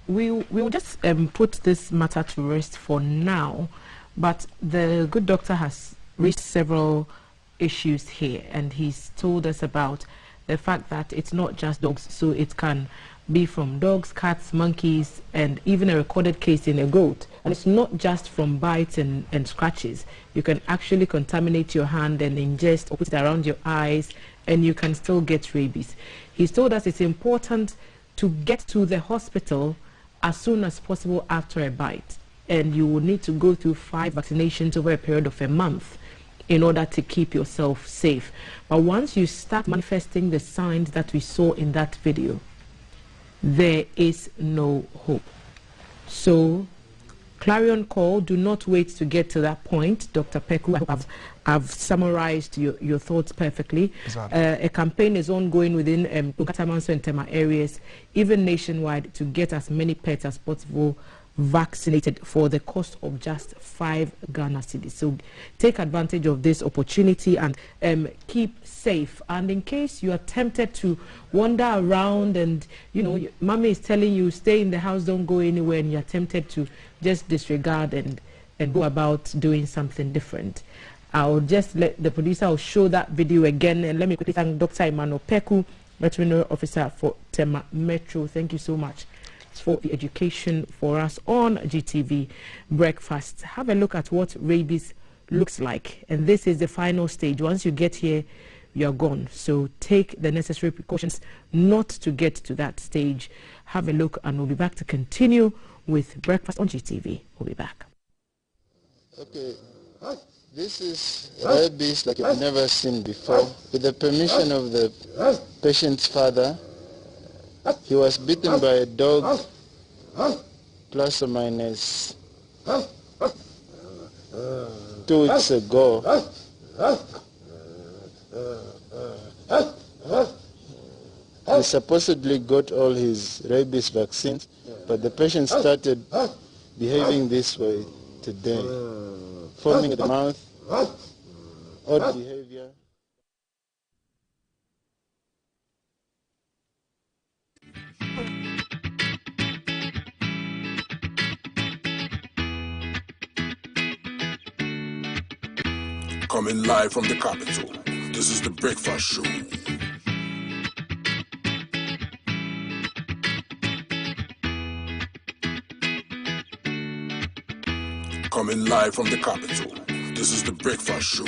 We will just put this matter to rest for now, but the good doctor has raised several issues here, and he's told us about the fact that it's not just dogs, so it can be from dogs, cats, monkeys, and even a recorded case in a goat. And it's not just from bites and scratches. You can actually contaminate your hand and ingest or put it around your eyes, and you can still get rabies. He's told us it's important to get to the hospital as soon as possible after a bite, and you will need to go through 5 vaccinations over a period of a month in order to keep yourself safe. But once you start manifesting the signs that we saw in that video, there is no hope. So clarion call, do not wait to get to that point. Dr. Peku, I hope I've summarized your thoughts perfectly. Exactly. A campaign is ongoing within Bukatamanso and Tema areas, even nationwide, to get as many pets as possible vaccinated for the cost of just 5 Ghana cedis. So take advantage of this opportunity and keep safe. And in case you are tempted to wander around and, you know, mommy is telling you stay in the house, don't go anywhere, and you're tempted to just disregard and go about doing something different, I'll just let the producer show that video again. And let me quickly thank Dr. Emmanuel Peku, veterinary officer for Tema Metro. Thank you so much for the education for us on GTV Breakfast. Have a look at what rabies looks like. And this is the final stage. Once you get here, you're gone. So take the necessary precautions not to get to that stage. Have a look, and we'll be back to continue with Breakfast on GTV. We'll be back. Okay. This is rabies like I've never seen before. With the permission of the patient's father, he was bitten by a dog plus or minus 2 weeks ago. He supposedly got all his rabies vaccines, but the patient started behaving this way today. Foaming at the mouth, odd behavior. Coming live from the capital, this is the Breakfast Show. Coming live from the capital, this is the Breakfast Show.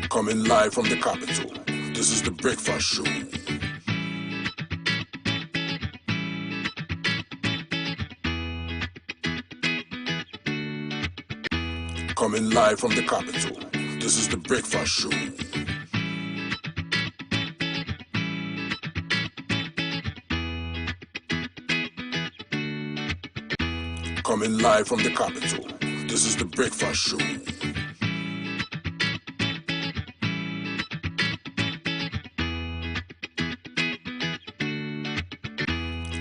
Coming live from the capital, this is the Breakfast Show. Coming live from the capital, this is the Breakfast Show. Coming live from the capital, this is the Breakfast Show.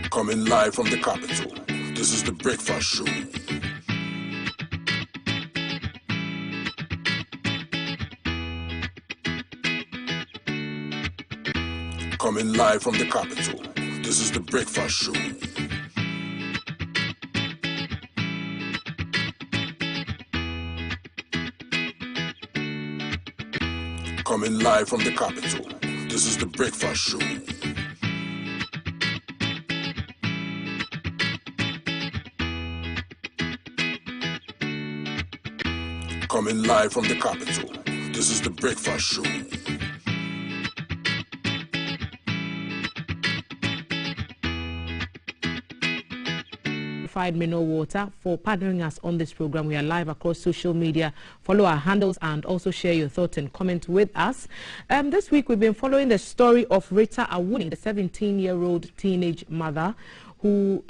Coming live from the capital, this is the Breakfast Show. Coming live from the capital, this is the Breakfast Show. Coming live from the capital, this is the Breakfast Show. Coming live from the capital, this is the Breakfast Show. purified mineral water, for partnering us on this program. We are live across social media. Follow our handles and also share your thoughts and comment with us. This week we've been following the story of Rita Awuni, the 17-year-old teenage mother who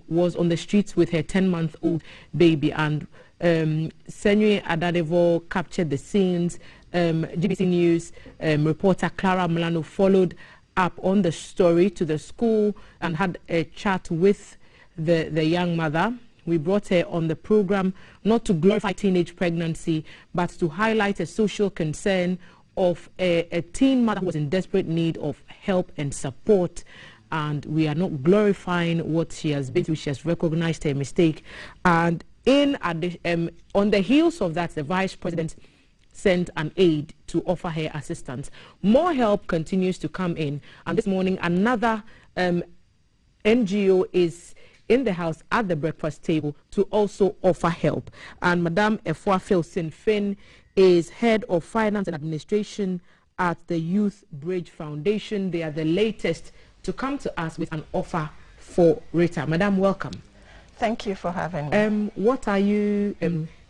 was on the streets with her 10-month-old baby, and Senye Adadevo captured the scenes. GBC News reporter Clara Milano followed up on the story to the school and had a chat with the young mother. We brought her on the program not to glorify teenage pregnancy, but to highlight a social concern of a teen mother who was in desperate need of help and support. And we are not glorifying what she has been through. She has recognized her mistake. And on the heels of that, the Vice President sent an aide to offer her assistance. More help continues to come in. And this morning, another NGO is in the house at the breakfast table to also offer help. And Madame Efuafil Sinfin is head of finance and administration at the Youth Bridge Foundation. They are the latest to come to us with an offer for Rita. Madam, welcome. Thank you for having me. What are you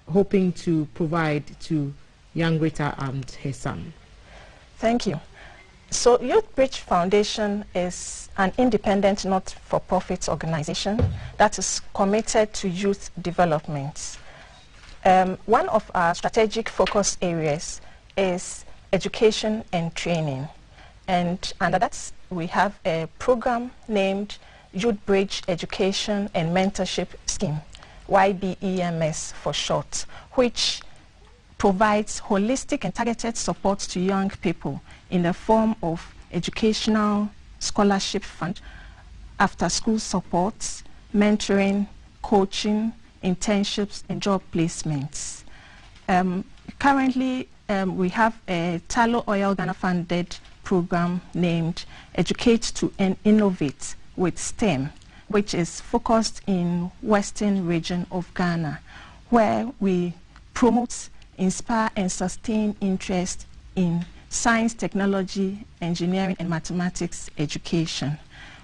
hoping to provide to young Rita and her son? Thank you. So Youth Bridge Foundation is an independent not-for-profit organization that is committed to youth development. One of our strategic focus areas is education and training. And under that, we have a program named Youth Bridge Education and Mentorship Scheme, YBEMS for short, which provides holistic and targeted support to young people in the form of educational scholarship fund, after-school support, mentoring, coaching, internships, and job placements. Currently, we have a Tallow Oil Ghana funded program named Educate to Innovate with STEM, which is focused in Western region of Ghana, where we promote, inspire, and sustain interest in science, technology, engineering, and mathematics education.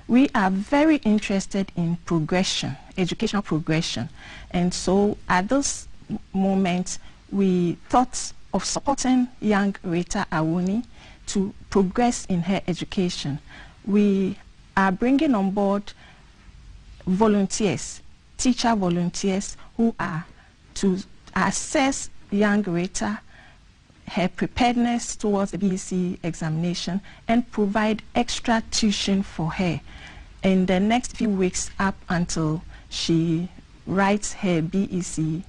We are very interested in progression, educational progression. And so at this moment, we thought of supporting young Rita Awuni to progress in her education. We are bringing on board volunteers, teacher volunteers, who are to assess young Rita, her preparedness towards the BEC examination, and provide extra tuition for her in the next few weeks up until she writes her BEC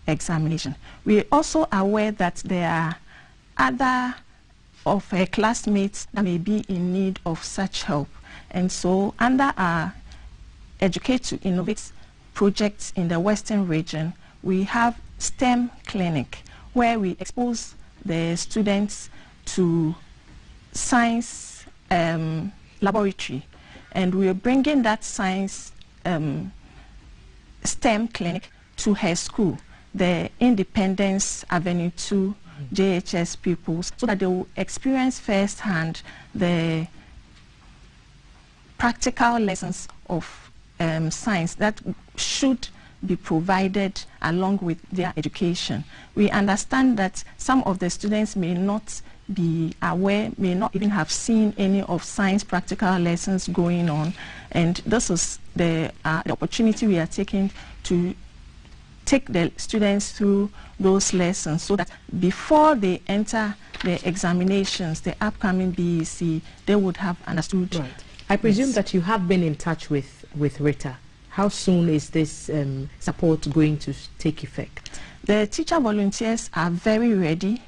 examination. We are also aware that there are other of her classmates that may be in need of such help. And so under our Educate to Innovate projects in the Western region, we have STEM clinic, where we expose the students to science laboratory, and we are bringing that science STEM clinic to her school, the Independence Avenue 2 JHS pupils, so that they will experience firsthand the practical lessons of science that should be provided along with their education. We understand that some of the students may not be aware, may not even have seen any of science practical lessons going on, and this is the opportunity we are taking to take the students through those lessons so that before they enter the examinations, the upcoming BEC, they would have understood. Right. I presume that you have been in touch with Rita. How soon is this support going to take effect? The teacher volunteers are very ready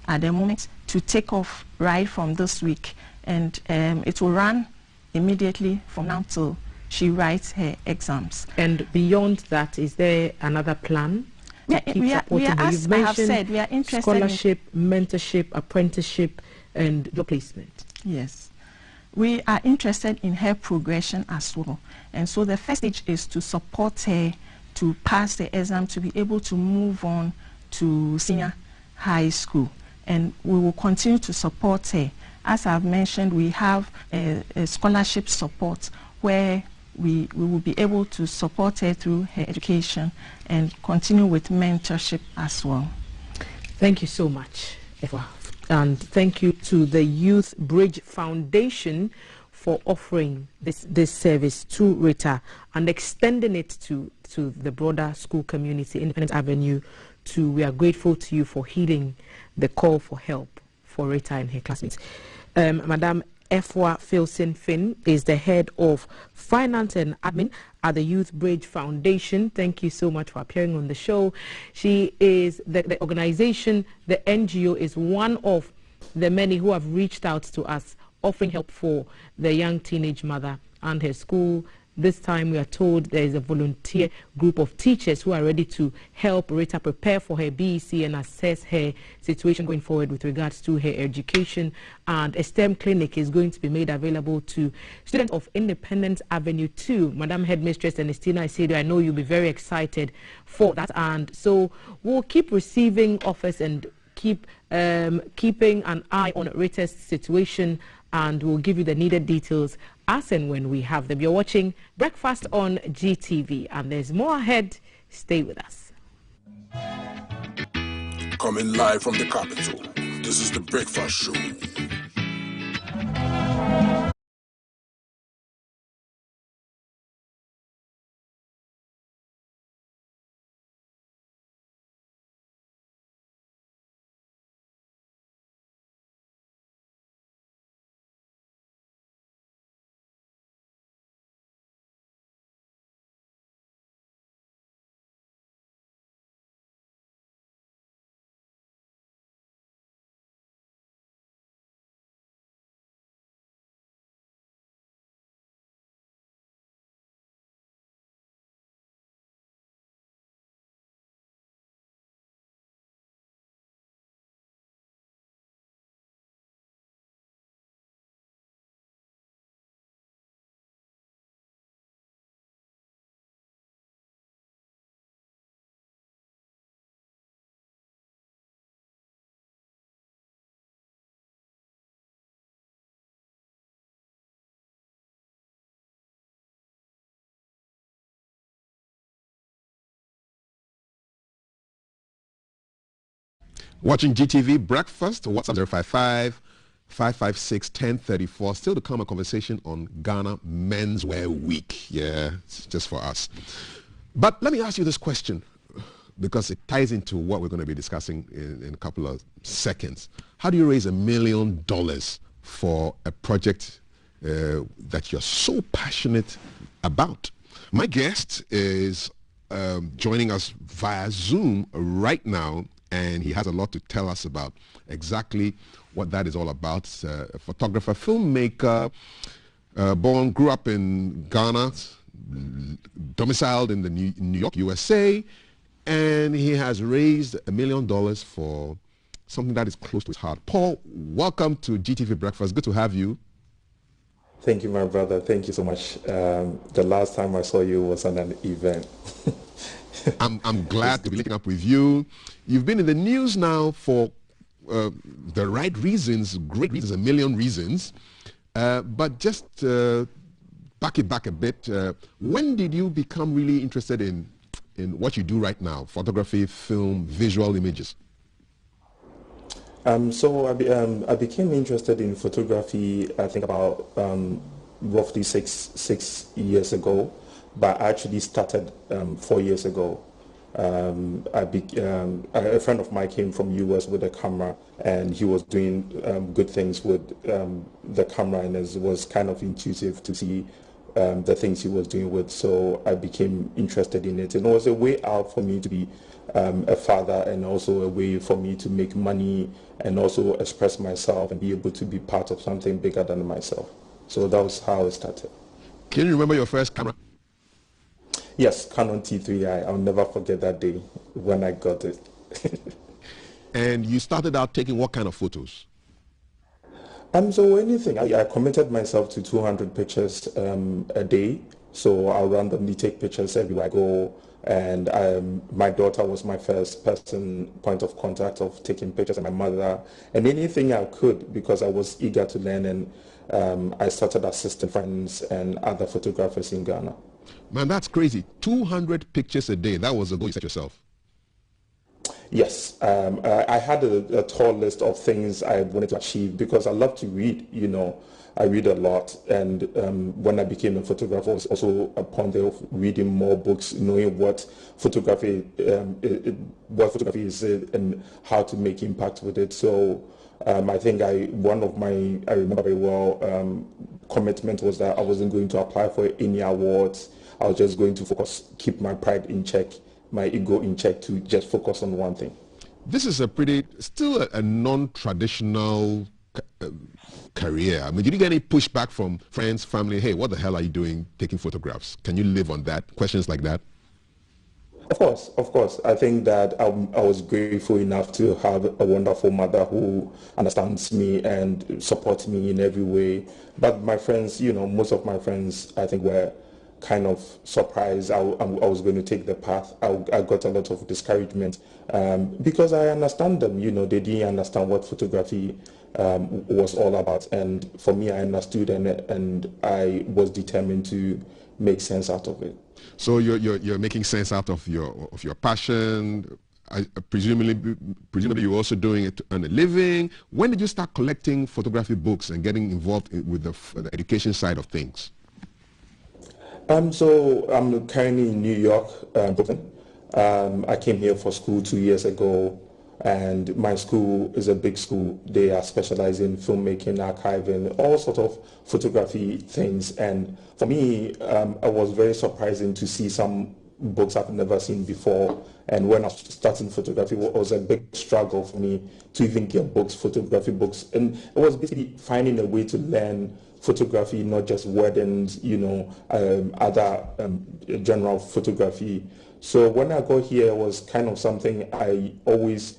at the moment to take off right from this week, and it will run immediately from now till she writes her exams. And beyond that, is there another plan? We are, as I have said, we are interested scholarship, mentorship, apprenticeship, and job placement. Yes. We are interested in her progression as well. And so the first stage is to support her to pass the exam, to be able to move on to senior high school. And we will continue to support her. As I've mentioned, we have a scholarship support where we will be able to support her through her education and continue with mentorship as well. Thank you so much, Eva. And thank you to the Youth Bridge Foundation for offering this service to Rita and extending it to the broader school community, Independence Avenue. We are grateful to you for heeding the call for help for Rita and her classmates. Madam Efwa Filson Finn is the head of finance and admin at the Youth Bridge Foundation. Thank you so much for appearing on the show. She is the organization, the NGO is one of the many who have reached out to us offering help for the young teenage mother and her school. This time we are told there is a volunteer group of teachers who are ready to help Rita prepare for her BEC and assess her situation going forward with regards to her education. And a STEM clinic is going to be made available to students of Independence Avenue 2. Madam Headmistress Ernestina Isedo, I know you'll be very excited for that. And so we'll keep receiving offers and keep keeping an eye on Rita's situation, and we'll give you the needed details as and when we have them. You're watching Breakfast on GTV, and there's more ahead. Stay with us. Coming live from the capital, this is the Breakfast Show. Watching GTV Breakfast, WhatsApp 055-556-1034. Still to come, a conversation on Ghana Menswear Week. Yeah, it's just for us. But let me ask you this question, because it ties into what we're going to be discussing in a couple of seconds. How do you raise $1 million for a project that you're so passionate about? My guest is joining us via Zoom right now, and he has a lot to tell us about exactly what that is all about. A photographer, filmmaker, grew up in Ghana, domiciled in the New York, USA, and he has raised $1 million for something that is close to his heart. Paul, welcome to GTV Breakfast. Good to have you. Thank you, my brother. Thank you so much. The last time I saw you was on an event. I'm glad to be linking up with you. You've been in the news now for the right reasons, great reasons, a million reasons. But just back it back a bit. When did you become really interested in what you do right now? Photography, film, visual images. So I became interested in photography, I think about roughly six years ago, but I actually started 4 years ago. A friend of mine came from US with a camera, and he was doing good things with the camera, and it was kind of intuitive to see the things he was doing with. So I became interested in it, and it was a way out for me to be a father, and also a way for me to make money and also express myself and be able to be part of something bigger than myself. So that was how it started. Can you remember your first camera? Yes, Canon T3i. I'll never forget that day when I got it. And you started out taking what kind of photos? So anything. I committed myself to 200 pictures a day. So I'll randomly take pictures everywhere I go. And my daughter was my first point of contact of taking pictures, and my mother, and anything I could, because I was eager to learn. And I started assisting friends and other photographers in Ghana. Man, that's crazy. 200 pictures a day. That was a goal you set yourself. Yes, I had a tall list of things I wanted to achieve because I love to read, you know. I read a lot, and when I became a photographer, I was also upon the reading more books, knowing what photography is and how to make impact with it. So I think I remember very well, commitment was that I wasn't going to apply for any awards. I was just going to focus, keep my pride in check, my ego in check, to just focus on one thing. This is still a non-traditional career. I mean, did you get any pushback from friends, family? Hey, what the hell are you doing taking photographs? Can you live on that? Questions like that? Of course. I think that I was grateful enough to have a wonderful mother who understands me and supports me in every way. But my friends, you know, most of my friends, I think, were kind of surprised I was going to take the path. I got a lot of discouragement because I understand them. You know, they didn't understand what photography was all about. And for me, I understood, and I was determined to make sense out of it. So you're making sense out of your passion. Presumably you're also doing it to earn a living. When did you start collecting photography books and getting involved with the education side of things? So I'm currently in New York, Brooklyn. I came here for school 2 years ago, and my school is a big school. They are specialized in filmmaking, archiving, all sorts of photography things. And for me, it was very surprising to see some books I've never seen before. And when I was starting photography, it was a big struggle for me to even get books, photography books. And it was basically finding a way to learn photography, not just weddings, you know, other general photography. So when I got here, it was kind of something I always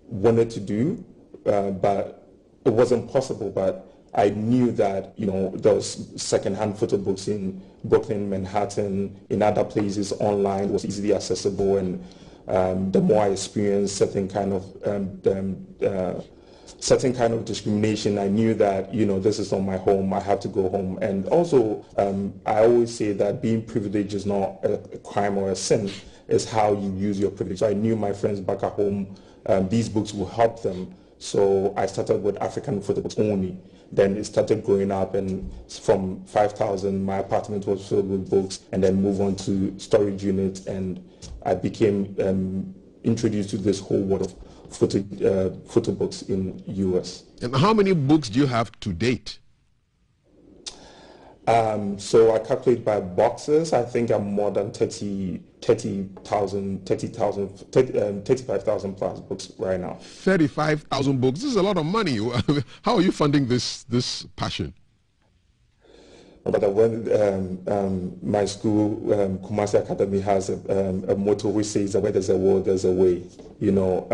wanted to do, but it wasn't possible. But I knew that, you know, there was secondhand photo books in Brooklyn, Manhattan, in other places online. It was easily accessible, and the more I experienced certain kind of discrimination, I knew that, you know, this is not my home. I have to go home. And also, I always say that being privileged is not a crime or a sin. It's how you use your privilege. So I knew my friends back at home, these books will help them. So I started with African photo books only. Then it started growing up, and from 5,000, my apartment was filled with books, and then move on to storage units, and I became introduced to this whole world of photo books in US. And how many books do you have to date? So I calculate by boxes. I think I'm more than 35,000 plus books right now. 35,000 books. This is a lot of money. How are you funding this passion? But when my school, Kumasi Academy, has a motto which says that where there's a will, there's a way. You know,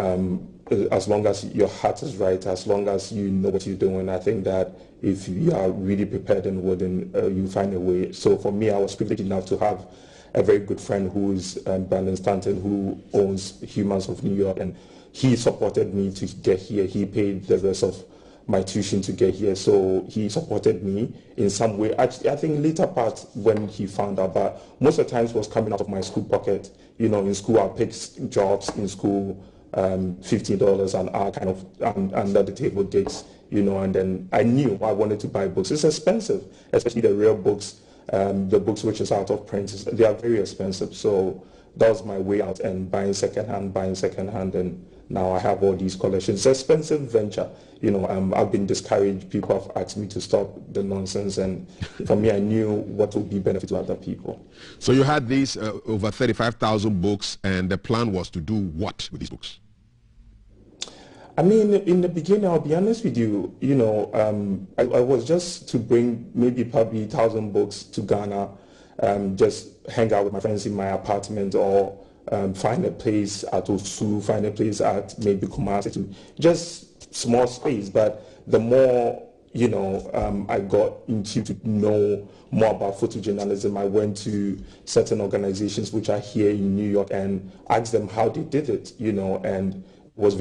as long as your heart is right, as long as you know what you're doing, I think that if you are really prepared and willing, you find a way. So for me, I was privileged enough to have a very good friend who is Brandon Stanton, who owns Humans of New York, and he supported me to get here. He paid the rest of my tuition to get here, so he supported me in some way. Actually, I think later part when he found out, but most of the times was coming out of my school pocket. You know, in school I picked jobs in school, $15 an hour, kind of under the table gigs. You know, and then I knew I wanted to buy books. It's expensive, especially the real books. The books which is out of print, they are very expensive. So that was my way out, and buying secondhand, and now I have all these collections. It's an expensive venture. You know, I've been discouraged. People have asked me to stop the nonsense, and for me, I knew what would be benefit to other people. So you had these over 35,000 books, and the plan was to do what with these books? I mean, in the beginning, I'll be honest with you, you know, I was just to bring probably 1,000 books to Ghana, just hang out with my friends in my apartment, or find a place at Osu, find a place at maybe Kumasi, just small space. But the more, you know, I got into to know more about photojournalism, I went to certain organizations which are here in New York and asked them how they did it, you know, and it was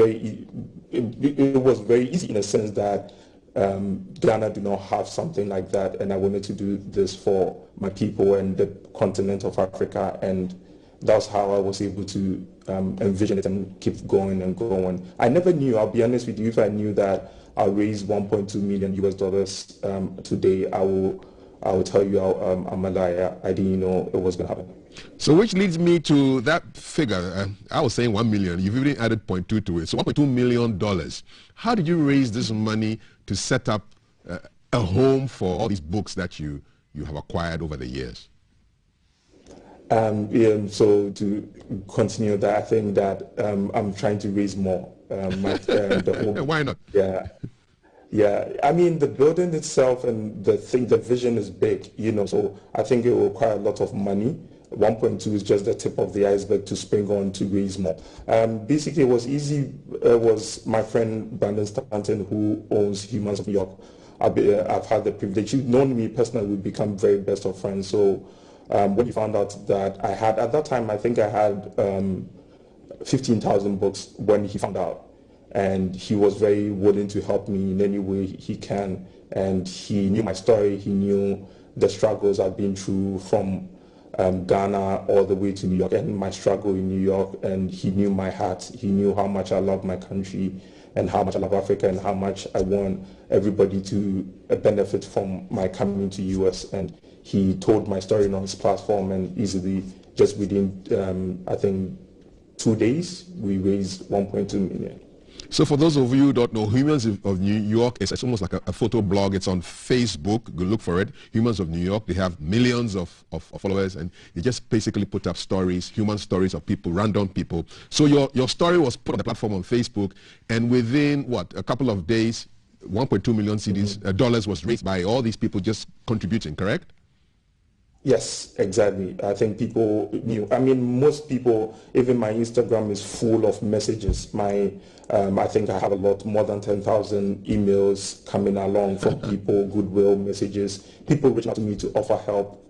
very easy in a sense that Ghana do not have something like that, and I wanted to do this for my people and the continent of Africa, and that's how I was able to envision it and keep going and going. I never knew, I'll be honest with you, if I knew that I'll raise $1.2 million today, I will tell you I'm a liar. I didn't know it was going to happen. So which leads me to that figure. I was saying 1 million. You've even added 0.2 to it. So $1.2 million. How did you raise this money to set up a home for all these books that you have acquired over the years? So to continue that, I think that I'm trying to raise more. Why not? Yeah. I mean, the building itself and the vision is big, so I think it will require a lot of money. 1.2 is just the tip of the iceberg to spring on to raise more. Basically, it was easy. It was my friend Brandon Stanton, who owns Humans of New York. I've had the privilege. You've known me personally. We've become very best of friends. So when he found out that I had, at that time, I think I had 15,000 books when he found out. And he was very willing to help me in any way he can. And he knew my story. He knew the struggles I've been through from Ghana all the way to New York, and my struggle in New York. And he knew my heart. He knew how much I love my country and how much I love Africa and how much I want everybody to benefit from my coming to US. And he told my story on his platform, and easily, just within, I think, 2 days, we raised 1.2 million. So for those of you who don't know, Humans of New York is almost like a photo blog. It's on Facebook. Go look for it. Humans of New York. They have millions of followers, and they just basically put up stories, human stories of people, random people. So your story was put on the platform on Facebook, and within, a couple of days, 1.2 million dollars was raised by all these people just contributing, correct? Yes, exactly. I think people knew. I mean, most people, even my Instagram is full of messages. I think I have more than 10,000 emails coming along from people, goodwill messages, people reaching out to me to offer help,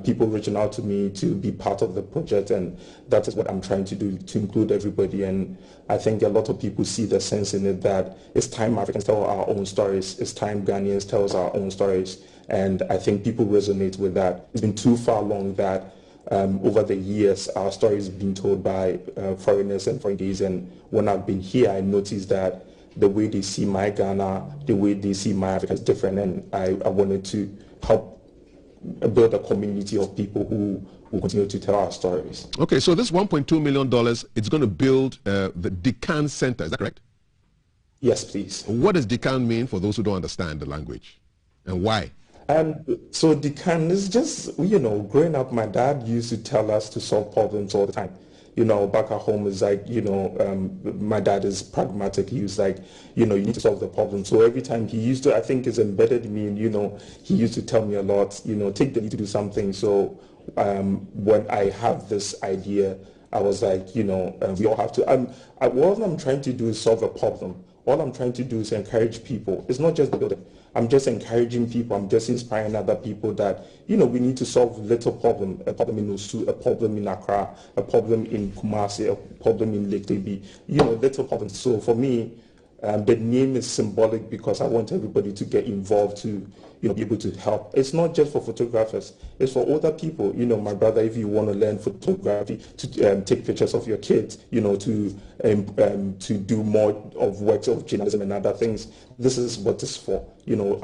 people reaching out to me to be part of the project, and that is what I'm trying to do, to include everybody. And I think a lot of people see the sense in it that it's time Africans tell our own stories. It's time Ghanaians tell our own stories. And I think people resonate with that. It's been too far long that over the years, our stories have been told by foreigners and foreigners. And when I've been here, I noticed that the way they see my Ghana, the way they see my Africa is different. And I wanted to help build a community of people who will continue to tell our stories. Okay, so this $1.2 million, it's going to build the Decan Center. Is that correct? Yes, please. What does Decan mean for those who don't understand the language, and why? So Decan is just, growing up, my dad used to tell us to solve problems all the time. Back at home is like, my dad is pragmatic. He was like, you need to solve the problem. So every time he used to, I think it's embedded in me, he used to tell me a lot, take the lead to do something. So when I have this idea, I was like, we all have to, all I'm trying to do is solve a problem. All I'm trying to do is encourage people. It's not just the building. I'm just encouraging people. I'm just inspiring other people that, we need to solve little problem. A problem in Osu, a problem in Accra, a problem in Kumasi, a problem in Lake Debi, little problems. So for me, the name is symbolic because I want everybody to get involved to, be able to help. It's not just for photographers. It's for other people. My brother, if you want to learn photography, to take pictures of your kids, to do more of works of journalism and other things. This is what it's for.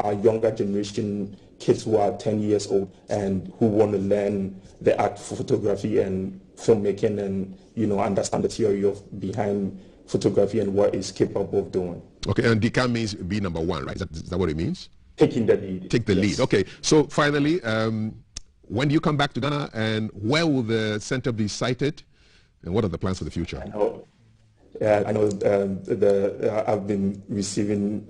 Our younger generation, kids who are 10 years old and who want to learn the art for photography and filmmaking and, understand the theory behind photography and what it's capable of doing. Okay, and Decan means be number one, right? Is that what it means? Taking the lead. Take the lead. Okay, so finally, when do you come back to Ghana, and where will the center be sited, and what are the plans for the future? I know I've been receiving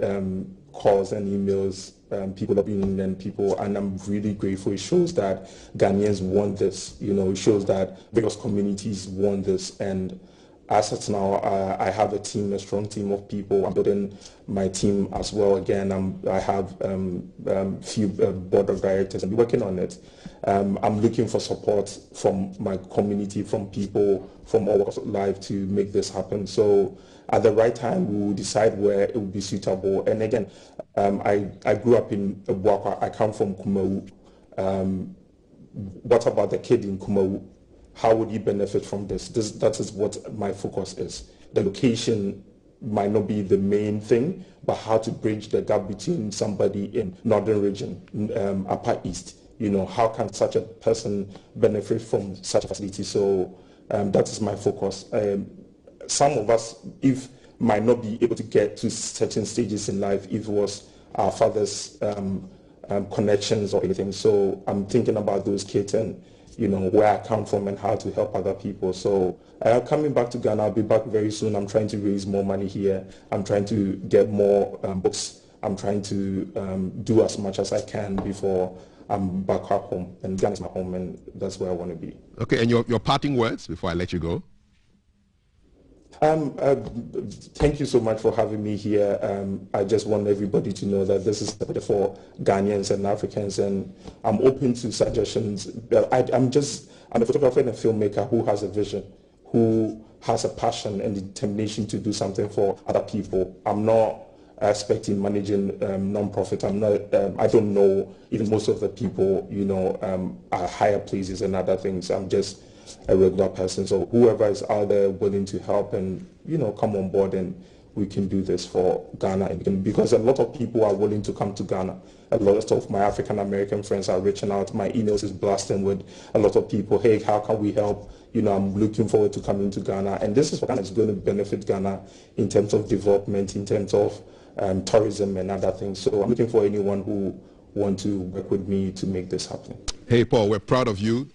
calls and emails, people have been and people, and I'm really grateful. It shows that Ghanaians want this, it shows that various communities want this, and as of now, I have a team, a strong team of people. I'm building my team as well. Again, I have few board of directors and working on it. I'm looking for support from my community, from people from all walks of life to make this happen. So at the right time, we will decide where it will be suitable. And again, I grew up in Buakwa. I come from Kumau. What about the kid in Kumau? How would you benefit from this? That is what my focus is. The location might not be the main thing, but how to bridge the gap between somebody in northern region, upper east. You know, how can such a person benefit from such a facility? So that is my focus. Some of us, if might not be able to get to certain stages in life, if it was our father's connections or anything. So I'm thinking about those kids and, you know, where I come from and how to help other people. So coming back to Ghana, I'll be back very soon. I'm trying to raise more money here. I'm trying to get more books. I'm trying to do as much as I can before I'm back home. And Ghana is my home, and that's where I want to be. Okay, and your parting words before I let you go? Thank you so much for having me here. I just want everybody to know that this is for Ghanaians and Africans, and I'm open to suggestions. I'm a photographer and a filmmaker who has a vision, who has a passion and determination to do something for other people. I'm not expecting managing non-profit. I'm not. I don't know even most of the people, you know, are higher places and other things. I'm just a regular person. So whoever is out there willing to help and, you know, come on board, and we can do this for Ghana. Because a lot of people are willing to come to Ghana. A lot of my African American friends are reaching out. My emails is blasting with a lot of people. Hey, how can we help? You know, I'm looking forward to coming to Ghana. And this is what is going to benefit Ghana in terms of development, in terms of tourism and other things. So I'm looking for anyone who want to work with me to make this happen. Hey, Paul, we're proud of you.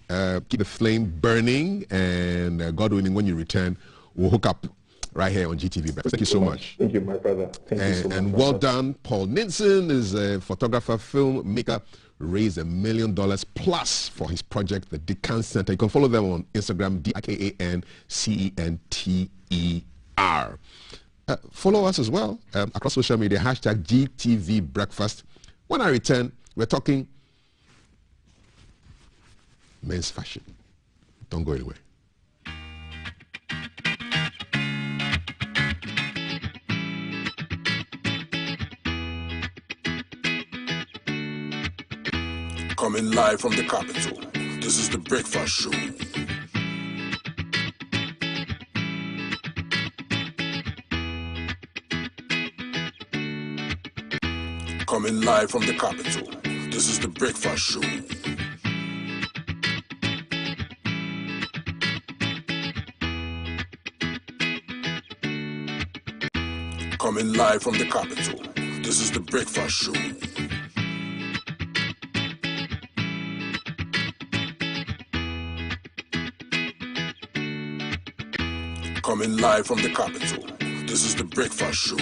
Keep the flame burning, and God willing, when you return, we'll hook up right here on GTV Breakfast. Thank you so much. Thank you, my brother. Thank you so much. And well done. Paul Ninson is a photographer, filmmaker, raised $1 million plus for his project, the Dikan Center. You can follow them on Instagram, DIKANCENTER. Follow us as well across social media, hashtag GTV Breakfast. When I return, we're talking men's fashion. Don't go anywhere. Coming live from the capital, this is the Breakfast Show. Coming live from the capital, this is the Breakfast Show. Coming live from the capital, this is the Breakfast Show. Coming live from the capital, this is the Breakfast Show.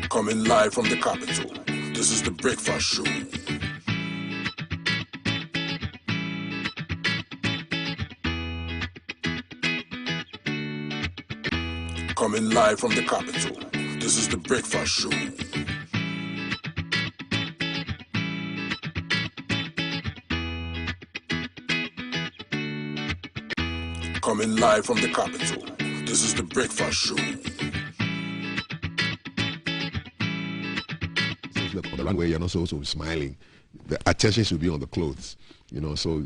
Coming live from the capital, this is the Breakfast Show. Coming live from the capital, this is the Breakfast Show. Coming live from the capital, this is the Breakfast Show. Look, on the runway, you're not so smiling. The attention should be on the clothes, you know, so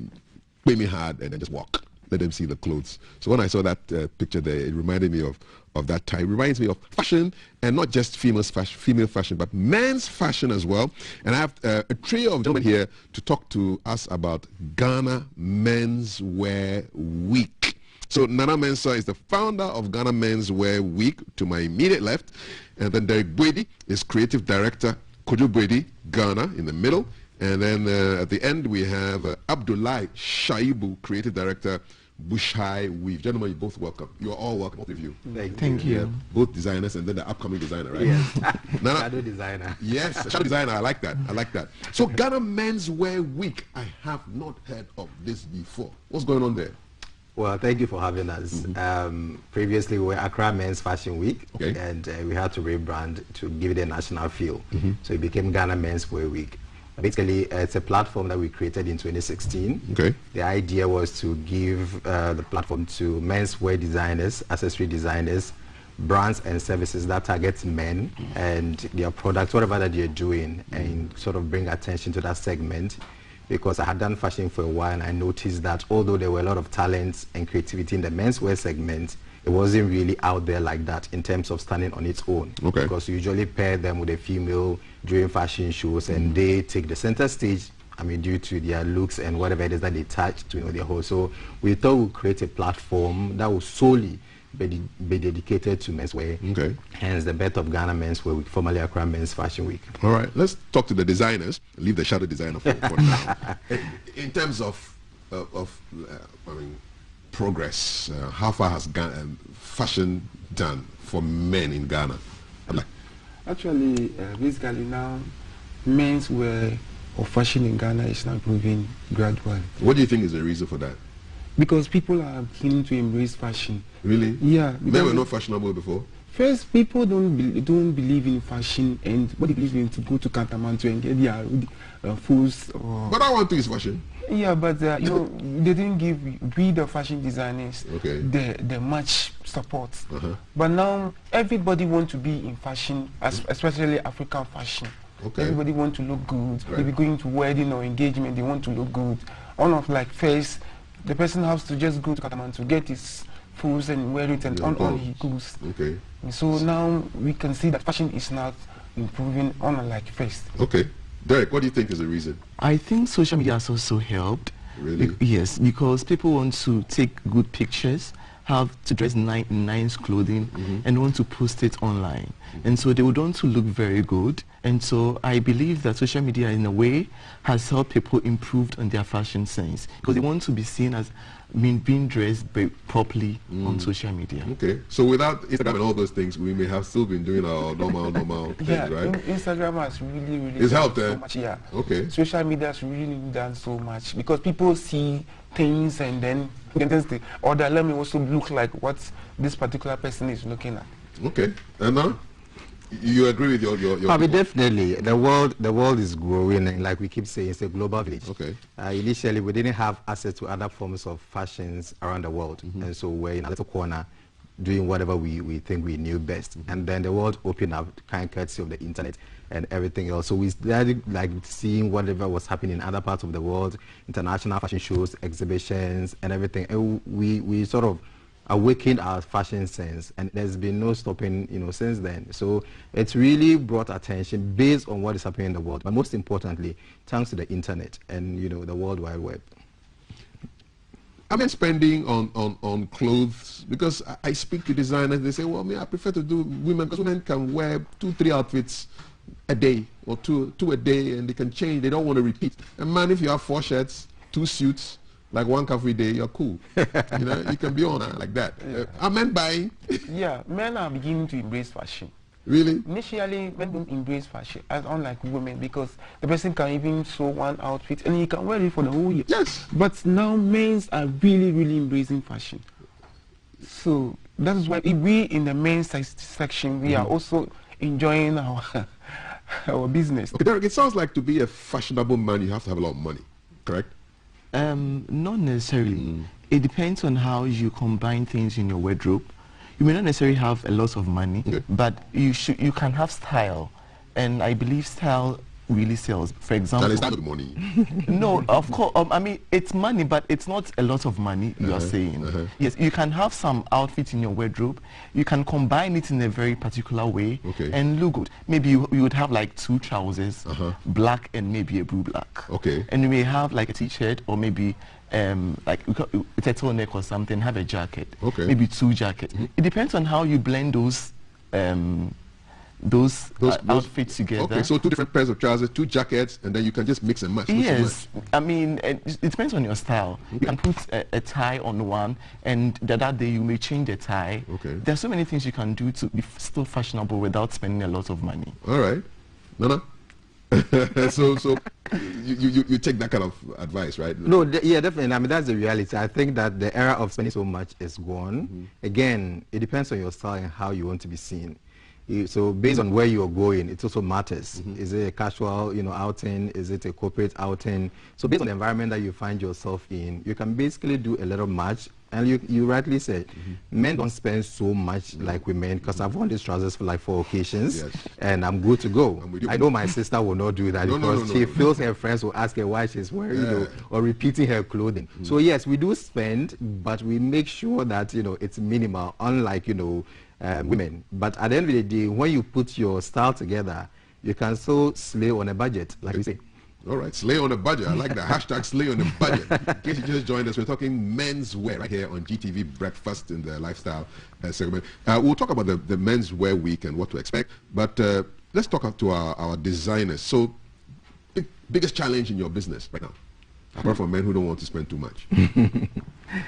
pay me hard and then just walk. Let them see the clothes. So when I saw that picture there, it reminded me of that time. It reminds me of fashion, and not just female fashion, but men's fashion as well. And I have a trio of gentlemen here to talk to us about Ghana Men's Wear Week. So Nana Mensah is the founder of Ghana Men's Wear Week, to my immediate left. And then Derek Brady is creative director, Kojo Brady, Ghana, in the middle. And then at the end, we have Abdullahi Shaibu, creative director Bush High weave. Gentlemen, you're both welcome. You're all welcome, both of you. Thank you. Yeah, both designers and then the upcoming designer, right? Yes. Nana? Shadow designer. Yes, shadow designer. I like that. I like that. So Ghana Menswear Week. I have not heard of this before. What's going on there? Well, thank you for having us. Previously, we were Accra Men's Fashion Week, and we had to rebrand to give it a national feel. So it became Ghana Menswear Week. Basically, it's a platform that we created in 2016. Okay. The idea was to give the platform to menswear designers, accessory designers, brands and services that target men and their products, whatever that they're doing, and sort of bring attention to that segment. Because I had done fashion for a while and I noticed that although there were a lot of talents and creativity in the menswear segment, it wasn't really out there like that in terms of standing on its own. Okay. Because you usually pair them with a female during fashion shows and they take the center stage, I mean, due to their looks and whatever it is that they touch to their whole. So we thought we'd create a platform that would solely be dedicated to menswear. Okay. Hence the birth of Ghana Menswear Week, formerly Accra Men's Fashion Week. All right, let's talk to the designers. Leave the shadow designer for now. In terms of I mean, progress, how far has fashion done for men in Ghana? Actually, basically now, menswear or fashion in Ghana is now improving gradually. What do you think is the reason for that? Because people are beginning to embrace fashion. Really? Yeah. Men were not fashionable before? First, people don't believe in fashion, and what they believe in to go to Kantamanto and get their foods. But I want to use fashion. Yeah, but you know, they didn't give the fashion designers the much support. But now everybody wants to be in fashion, especially African fashion. Everybody wants to look good. Right. If you're going to wedding or engagement, they want to look good. Unlike like first, the person has to just go to Kataman to get his foods and wear it and on all he goes. Okay. So now we can see that fashion is not improving unlike first. Okay. Derek, what do you think is the reason? I think social media has also helped. Really? Yes, because people want to take good pictures, have to dress nice clothing, and want to post it online. And so they would want to look very good. And so I believe that social media, in a way, has helped people improve on their fashion sense. Because they want to be seen as being dressed properly on social media. Okay. So without Instagram and all those things, we may have still been doing our normal things, right? Instagram has really it's helped, so much. Yeah. Okay. Social media has really done so much because people see things and then the order. Let me also look like what this particular person is looking at. Okay. And now? You agree with your I mean, definitely. The world is growing, and like we keep saying, it's a global village. Okay. Initially, we didn't have access to other forms of fashions around the world, and so we're in a little corner doing whatever we think we knew best. And then the world opened up, kind of courtesy of the internet and everything else. So we started like seeing whatever was happening in other parts of the world, international fashion shows, exhibitions, and everything. And we sort of awakened our fashion sense, and there's been no stopping, since then. So it's really brought attention based on what is happening in the world, but most importantly, thanks to the internet and the World Wide Web. I've been spending on clothes because I speak to designers. They say, well, I prefer to do women because women can wear 2-3 outfits a day or two a day, and they can change. They don't want to repeat. And man, if you have 4 shirts, 2 suits, like one every day, you're cool. You can be on like that. Are men buying? Yeah, men are beginning to embrace fashion. Really? Initially, men don't embrace fashion, as unlike women, because the person can even sew one outfit and he can wear it for the whole year. Yes. But now men are really embracing fashion. So that is why we in the men's section, we are also enjoying our business. Okay, Derek, it sounds like to be a fashionable man, you have to have a lot of money, correct? Not necessarily. It depends on how you combine things in your wardrobe. You may not necessarily have a lot of money, but you can have style, and I believe style really sells. For example, that is not money. No, of course. I mean, it's money, but it's not a lot of money. You are saying yes. You can have some outfits in your wardrobe. You can combine it in a very particular way and look good. Maybe you would have like 2 trousers, black and maybe a blue black. Okay. And you may have like a t-shirt or maybe like a turtleneck or something. Have a jacket. Okay. Maybe 2 jackets. It depends on how you blend those outfits together. Okay, so 2 different pairs of trousers, 2 jackets, and then you can just mix and match. Yes, I mean, it depends on your style. Okay. You can put a tie on one, and the other day you may change the tie. Okay. There are so many things you can do to be still fashionable without spending a lot of money. All right. Nana? so you take that kind of advice, right? No, yeah, definitely. I mean, that's the reality. I think that the era of spending so much is gone. Again, it depends on your style and how you want to be seen. So based on where you're going, it also matters. Is it a casual, outing? Is it a corporate outing? So based on the environment that you find yourself in, you can basically do a little much. And you rightly said, men don't spend so much like women, because I've worn these trousers for like 4 occasions, and I'm good to go. I know my sister will not do that because she feels her friends will ask her why she's wearing, or repeating her clothing. So yes, we do spend, but we make sure that, it's minimal, unlike, women. But at the end of the day, when you put your style together, you can still slay on a budget, like we say. All right, slay on a budget. I like the hashtag slay on a budget. In case you just joined us, we're talking men's wear right here on GTV Breakfast in the lifestyle segment. We'll talk about the men's wear week and what to expect, but let's talk to our designers. So, biggest challenge in your business right now, apart from men who don't want to spend too much?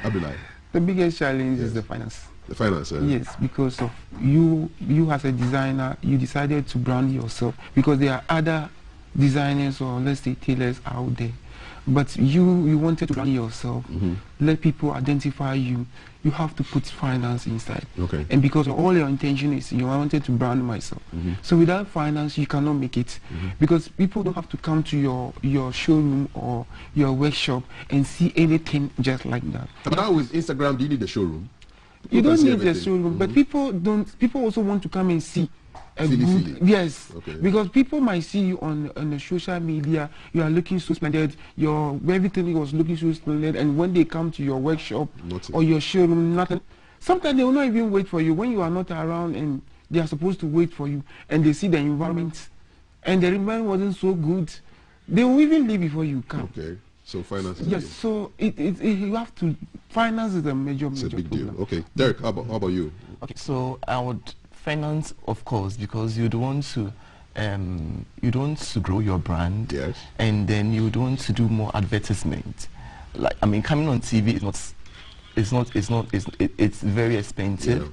Abdullah. The biggest challenge is the finance. The finance, Yes, because of you as a designer, you decided to brand yourself, because there are other designers, or let's say tailors out there, but you wanted to brand yourself, let people identify you. You have to put finance inside. Okay. And because all your intention is I wanted to brand myself, so without finance you cannot make it, because people don't have to come to your showroom or your workshop and see anything just like that. But now with Instagram, do you need a showroom? You don't need a showroom, but people also want to come and see a good, yes, because people might see you on the social media, you are looking so splendid, everything was looking so splendid, and when they come to your workshop or your showroom, nothing. Sometimes they will not even wait for you when you are not around, and they are supposed to wait for you, and they see the environment, and the environment wasn't so good, they will even leave before you come. Okay. So finance is yes, so you have to, finance is a major it's a big problem. deal. Okay, Derek, how about you? Okay, so I would finance, of course, because you don't want to grow your brand, and then you don't want to do more advertisement. Like, I mean, coming on TV it's very expensive.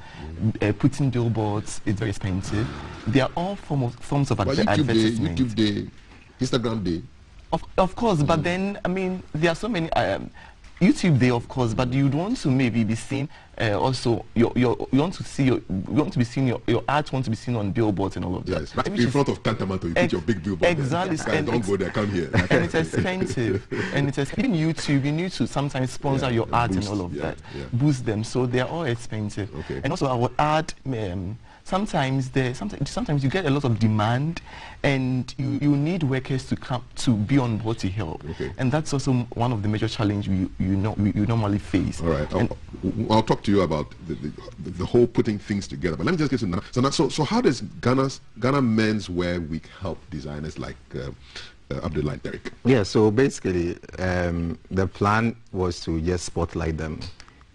Putting billboards is very expensive. They are all forms of advertisement. YouTube Day, Instagram Day. Of course, but then, I mean, there are so many, YouTube Day, of course, but you want to maybe be seen, also, you want to be seen, your art want to be seen on billboards and all of that. Yes, right in front of Tantamount, you put your big billboard. Exactly. And don't go there, come here. And it's expensive. And it's even YouTube, you need to sometimes sponsor your art and all of that. Boost them, so they are all expensive. Okay. And also I would add, sometimes you get a lot of demand, and you need workers to come to be on board to help. Okay. And that's also one of the major challenges you normally face. All right, I'll talk to you about the whole putting things together. But let me just get to Nana. So how does Ghana Men's Wear Week help designers like Abdullah and Derek? Yeah, so basically the plan was to just spotlight them.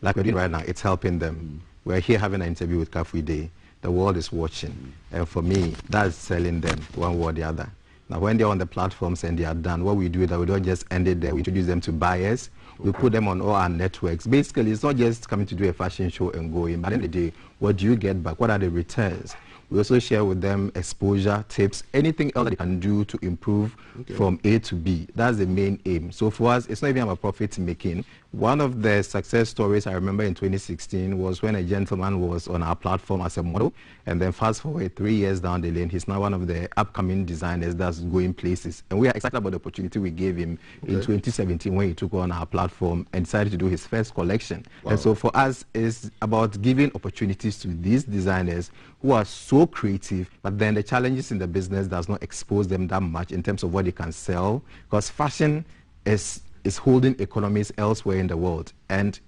Like we're doing right now, it's helping them. We're here having an interview with Kafui Day. The world is watching, and for me, that's selling them one way or the other. Now, when they're on the platforms and they are done, what we do is that we don't just end it there. We introduce them to buyers. We put them on all our networks. Basically, it's not just coming to do a fashion show and going. But at the end of the day, what do you get back? What are the returns? We also share with them exposure, tips, anything else that they can do to improve from A to B. That's the main aim. So for us, it's not even about profit making. One of the success stories I remember in 2016 was when a gentleman was on our platform as a model, and then fast forward 3 years down the lane, he's now one of the upcoming designers that's going places. And we are excited about the opportunity we gave him in 2017 when he took on our platform and decided to do his first collection. Wow. And so for us, it's about giving opportunities to these designers who are so creative, but then the challenges in the business does not expose them that much in terms of what they can sell, because fashion is holding economies elsewhere in the world, and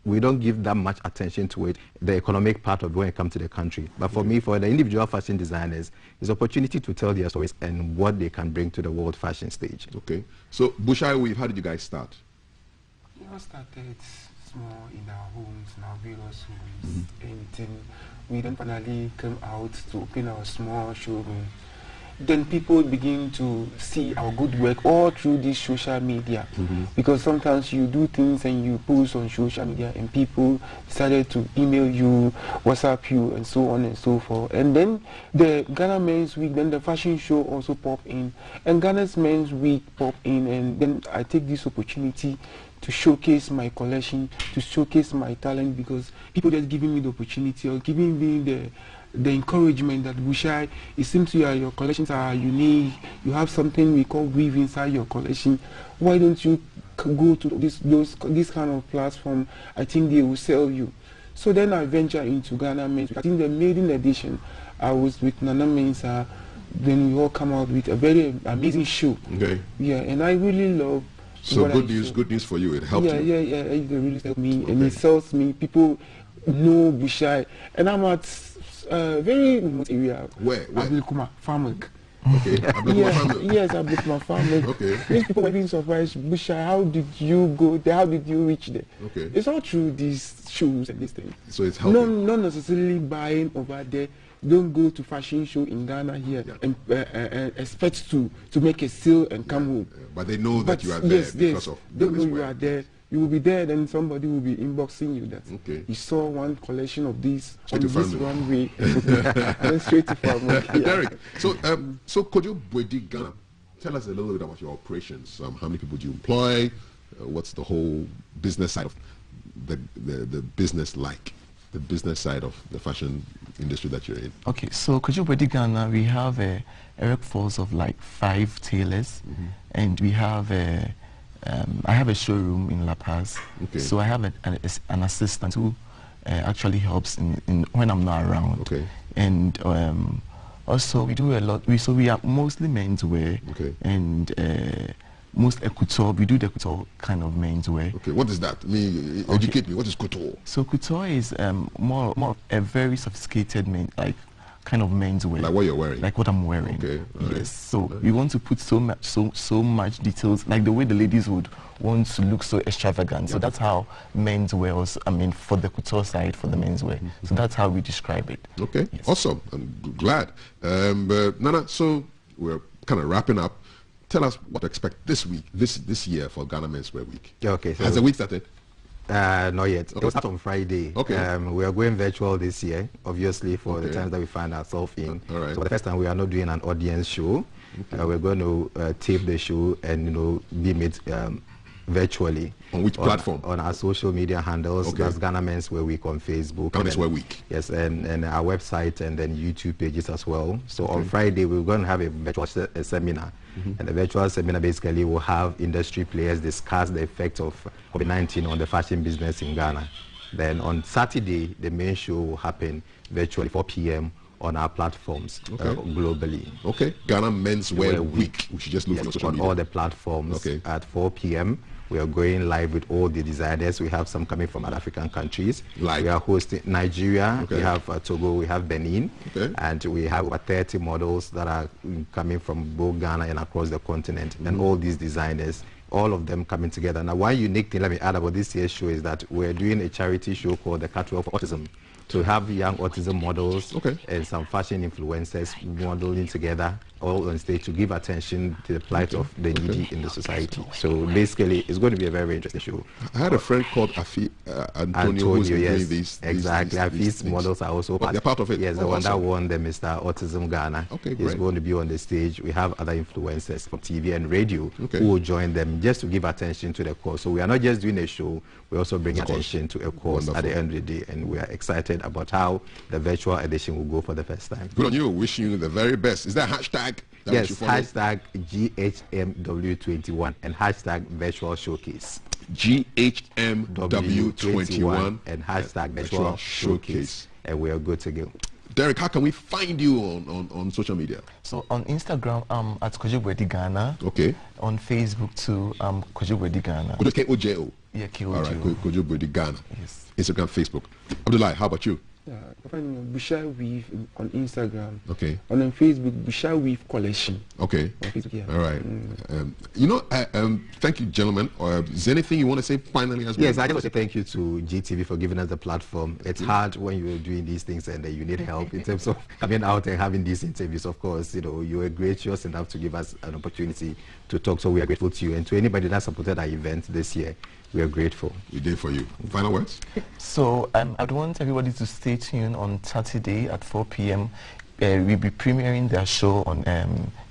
we don't give that much attention to it, the economic part of when it comes to the country. But for me, for the individual fashion designers, it's an opportunity to tell their stories and what they can bring to the world fashion stage. Okay. So, Bushai Weave, how did you guys start? We all started small in our homes, in our various homes, and then we then finally came out to open our small showroom. Then people begin to see our good work all through this social media, because sometimes you do things and you post on social media and people decided to email you, WhatsApp you, and so on and so forth. And then the Ghana Men's Week, then the fashion show also popped in, and Ghana's Men's Week popped in, and then I take this opportunity to showcase my collection, to showcase my talent, because people just giving me the opportunity or giving me the encouragement that Bushai, it seems your collections are unique, you have something we call weave inside your collection, why don't you go to this kind of platform? I think they will sell you. So then I venture into Ghana Men's. I think the maiden edition, I was with Nana Mensah, then we all come out with a very amazing show. Okay. Yeah, and I really love. So good news for you. It helped you. Yeah, it really helped me, and it sells me. People know Bushai, and I'm at very remote area. Where? Ablikuma Farming. Okay. Yes, Ablikuma Farming. Okay. Many people were being surprised. Bushai, how did you go there? How did you reach there? Okay. It's all through these shows and these things. So it's helping. Not necessarily buying over there. Don't go to fashion show in Ghana here and expect to make a sale and come home. But they know that you are there because of they know you are there. You will be there, then somebody will be inboxing you that you saw one collection of these on this runway, and straight to farm. Derek, so Kojo Bwedi Ghana, tell us a little bit about your operations. How many people do you employ? What's the whole business side of the business like? The business side of the fashion industry that you're in. Okay, so Kojo Bwedi Ghana, we have a workforce of like 5 tailors, and we have I have a showroom in La Paz, so I have an assistant who actually helps in when I'm not around. Okay. And also we do a lot. We are mostly menswear, and most couture. We do the couture kind of menswear. Okay, what is that? Educate me. What is couture? So couture is more a very sophisticated kind of menswear. Like what you're wearing? Like what I'm wearing. Okay. Yes. So we want to put so much details, like the way the ladies would want to look so extravagant. So that's how menswear was, for the couture side, for the menswear. So that's how we describe it. Okay. Yes. Awesome. I'm glad. But Nana, so we're kind of wrapping up. Tell us what to expect this week, this year for Ghana Menswear Week. Okay. So has the week started? Not yet. Okay. It will start on Friday. Okay. We are going virtual this year, obviously, for the times that we find ourselves in. All right. So for the first time, we are not doing an audience show. We're going to tape the show and beam it virtually. On which platform? On our social media handles. That's Ghana Menswear Week on Facebook. Ghana Menswear Week. Yes, and our website and then YouTube pages as well. So on Friday, we're going to have a virtual seminar. And the virtual seminar basically will have industry players discuss the effect of COVID-19 on the fashion business in Ghana. Then on Saturday, the main show will happen virtually 4 p.m. on our platforms globally. Okay. Ghana Menswear Week. We should just look for social media. On all the platforms at 4 p.m. We are going live with all the designers. We have some coming from other African countries. Like? We are hosting Nigeria, we have Togo, we have Benin, and we have over 30 models that are coming from both Ghana and across the continent. And all these designers, all of them coming together. Now, one unique thing, let me add about this year's show is that we're doing a charity show called the Catwalk for Autism. To have young autism models and some fashion influencers modeling together all on stage to give attention to the plight of the needy in the society. So basically, it's going to be a very interesting show. I had a friend called Antonio who's been doing these. Exactly. Afi's models are also they're part of it. Yes, the one that won the Mr. Autism Ghana is going to be on the stage. We have other influencers from TV and radio who will join them just to give attention to the cause. So we are not just doing a show, we also bring attention to a cause at the end of the day, and we are excited about how the virtual edition will go for the first time. Good on you. Wishing you the very best. Is there a hashtag? Yes, hashtag GHMW21 and hashtag virtual showcase. GHMW21 and hashtag virtual showcase. And we are good to go. Derek, how can we find you on social media? So on Instagram, at Kojo Bwedi Ghana. Okay. On Facebook too, Kojo Bwedi Ghana. Kojo, K-O-J-O. Yeah, K-O-J-O. All right, Kojo Bwedi Ghana. Yes. Instagram, Facebook. Abdullah, how about you? Yeah, find Busha Weave on Instagram. Okay. And on Facebook, Busha Weave Collection. Okay. On Facebook, yeah. All right. You know, thank you, gentlemen. Is there anything you want to say finally as well? Yes, I just want to say thank you to GTV for giving us the platform. It's hard when you're doing these things and you need help in terms of coming out and having these interviews. Of course, you know, you were gracious enough to give us an opportunity to talk, so we are grateful to you. And to anybody that supported our event this year, we are grateful. We did for you. Final words? So I'd want everybody to stay tuned on Saturday at 4 p.m. We'll be premiering their show on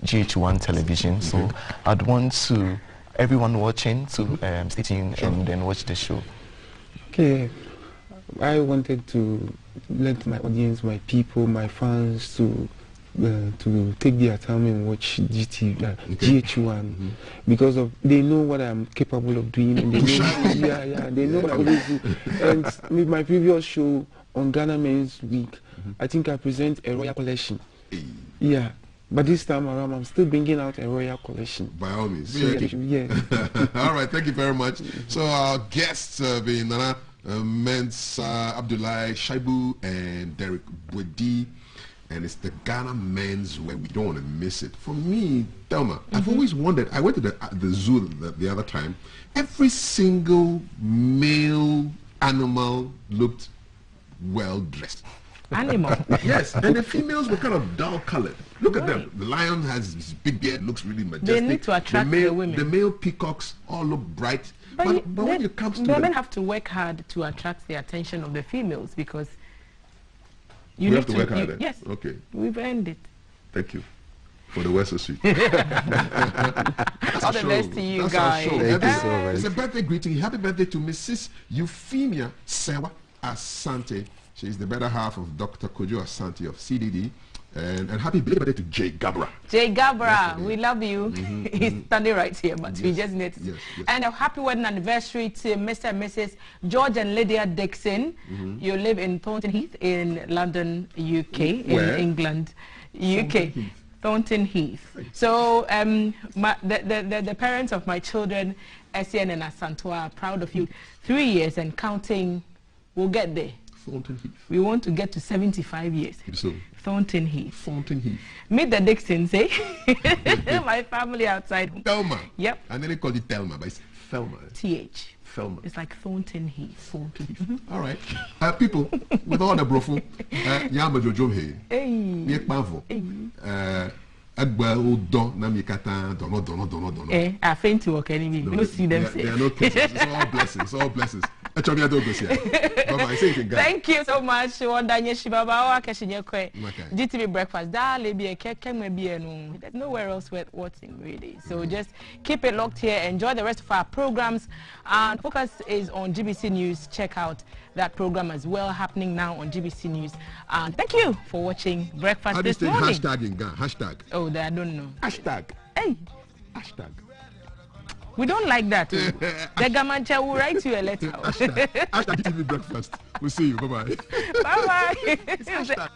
GH1 television. So I'd want everyone watching to stay tuned and then watch the show. Okay. I wanted to let my audience, my people, my fans to take their time and watch GH1 because they know what I'm capable of doing, and they know, they know what I always do. And with my previous show on Ghana Men's Week, I think I present a royal collection. Yeah. But this time around, I'm still bringing out a royal collection. By all means. Yeah. All right, thank you very much. So our guests being Nana Mensah, Abdullahi Shaibu, and Derek Bwedi. And it's the Ghana Men's Wear. We don't want to miss it. For me, Thelma, I've always wondered. I went to the zoo the other time. Every single male animal looked well dressed. Animal? Yes, and the females were kind of dull colored. Look at them. The lion has his big beard, looks really majestic. They need to attract the women. The male peacocks all look bright. But when it comes to the men have to work hard to attract the attention of the females, because you we need have to work hard. Yes. Okay. We've earned it. Thank you for the West Street. All the best to you guys. Thank you so much. It's a birthday greeting. Happy birthday to Mrs. Euphemia Sewa Asante. She's the better half of Dr. Kojo Asante of CDD. And happy birthday to Jay Gabra. Jay Gabra, we love you. He's standing right here, but we just need yes. And a happy wedding anniversary to Mr. and Mrs. George and Lydia Dixon. You live in Thornton Heath in London, UK, Where? in England, UK. Thornton Heath. So the parents of my children, Essien and Asantua, are proud of you. 3 years and counting, we'll get there. Thornton Heath. We want to get to 75 years. So, Thornton Heath. Thornton Heath. Meet the Dixons, eh? My family outside. Thelma. Yep. And then they call it Thelma, but it's Thelma. TH. Thelma. It's like Thornton Heath. Thornton Heath. All right. People, with all the brofo, Yama Jojo here. Hey. Niek Bavo. Agba Don Namikata Dono. I faint to work anyway. We don't see them say. There are no cases. It's all blessings. All blessings. Bye-bye. Say it, thank you so much. GTV breakfast. There's nowhere else worth watching really. So just keep it locked here. Enjoy the rest of our programs. And focus is on GBC News. Check out that program as well, happening now on GBC News. And thank you for watching breakfast this morning. Hashtag in Ghana. Hashtag. Oh, I don't know. Hashtag. Hey. Hashtag. We don't like that. The Gamancha will write you a letter. Hashtag GTV breakfast. We'll see you. Bye-bye. Bye-bye.